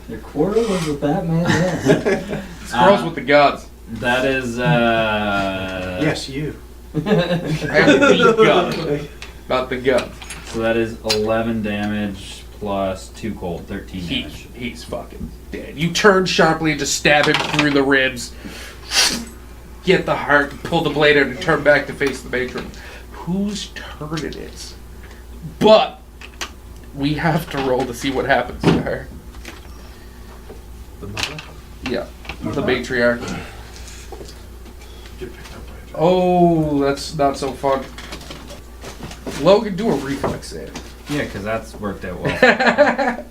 Your quarter was with that man there. Squirrels with the gods. That is, Yes, you. And the god. Not the god. So that is 11 damage plus 2 cold, 13 damage. He's fucking dead. You turn sharply to stab him through the ribs. Get the heart, pull the blade out, and turn back to face the matron. Whose turn it is? But we have to roll to see what happens to her. The mother? Yeah, the matriarch. Get picked up by a giant. Oh, that's not so fun. Logan, do a reflex save. Yeah, because that's worked out well.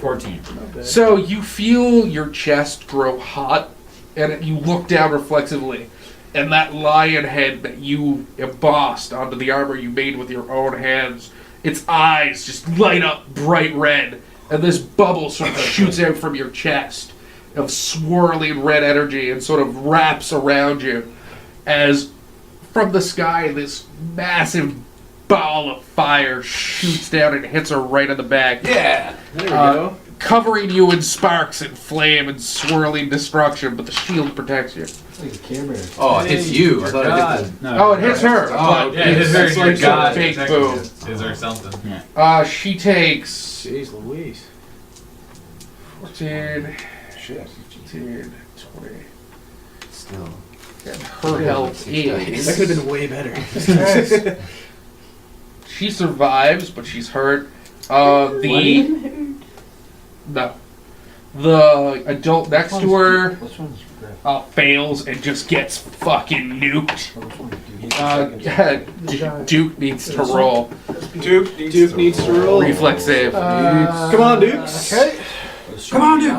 14. So you feel your chest grow hot, and you look down reflexively, and that lion head that you embossed onto the armor you made with your own hands, its eyes just light up bright red, and this bubble sort of shoots out from your chest of swirling red energy and sort of wraps around you as from the sky this massive ball of fire shoots down and hits her right in the back. Yeah. There we go. Covering you in sparks and flame and swirling destruction, but the shield protects you. It's like a Care Bear. Oh, it hits you. I thought it hit the... Oh, it hits her. Oh, but Yeah, his it's very like good god. a big boom. Is or something. She takes Jeez Louise. 14, Shit. 15, 20. And her health That is. could have been way better. Okay. She survives, but she's hurt. The adult next to her Which one's Griff? fails and just gets fucking nuked. Which one? Duke needs to roll. Duke needs to roll. Reflex save. Come on, Dukes. Okay. Come on, dude. I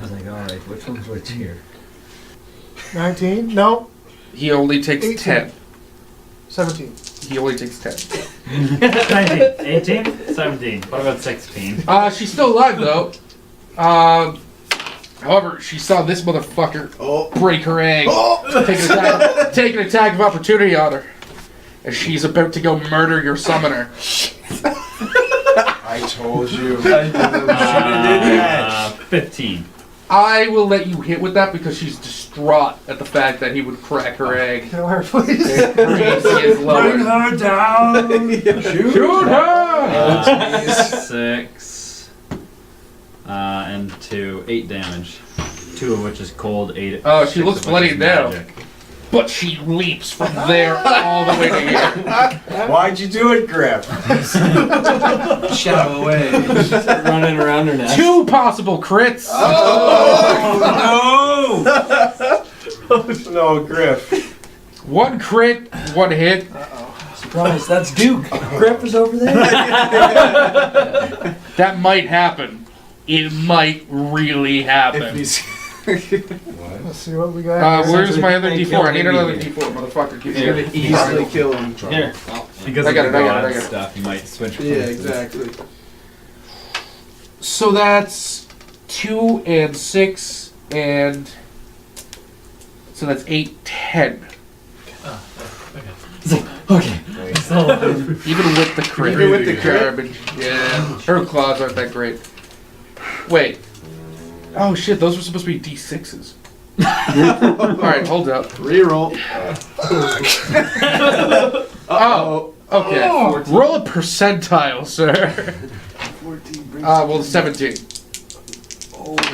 was like, alright, which one's which here? 19. No. He only takes 18. 10. 17. He only takes 10. 19, 18, 17. What about 16? She's still alive though. However, she saw this motherfucker break her egg, take an attack of opportunity on her, and she's about to go murder your summoner. I told you. 15. I will let you hit with that because she's distraught at the fact that he would crack her egg. Kill her, please. Her AC is lower. Bring her down! Shoot her! 6 and 2, 8 damage. 2 of which is cold, 8. Oh, she 6 looks of which bloody is now. magic. But she leaps from there all the way to here. Why'd you do it, Griff? Shadow away. Running around her nest. 2 possible crits. No, Griff. 1 crit, 1 hit. Surprise, that's Duke. Griff is over there. That might happen. It might really happen. Let's see what we got. Where's my other They D4? killed I need him another immediately. D4, motherfucker. Keep You're it. gonna easily kill him. Here. Because I got of it, the I got it, god I got it. stuff, you might switch Yeah, places. exactly. So that's 2 and 6 and so that's 8, 10. Okay. Even with the crit. Even with the crit? Garbage. Yeah. Her claws aren't that great. Wait. Oh shit, those were supposed to be D6s. Alright, hold up. Reroll. Oh, okay. Roll a percentile, sir. 14 Well, 17.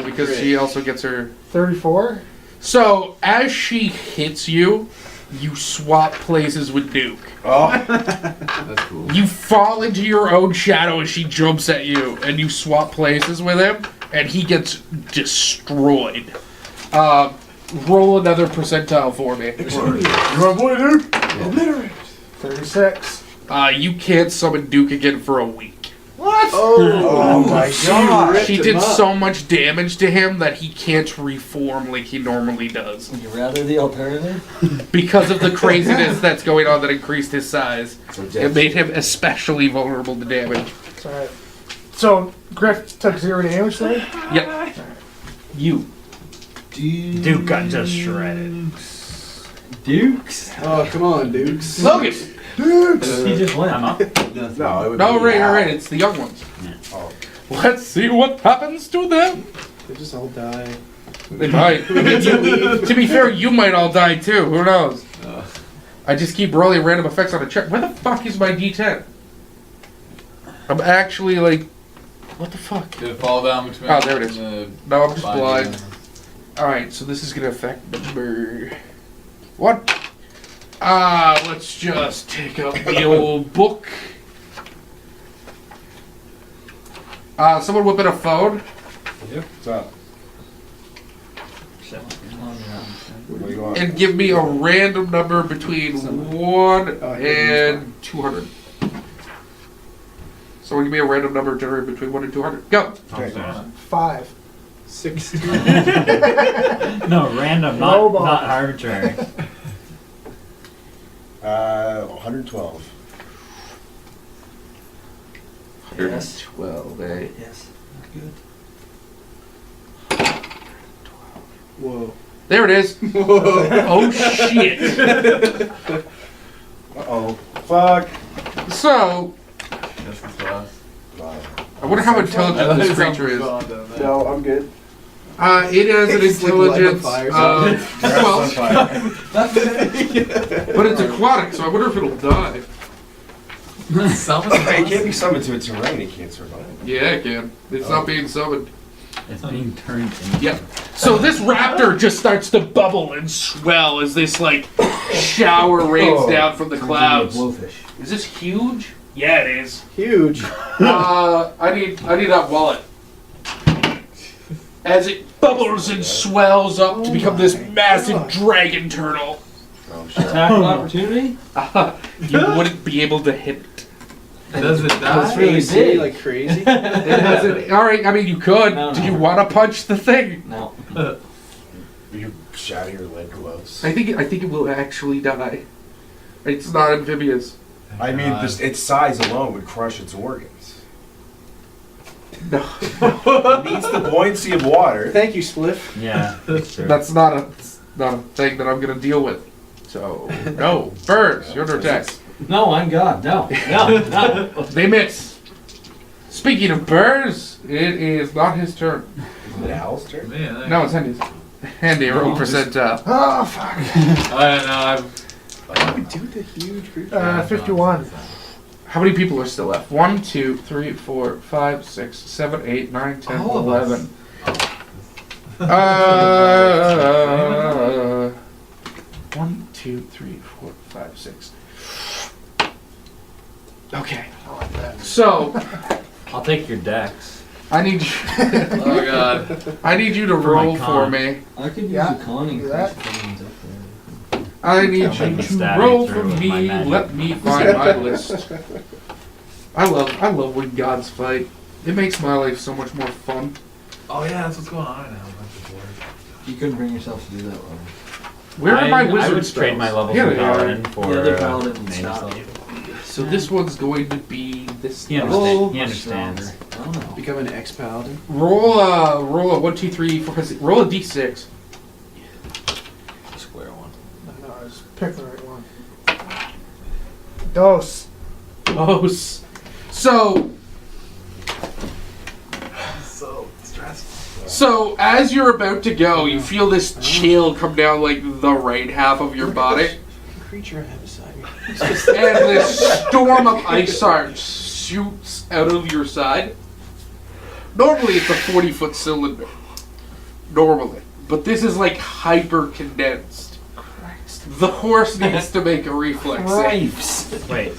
Because she also gets her. 34. So, as she hits you, you swap places with Duke. Oh, That's cool. You fall into your own shadow as she jumps at you, and you swap places with him, and he gets destroyed. Roll another percentile for me. Your boy, Duke. Obliterate. 36. You can't summon Duke again for a week. oh my God. She did so much damage to him that he can't reform like he normally does. Would you rather the alternative? Because of the craziness that's going on that increased his size. So It made him especially vulnerable to damage. It's alright. So, Griff took 0 damage there? Yep. You. Duke got just shredded. Dukes. Oh, come on, Dukes. Logan! He just went. I'm up. No, it would No, be right. It's the young ones. Oh. Let's see what happens to them. They just all die. They might. To be fair, you might all die too. Who knows? I just keep rolling random effects on a check. Where the fuck is my D10? I'm actually like, what the fuck? Did it fall down between? Oh, there it is. the No, I'm just binding? blind. Alright, so this is gonna affect number... What? Let's just take up the old book. Someone whip in a phone. What's up? What do you want? And give me a random number between 1 and 200. So give me a random number generated between 1 and 200. Go! Okay. 5. 16. No, random, Robo. not arbitrary. 112. 112, eh? Yes. Whoa. There it is. Oh shit. Uh-oh. Fuck. So, That's the class. I wonder how intelligent this creature is. No, I'm good. It has an It's like light on intelligence fire. of 12, but it's aquatic, so I wonder if it'll die. It can't be summoned to a terrain, it can't survive. Yeah, it can. It's not being summoned. It's being turned into. Yep. So this raptor just starts to bubble and swell as this like shower rains down from the clouds. Blowfish. Is this huge? Yeah, it is. Huge. I need that wallet. As it bubbles and swells up to become this massive dragon turtle. Oh, shit. Tackle opportunity? You wouldn't be able to hit it. Does it That's die? really Easy. big, like crazy. It hasn't, all right, I mean, you could. No, Do no. you want to punch the thing? No. You shatter your lead gloves. I think it will actually die. It's not amphibious. I mean, its size alone would crush its organs. No, It needs the buoyancy of water. Thank you, Spliff. Yeah, that's true. that's not a thing that I'm gonna deal with. So no, birds, you're under attack. No, I'm God. No. No. They miss. Speaking of birds, it is not his turn. Is it Al's turn? Man, No, it's Hendy's. Handy, roll percentile. Oh, fuck. I don't know. What do we do with the huge creature? 51. How many people are still left? 1, 2, 3, 4, 5, 6, 7, 8, 9, 10, All of 11. 1, 2, 3, 4, 5, 6. Okay. So I'll take your dex. I need you. Oh god. I need you to For my roll for con. me. I could use Yeah, a conning do that. things up there. I need I'll you make a to stab roll you for through with my me. magic. Let me find my list. I love when gods fight. It makes my life so much more fun. Oh yeah, that's what's going on right now. You couldn't bring yourself to do that, Robin. Where are my I wizard would trade my spells? level Here from they are. Paladin for The other Paladin Mage stop Assault. you. So this one's going to be this. He level. understands. He understands. I don't know. Become an ex-paladin. Roll a 1, 2, 3, 4, 5, 6. Roll a d6. Square one. No, I just picked the right one. Dose. Oh, so So stressful. so as you're about to go, you feel this chill come down like the right half of your body, Creature I have beside me. and this storm of ice arch shoots out of your side. Normally, it's a 40-foot cylinder. Normally, but this is like hyper condensed. The horse needs to make a reflex save. Wait.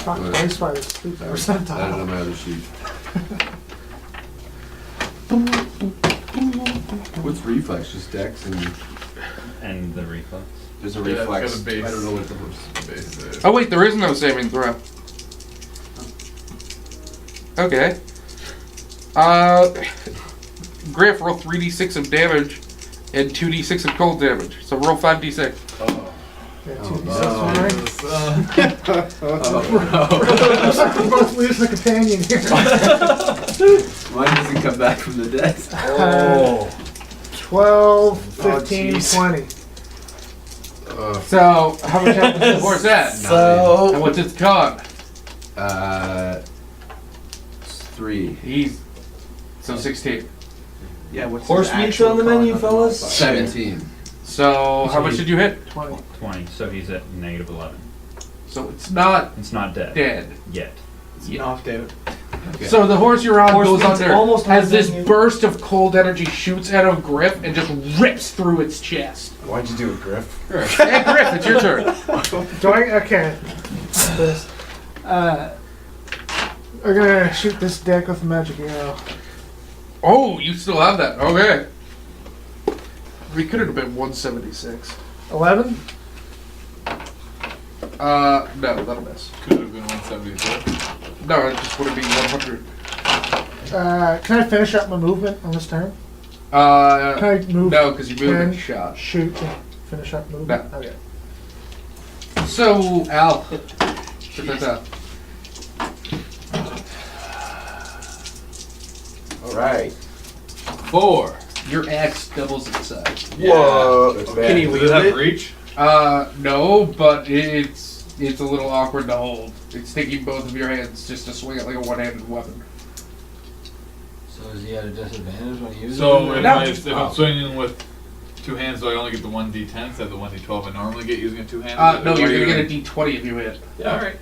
Fuck, twice by the sleep I don't know percentile. my other sheet. What's reflex? Just dex And the reflex. there's a Yeah, it's reflex. got a base. I don't know what the horse's base is. Oh wait, there is no saving throw. Okay. Griff, roll 3d6 of damage and 2d6 of cold damage. So roll 5d6. Oh. Yeah, Oh, 2d6 no. right? Looks like we're both losing a companion here. Mine doesn't come back from the dead. Oh. 12, 15, jeez. 20. So, how much health does the horse at? So- And what's its con? 3. He's... So 16. Yeah, what's Horse his meat's actual on the menu, con? fellas. 17. So, how much did you hit? 20. 20, so he's at negative 11. So, it's not It's not dead. dead. Yet. It's knocked out. Okay. So, the horse you're on Horse goes meat's under almost on as the this menu. burst of cold energy shoots out of Griff and just rips through its chest. Why'd you do it, Griff? Hey, Griff, it's your turn. Do I? Okay. This. We're gonna shoot this deck with a magic arrow. Oh, you still have that. Okay. We could have been 176. 11? No, that'll miss. Could have been 172. No, it just would have been 100. Can I finish up my movement on this turn? Can No, I move because you moved and and shot. shoot and finish up movement? No. Okay. So, Al, check this out. Alright. 4. Your axe doubles its size. Whoa. That's bad. Can he Does wield it have it? reach? No, but it's a little awkward to hold. It's taking both of your hands just to swing it like a one-handed weapon. So is he at a disadvantage when he uses So it? if, No. if I'm swinging with two hands, do I only get the 1d10 instead of the 1d12 I normally get using a two-handed? No, you're gonna get a d20 if you hit. Yeah, alright.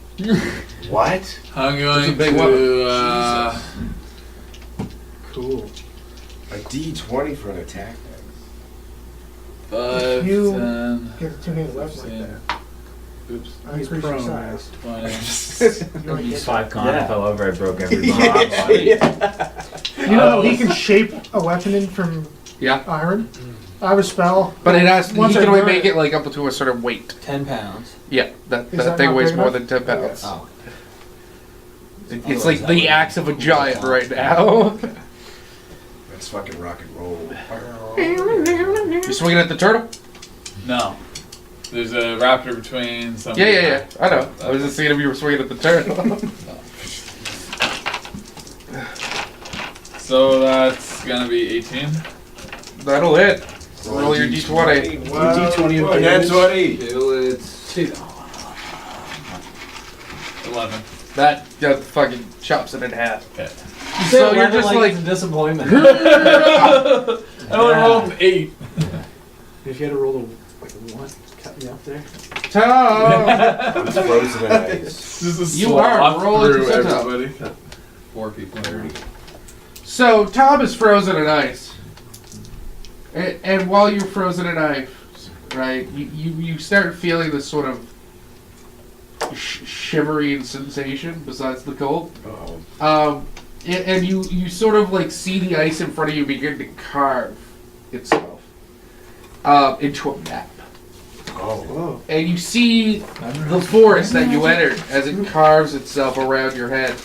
What? I'm going a big to, Cool. A D20 for an attack. 5, You- 10, Get a two-handed weapon like 15, that. oops, I increase your size. 20. You might Use get 5 con. Yeah. I fell over. I broke every bone in my body. You know how he can shape a weapon in from Yeah. iron? I have a spell. But it has. Once You I can only learn make it like up to a certain weight. 10 pounds. Yeah, that Is that thing not weighs big more enough? than 10 pounds. Oh. It's like the axe of a giant right now. Let's fucking rock and roll. You swinging at the turtle? No. There's a raptor between some. Yeah. I know. I was just seeing if you were swinging at the turtle. So that's gonna be 18. That'll hit. Roll your d20. Wow. D20 Oh, and nat 20. It's 11. That fucking chops it in half. Okay. So you're just like, it's a disappointment. I only rolled an 8. If you had to roll a 1, cut me off there. Tom! I'm frozen in ice. This is You are. Roll a through percentile. everybody. 4 people. So Tom is frozen in ice. And while you're frozen in ice, right, you start feeling this sort of shimmering sensation besides the cold. Oh. And you sort of like see the ice in front of you begin to carve itself into a map. Oh. And you see the forest that you entered as it carves itself around your head.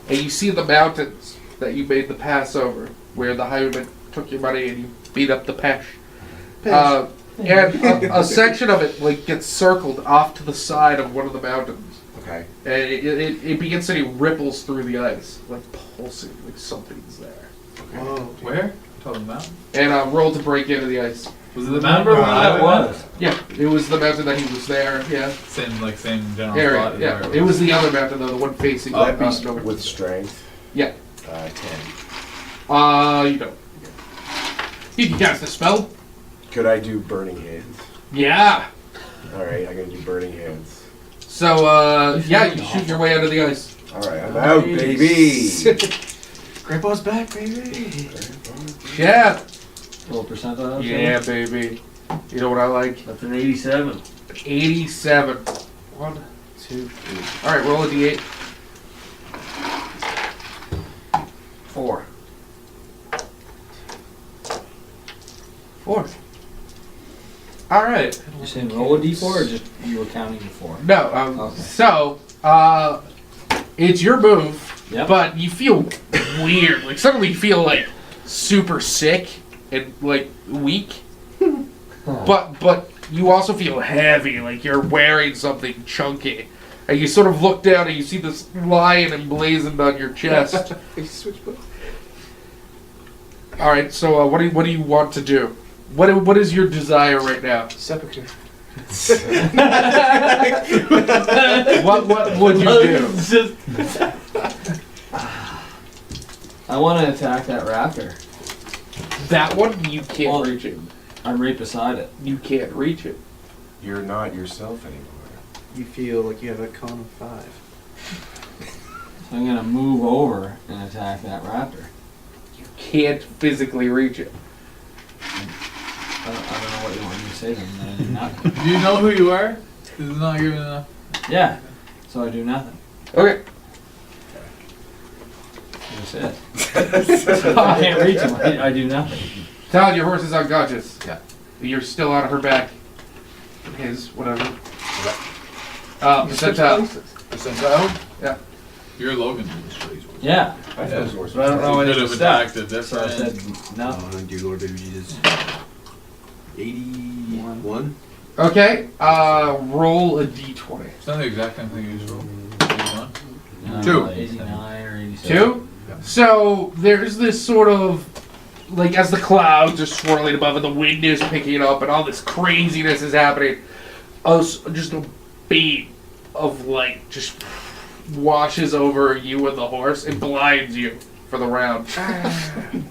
And you see the mountains that you made the pass over, where the highwayman took your money and you beat up the Pesh. And a section of it like gets circled off to the side of one of the mountains. Okay. And it begins to ripples through the ice, like pulsing, like something's there. Whoa. Where? Top of the mountain? And roll to break into the ice. Was it the mountain? That was. Yeah, it was the mountain that he was there. Yeah, Same general area. spot. Yeah, where it was the other mountain though, the one facing. That be over. with strength. Yeah. 10. You don't. You can cast a spell. Could I do burning hands? Yeah. Alright, I'm gonna do burning hands. So yeah, you shoot your way out of the ice. Alright, I'm out, baby! Grandpa's back, baby. Yeah. Roll percentile. Yeah, baby. You know what I like? That's an 87. 87. 1, 2, 3. All right, roll a d8. 4. 4. All right. You saying roll a d4 or just you were counting the 4? No. Okay. So, it's your move, Yep. but you feel weird. Like suddenly you feel like super sick and like weak. But you also feel heavy, like you're wearing something chunky. And you sort of look down and you see this lion emblazoned on your chest. Switch both. All right, so what do you want to do? What is your desire right now? Sepulchre. What would you do? I want to attack that raptor. That one you can't Well- reach it. I'm right beside it. You can't reach it. You're not yourself anymore. You feel like you have a con of 5. So I'm gonna move over and attack that raptor. You can't physically reach it. I don't know what you want me to say then. I do nothing. Do you know who you are? This is not giving enough. Yeah. So I do nothing. Okay. That's it. I can't reach him. I do nothing. Todd, your horse is unconscious. Yeah. You're still on her back. His, whatever. Percentile. Percentile? Yeah. You're Logan. Yeah. I thought it was worse. But I don't know You any could of have the attacked stuff. it So I different. said nothing. Oh, dear Lord, baby Jesus. 81. Okay. Roll a d20. It's not the exact same thing you just rolled. No, 2. 89 or 87. 2? So there's this sort of like as the clouds are swirling above and the wind is picking up and all this craziness is happening, just a beam of light just washes over you and the horse and blinds you for the round.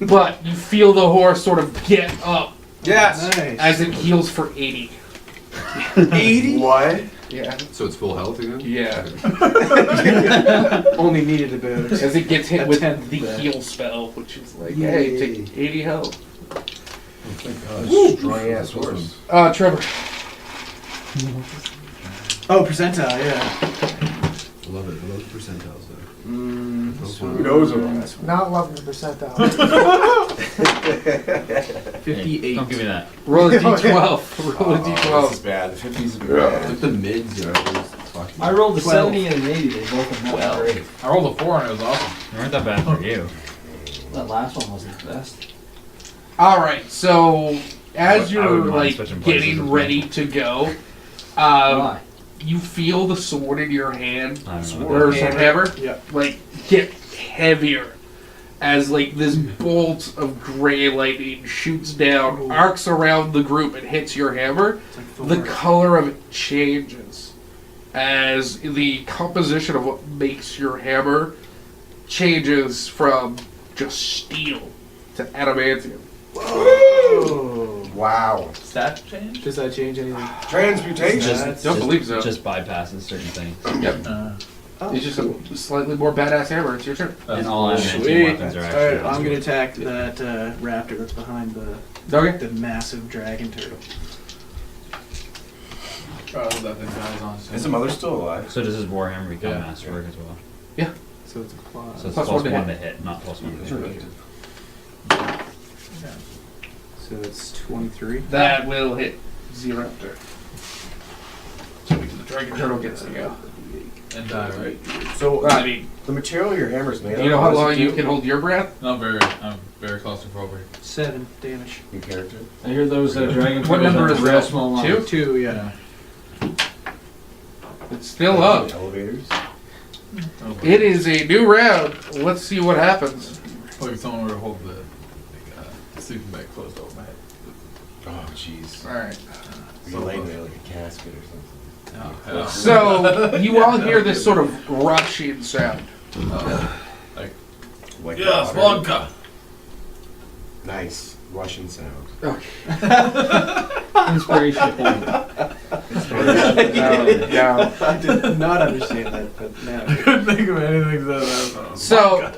But you feel the horse sort of get up Yes! Nice. As it heals for 80. 80? What? Yeah. So it's full health again? Yeah. Only needed about. As it gets hit A with tenth the of that. heal spell, which is like, hey, take 80 health. Strong ass horse. Trevor. Oh, percentile, yeah. I love it. I love the percentiles there. Who knows what that's Not loving the percentile. 58. Don't give me that. Roll a d12. Roll a This is d12. bad. The 50s is It's bad. like the mids, you know. Fucking I rolled a 12. 70 and an 80. They both have not great. I rolled a 4 and it was awesome. They weren't that bad for you. That last one wasn't the best. Alright, so as I you're wouldn't mind like switching places getting with ready to go, Why? you feel the sword in your hand, I don't know. or some hammer, Yeah. like get heavier as like this bolt of gray lightning shoots down, arcs around the group, and hits your hammer. It's like The Thor. color of it changes as the composition of what makes your hammer changes from just steel to adamantium. Whoa. Wow. Stat change? Does that change anything? Transmutation. Don't believe so. Just bypasses certain things. Yep. Oh, It's just cool. a slightly more badass hammer. It's your turn. And all adamantium Sweet. weapons are actually. Alright, I'm gonna attack that raptor that's behind the Okay. massive dragon turtle. Oh, that thing dies on. Is the mother still alive? So does his warhammer become Yeah. masterwork as well? So it's a claw. So it's Plus plus one to one to hit, not plus one to hit. So it's 23. That will hit Z-Raptor. So the dragon turtle gets to go. And die, right? So, I mean, the material your hammer's made do of. you know how what does long it you do? can hold your breath? I'm very claustrophobic. 7 damage. Your character? I hear those dragon What number is real that? small lines. 2? 2, yeah. It's still up. Elevators? It is a new round. Let's see what happens. Like if someone were to hold the sleeping bag closed over my head. Oh, jeez. Alright. You're laying there like a casket or something. No, So, you all hear this sort of rushing sound. Like yes, water. vodka. Nice. Russian sound. Inspiration point. No. I did not understand that, but now. I couldn't think of anything that. So,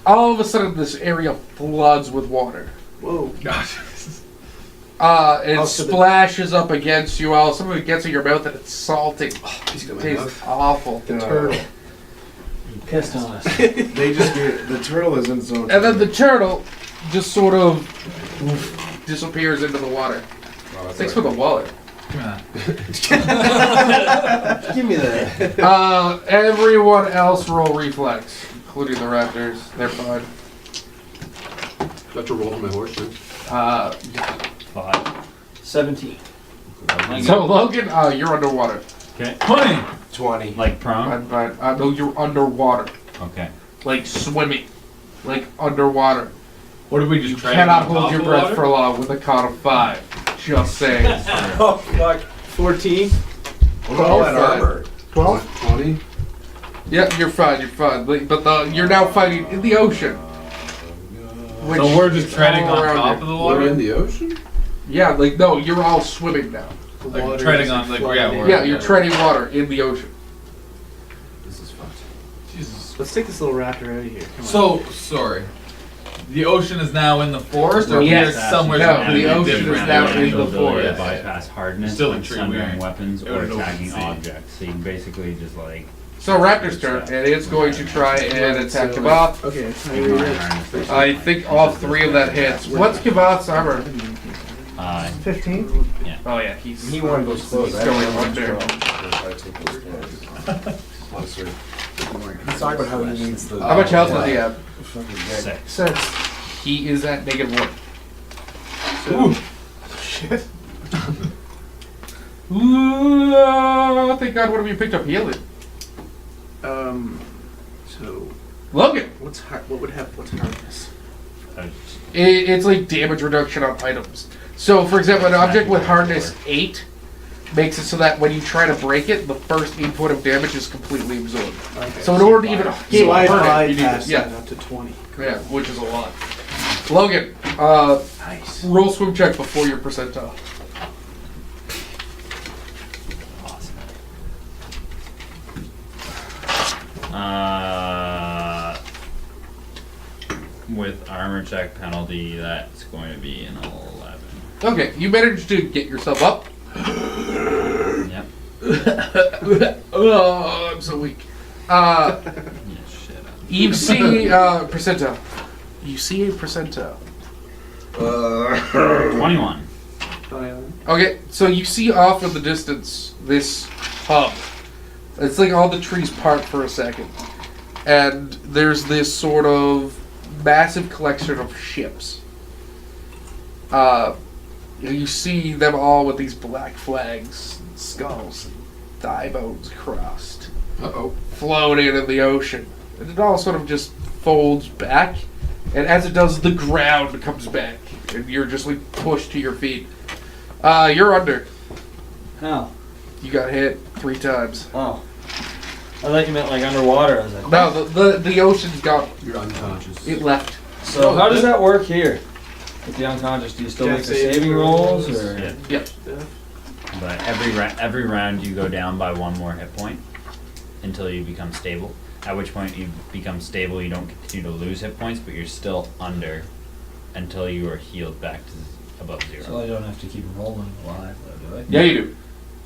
all of a sudden, this area floods with water. Whoa. Gosh. It Oh, so the- splashes up against you all. Some of it gets in your mouth and it's salty. It He's got my tastes mouth. awful. The turtle. You pissed on us. They just get the turtle is in its own. And then the turtle just sort of disappears into the water. Oh, that's Thanks for the wallet. Come on. Give me that. Everyone else roll reflex, including the raptors. They're fine. Got to roll for my horse, too. 5. 17. So Logan, you're underwater. Okay. 20. 20. Like prone? I'm fine. No, you're underwater, Okay. like swimming, like underwater. What did we just You try? cannot hold your breath for long with a count of 5. Just saying. Oh, fuck. 14. What about all that armor? 12? 20? Yeah, you're fine. You're fine. You're now fighting in the ocean. Which So we're just is treading all on around top you. of the We're water. in the ocean? Yeah, no, you're all swimming now. The Like water treading is on, like, flooding yeah, in. we're- Yeah, you're treading water in the ocean. This is fucked. Jesus. Let's take this little raptor out of here. Come on. So sorry. The ocean is now in the forest, or Yes. we're somewhere No, completely the ocean different? is now in the ability to forest. bypass hardness Still when in tree sundering wearing. weapons It or would open attacking sea. objects. So you can basically just like So Raptor's turn, and it's going to try and attack Kavath. Okay. ignore harness. I think all 3 of that hits. What's Kavath's armor? 15? Oh yeah, he's He wanted those clothes. He's going under. I take those clothes. Closer. He's talking about how he needs the. How much health does he have? Fucking dead. 6. 6. He is at -1. Shit. Ooh, thank God, what have you picked up healing? So Logan! what's hardness? It's like damage reduction on items. So, for example, an object with hardness 8 makes it so that when you try to break it, the first input of damage is completely absorbed. Okay. So in order to even So I hurt it, you need bypass to, yeah, that up to 20. yeah, which is a lot. Logan, Nice. roll swim check before your percentile. With armor check penalty, that's going to be an 11. Okay, you managed to get yourself up. Yep. Oh, I'm so weak. Yeah, shit. You see percentile. You see a percentile. 21. Okay, so you see off in the distance this hub. It's like all the trees part for a second. And there's this sort of massive collection of ships. You see them all with these black flags, and skulls, and thigh bones crossed, floating in the ocean. And it all sort of just folds back, and as it does, the ground comes back, and you're just like pushed to your feet. You're under. How? You got hit 3 times. Oh. I thought you meant like underwater. I was like, No, the ocean's gone. You're unconscious. It left. so how does that work here? With the unconscious, do you still Yeah, make the saving saving rolls, rolls. or? Yeah. Yep. But every round you go down by 1 more hit point until you become stable. At which point you become stable, you don't continue to lose hit points, but you're still under until you are healed back to above 0. So I don't have to keep rolling alive, though, do I? Yeah, you do.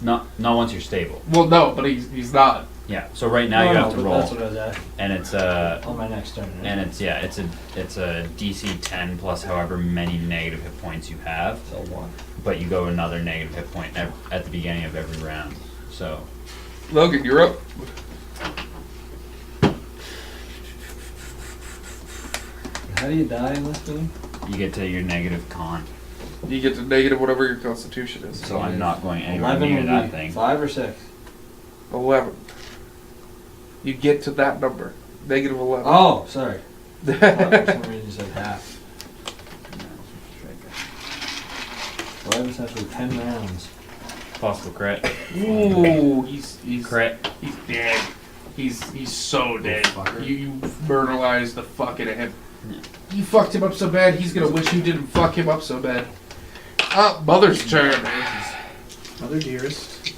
Not once you're stable. Well, no, but he's not. Yeah. So right now No, you no, have to but roll, That's what I was at and it's on my next turn. Right? and it's a DC 10 plus however many negative hit points you have. So 1. But you go another negative hit point at the beginning of every round. So Logan, you're up. How do you die in this game? you get to your negative con. You get to negative whatever your constitution is. So I'm not going anywhere 11 near would that be thing. 5 or 6? 11. You get to that number. Negative 11. Oh, sorry. I thought for some reason you said half. So I have essentially 10 rounds. Possible crit. Ooh, he's Crit. He's dead. He's so dead. fucker. You murderized the fuck out of him. Yeah. You fucked him up so bad, he's gonna wish you didn't fuck him up so bad. Mother's turn. Mother dearest.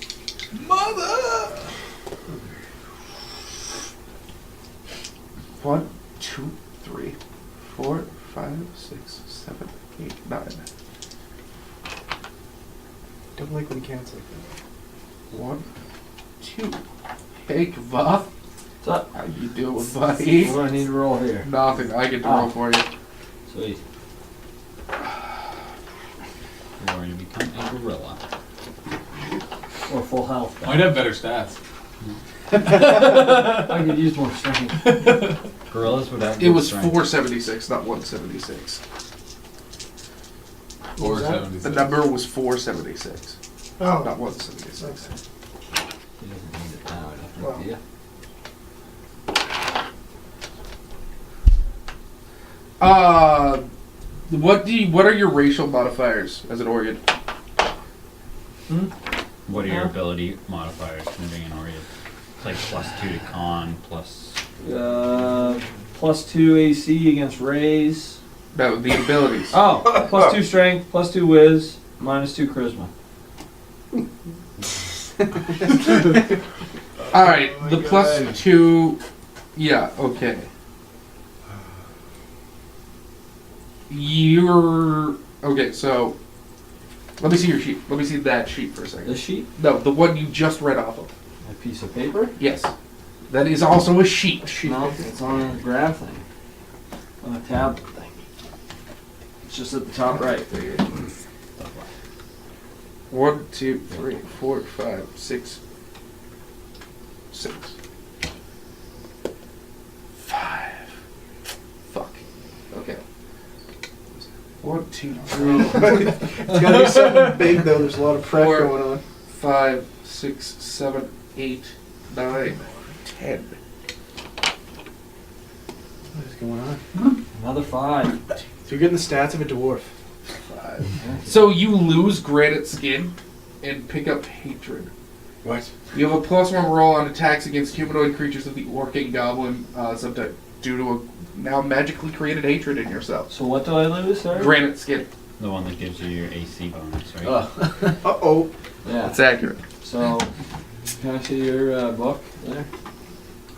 Mother! 1, 2, 3, 4, 5, 6, 7, 8, 9. Don't like when cats like that. 1, 2. Hey, Kvath. What's up? How you doing, buddy? What do I need to roll here? Nothing. I get to roll for you. Sweet. You're going to become a gorilla. Or full health. Might have better stats. I could use more strength. Gorillas would have It good was strength. 476, not 176. What was that? 476. The number was 476, Oh, not 176. He doesn't need it now, I don't Well. think, yeah. What are your racial modifiers as an Organ? What are your ability modifiers from being an Orion? It's like +2 to con, plus. +2 AC against rays. No, the abilities. Oh, +2 strength, +2 whiz, -2 charisma. All right, Oh my the God. +2. Yeah, okay. You're okay. So let me see your sheet. Let me see that sheet for a second. This sheet? No, the one you just read off of. A piece of paper? Yes, that is also a sheet. No, it's on a grab thing. On a tablet thing. It's just at the top right. 1, 2, 3, 4, 5, 6, 6, 5. Fuck. Okay. 1, 2, 3, It's gotta be something big though. There's a lot of prep Four. going on. 5, 6, 7, 8, 9, 10. What is going on? Another 5. So you're getting the stats of a dwarf. 5. So you lose granite skin and pick up hatred. What? You have a +1 roll on attacks against humanoid creatures of the orc and goblin subtype. due to a now magically created hatred in yourself. So what do I lose, sorry? Granite skin. The one that gives you your AC bonus, right? Uh-oh. Yeah. That's accurate. So, can I see your book there?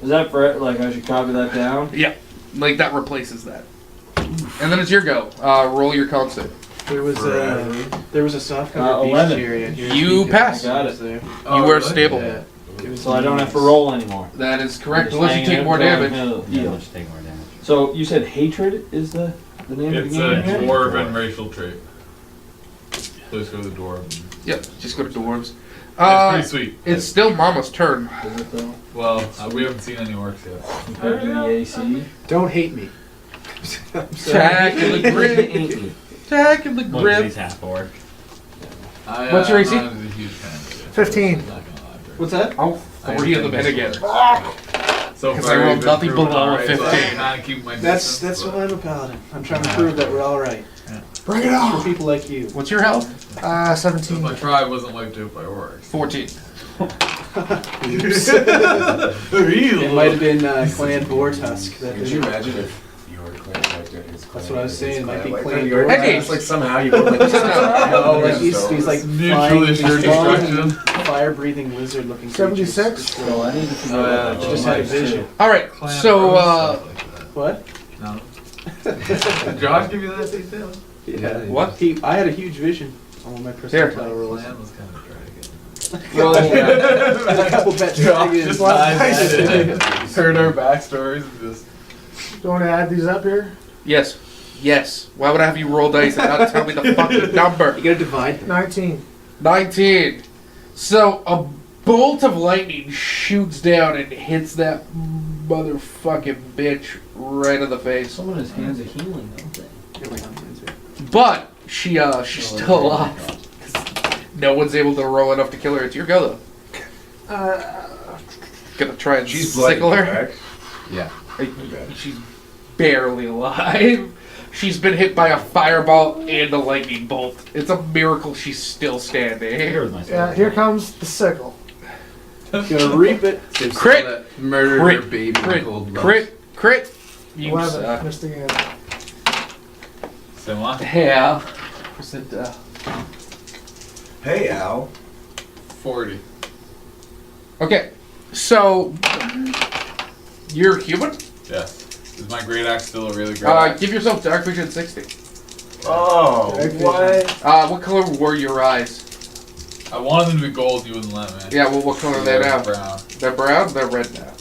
Is that for, like, I should copy that down? Yeah, like that replaces that. And then it's your go. Roll your con save. There was a soft cover beach 11. area here. You pass. I got it. There. You were stable. Yeah. So I don't have to roll anymore. That is correct. Just Unless you hanging take out more going damage. hill. Yeah, let's take more damage. So you said hatred is the name of It's the a game? dwarven racial trait. Please go to the dwarf. Yep, just go to dwarves. It's pretty sweet. It's still Mama's turn. Is it though? Well, we haven't seen any orcs yet. Compared to the AC? Don't hate me. Attack in the grip. Attack in the Look, grip. he's half orc. What's your AC? I'm not a huge fan of it. 15. I'm not gonna lie, Bert. What's that? Oh, 3 of them hit again. So 'Cause far, I rolled we've nothing improved below a alright, so I 15. kinda keep my That's distance, but- why I'm a paladin. I'm trying to prove that we're all right. Bring it For on! people like you. What's your health? 17. My tribe wasn't wiped out by orcs. 14. It might have been Clan Vortusk. That Could did you it. imagine if you were clan like his clan? That's what I was saying, it might be Like, clan you're- Vortex. Hey, it's like somehow you put like No, like these like Mutually assured destruction. fire-breathing lizard-looking 76? So I need to figure Oh, out yeah, that. Just had a vision. Alright, Clan so, orcs, stuff like that. What? No. Did Josh give you that detail? Yeah. What? I had a huge vision on my Here. percentile rolls. Clan was kind of a dragon. roll. A couple pet Josh dragons. just heard our backstories and just. Do you want to add these up here? Yes. Yes. Why would I have you roll dice and not tell me the fucking number? You gotta divide them. 19. 19. So a bolt of lightning shoots down and hits that motherfucking bitch right in the face. Someone has hands of healing, don't they? But she's still alive. No one's able to roll enough to kill her. It's your go though. Gonna try and She's bloody, sickle her. correct? Yeah. She's barely alive. She's been hit by a fireball and a lightning bolt. It's a miracle she's still standing. Here was my Yeah, here comes the sickle. Gonna reap it. Crit! Murdered Crit! her baby Crit! in cold blood. Crit! You 11. suck. Missed again. Say what? Yeah. Percent, Hey, Al. 40. Okay, so you're human. Yes. Is my great axe still a really great axe? Give yourself dark vision 60. Oh, what? What color were your eyes? I wanted them to be gold, you wouldn't let me. Yeah, well, what color are they now? Brown. They're brown. They're red now.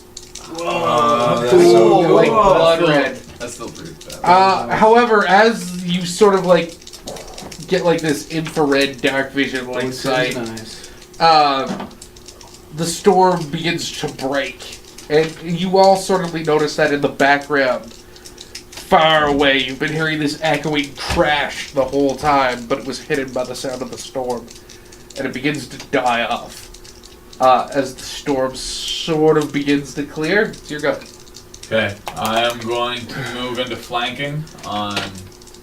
Oh, that's Cool. so good. Like Whoa. blood That's red. still- That's still pretty bad. However, as you sort of like get like this infrared dark vision like sight, Nice. the storm begins to break, and you all suddenly notice that in the background, far away, you've been hearing this echoing crash the whole time, but it was hidden by the sound of the storm, and it begins to die off as the storm sort of begins to clear. It's your go. Okay, I am going to move into flanking on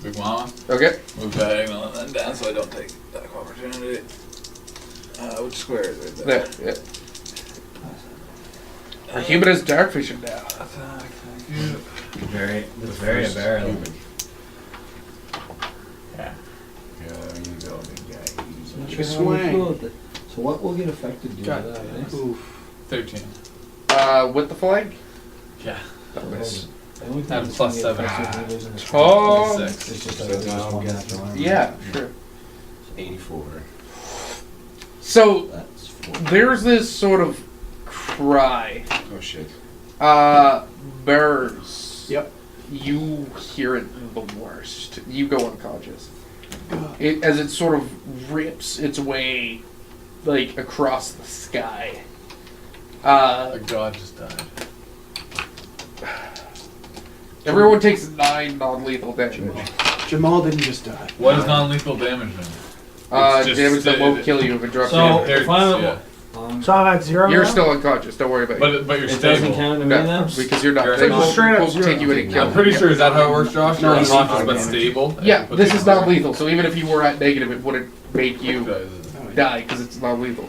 Big Mama. Okay. Move diagonal and then down so I don't take that opportunity. Which square is it? There. Yeah. Our human has dark vision now. Very barely. There you go, big guy. Make a swing. So what will get affected due to God. that? Eh? Oof. 13. With the flank? Yeah. Don't miss. The only thing Add that's plus gonna get 7. affected when he lives in the Oh. It's just that there's just one natural armor. Yeah, sure. 84. So, That's 4. there's this sort of cry. Oh, shit. Bears. Yep. You hear it the worst. You go unconscious. As it sort of rips its way, like, across the sky. A god just died. Everyone takes 9 non-lethal damage. Jamal didn't just die. What does non-lethal damage mean? It's just Damage that won't stated- kill you if it drops So- you. There- If I'm- yeah. So I'm at 0 You're now? still unconscious. Don't worry about it. But you're It stable. doesn't count to me No, then? because you're not. You're They not. won't, Straight up won't zero. take you in and kill I'm you. pretty sure is that how it works, Josh? No, You're he's unconscious not but damage. stable. Yeah, Put this these is on. non-lethal. So even if you were at negative, it wouldn't make you Okay. die because it's non-lethal.